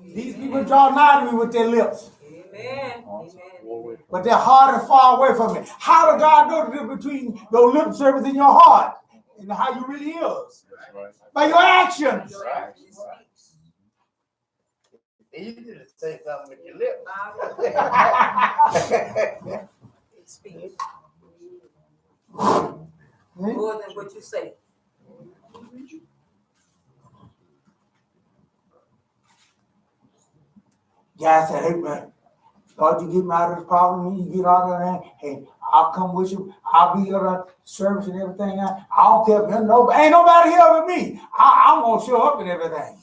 These people draw nigh to me with their lips. Amen. Amen. But their heart is far away from me. How does God know the difference between your lip service and your heart and how you really is? Right. By your actions. Right. It's easy to say something with your lips. It speaks more than what you say. God said, hey, man, Lord, you get me out of this problem, you get out of that, hey, I'll come with you, I'll be your service and everything. I don't care if ain't nobody here with me. I'm going to show up and everything.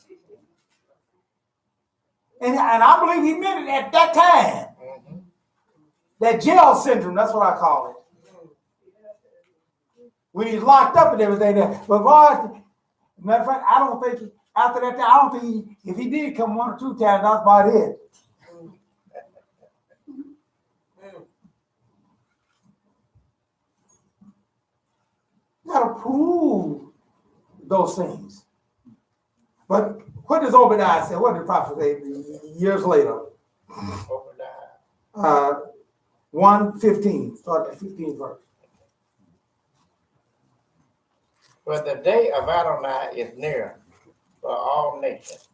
And I believe he meant it at that time. Mm-hmm. That jail syndrome, that's what I call it. When he's locked up and everything there. But boy, matter of fact, I don't think, after that, I don't think if he did come 1 or 2 times, that's about it. You gotta prove those things. But what does Obadiah say? What did the prophet say years later? Obadiah. 1:15. Start at the 15th verse. For the day of Adonai is near for all nations.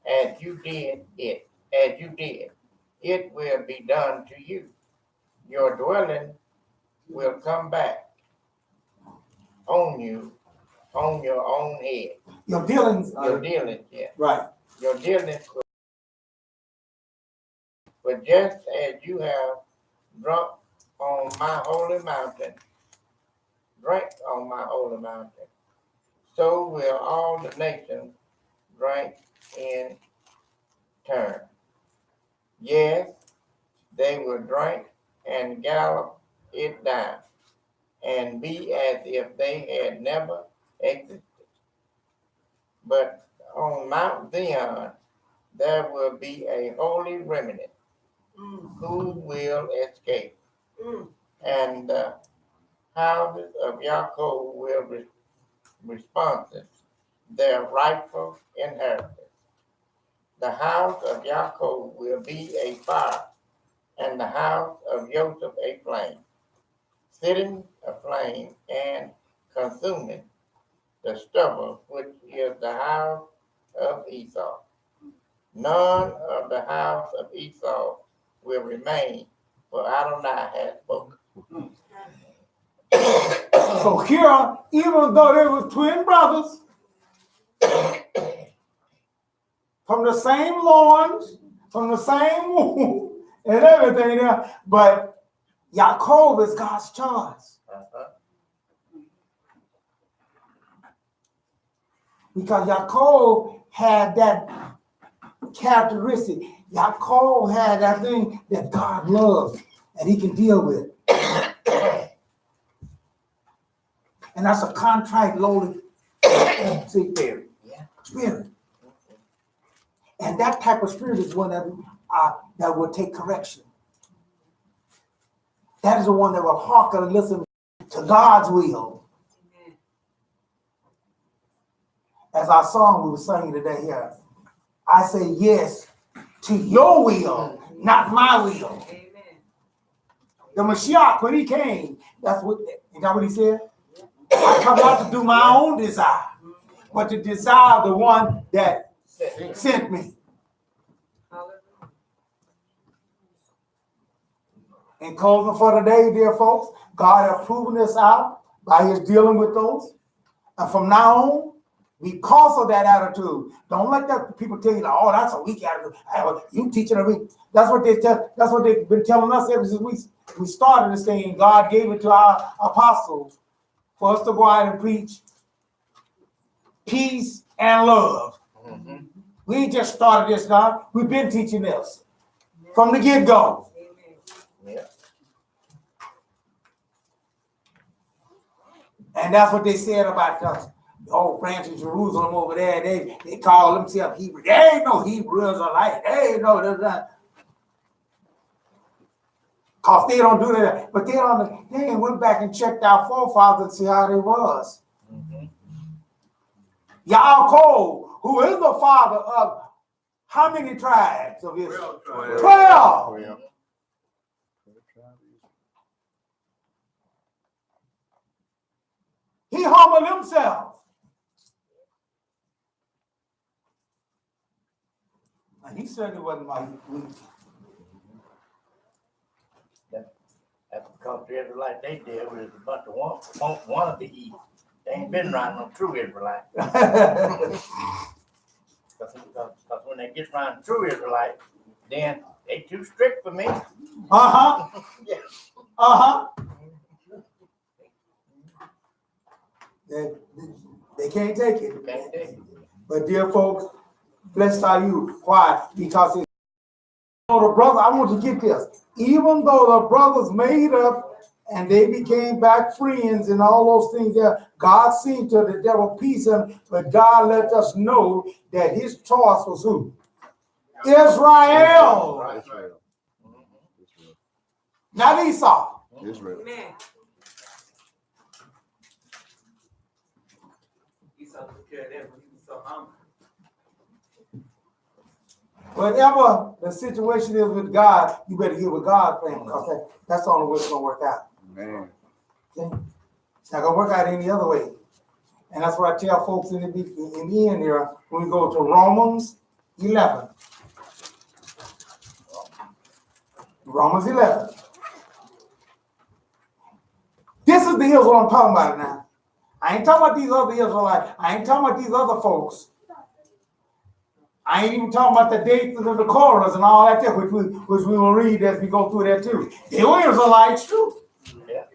As you did, it will be done to you. Your dwelling will come back on you, on your own head. Your dealings. Yeah. Right. Your dealings will. But just as you have drunk on my holy mountain, so will all the nations drink in turn. Yes, they will drink and gallop it down, and be as if they had never existed. But on Mount Zion there will be a holy remnant who will escape, and the houses of Yaakov will response their rightful inheritance. The house of Yaakov will be a fire, and the house of Joseph a flame, sitting aflame and consuming the stubble which is the house of Esau. None of the house of Esau will remain, for Adonai has spoken. So here, even though they were twin brothers, from the same loins, from the same womb, and everything else, but Yaakov is God's choice. Because Yaakov had that characteristic. Yaakov had that thing that God loves and he can deal with. And that's a contrite, lowly spirit. Spirit. And that type of spirit is one that will take correction. That is the one that will hearken and listen to God's will. As our song we were singing today here, I say yes to your will, not my will. The Mashiach, when he came, is that what he said? I come not to do my own desire, but to desire the one that sent me. In closing for today, dear folks, God has proven this out by his dealing with those. And from now on, because of that attitude, don't let that people tell you, oh, that's a weak attitude. You teaching a weak. That's what they've been telling us ever since we started this thing. God gave it to our apostles for us to go out and preach peace and love. Mm-hmm. We ain't just started this, God. We've been teaching this from the get-go. Yeah. And that's what they said about us. The old branch of Jerusalem over there, they call themselves Hebrew. They ain't no Hebrew Israelite. They ain't no that. Because they don't do that. But they ain't went back and checked our forefathers to see how they was. Mm-hmm. Yaakov, who is the father of how many tribes of Israel? 12. He humbled himself. And he certainly wasn't like me. That's because the Israelites they did was a bunch of wanted to eat. They ain't been around no true Israelites. Because when they get around true Israelites, then they too strict for me. Uh-huh. Yeah. Uh-huh. They can't take it. Can't take it. But dear folks, blessed are you. Why? Because it's the brother, I want you to get this. Even though the brothers made up and they became back friends and all those things there, God seemed to the devil peace him, but God let us know that his choice was who? Israel. Not Esau. Israel. Amen. Esau took care of that when he was so hungry. Whatever the situation is with God, you better get with God, friend, because that's the only way it's going to work out. Man. Okay? It's not going to work out any other way. And that's what I tell folks in the end here when we go to Romans 11. Romans 11. This is the Israel I'm talking about now. I ain't talking about these other Israelites. I ain't talking about these other folks. I ain't even talking about the dates of the Torahs and all that, which we will read as we go through that too. They were Israelites too. Yeah.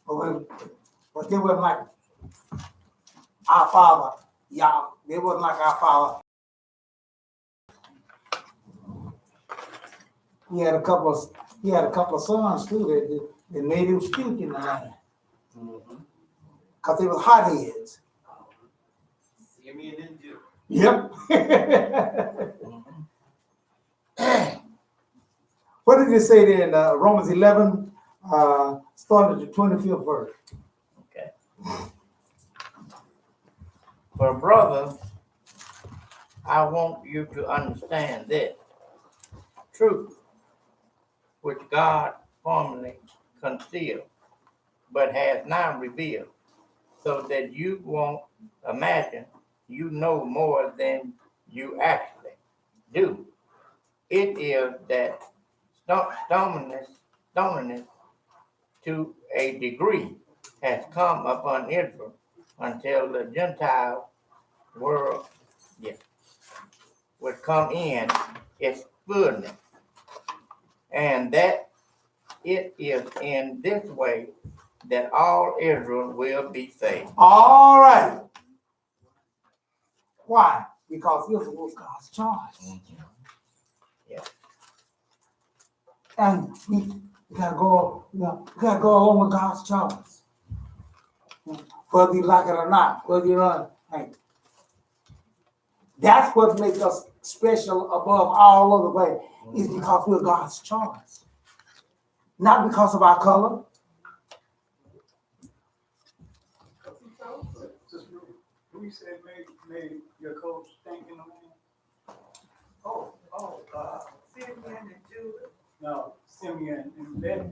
But they weren't like our father. Yeah, they wasn't like our father. He had a couple of sons too that made him stink in the land. Because they was hotheads. Yep. What did it say there in Romans 11, starting at the 25th verse? Okay. For brothers, I want you to understand this truth, which God formerly concealed, but has now revealed, so that you won't imagine you know more than you actually do. It is that stoniness to a degree has come upon Israel until the Gentile world would come in its fullness. And that it is in this way that all Israel will be saved. All right. Why? because Israel was God's choice. Yeah. And we gotta go, we gotta go along with God's choice. Whether you like it or not, whether you don't, hey. That's what makes us special above all other way, is because we're God's choice. Not because of our color. Who said made your coach thinking of man? Simeon and Judah. No, Simeon and Levi.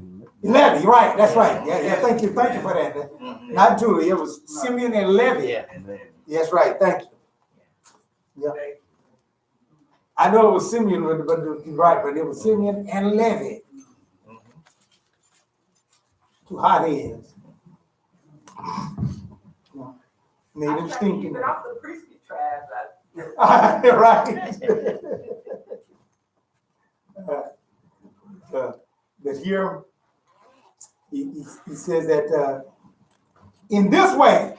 Levi, right, that's right. Yeah, thank you for that. Not Julie, it was Simeon and Levi. Yeah. That's right, thank you. Yeah. I know it was Simeon, but you're right, but it was Simeon and Levi. Two hot heads. Made him stinking. Get off the priestly tribes. Right. But here, he says that in this way,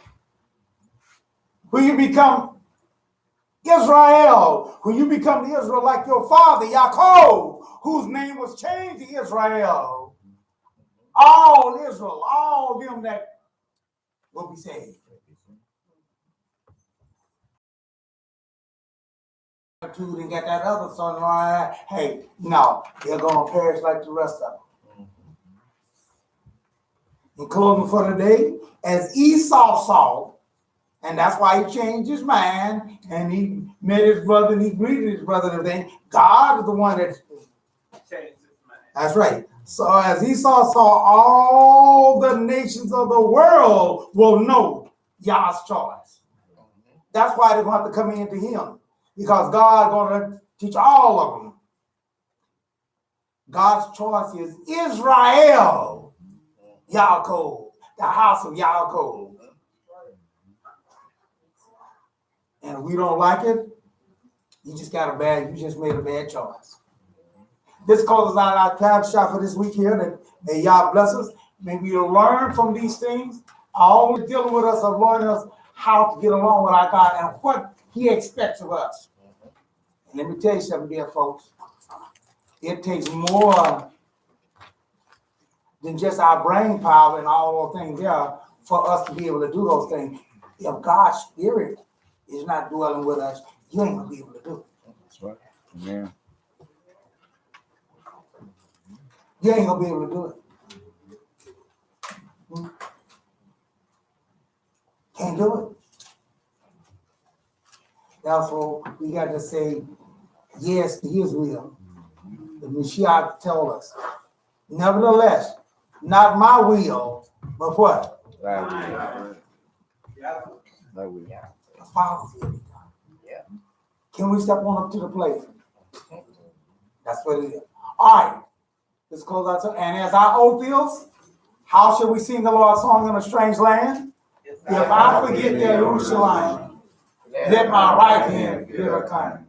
when you become Israel, when you become the Israel like your father, Yaakov, whose name was changed to Israel, all Israel, all them that will be saved. And got that other son right. Hey, no, they're gonna perish like the rest of them. In closing for the day, as Esau saw, and that's why he changed his mind, and he met his brother, and he greeted his brother and everything. God is the one that Changed his mind. That's right. So as Esau saw, all the nations of the world will know Yah's choice. That's why they're going to have to come into him, because God's going to teach all of them. God's choice is Israel, Yaakov, the house of Yaakov. And if we don't like it, you just made a bad choice. This closes out our Parashah for this week here. That may Yah bless us. May we learn from these things. Always dealing with us of learning us how to get along with our God and what He expects of us. And let me tell you something, dear folks. It takes more than just our brain power and all those things there for us to be able to do those things. If God's Spirit is not dwelling with us, you ain't gonna be able to do it. That's right. Amen. You ain't gonna be able to do it. Can't do it. Therefore, we got to say yes to His will. The Mashiach told us, nevertheless, not my will, but what? That will. The Father's will be done. Yeah. Can we step on up to the plate? That's what it is. All right. Let's close out. And as our oath is, how shall we sing the Lord's song in a strange land? If I forget Jerusalem, let my right hand give a kind.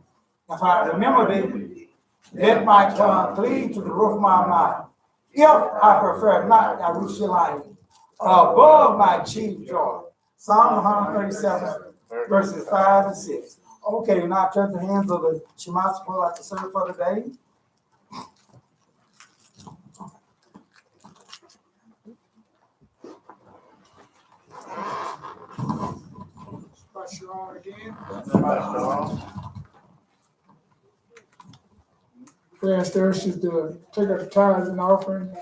If I remember thee, let my tongue cleave to the roof of my mouth. If I prefer not Jerusalem above my chief joy. Psalm 137, verses 5 and 6. Okay, now turn the hands of the Shema support like to serve for the day. Parashah again. Prayer stirs to take up the tithes and offering.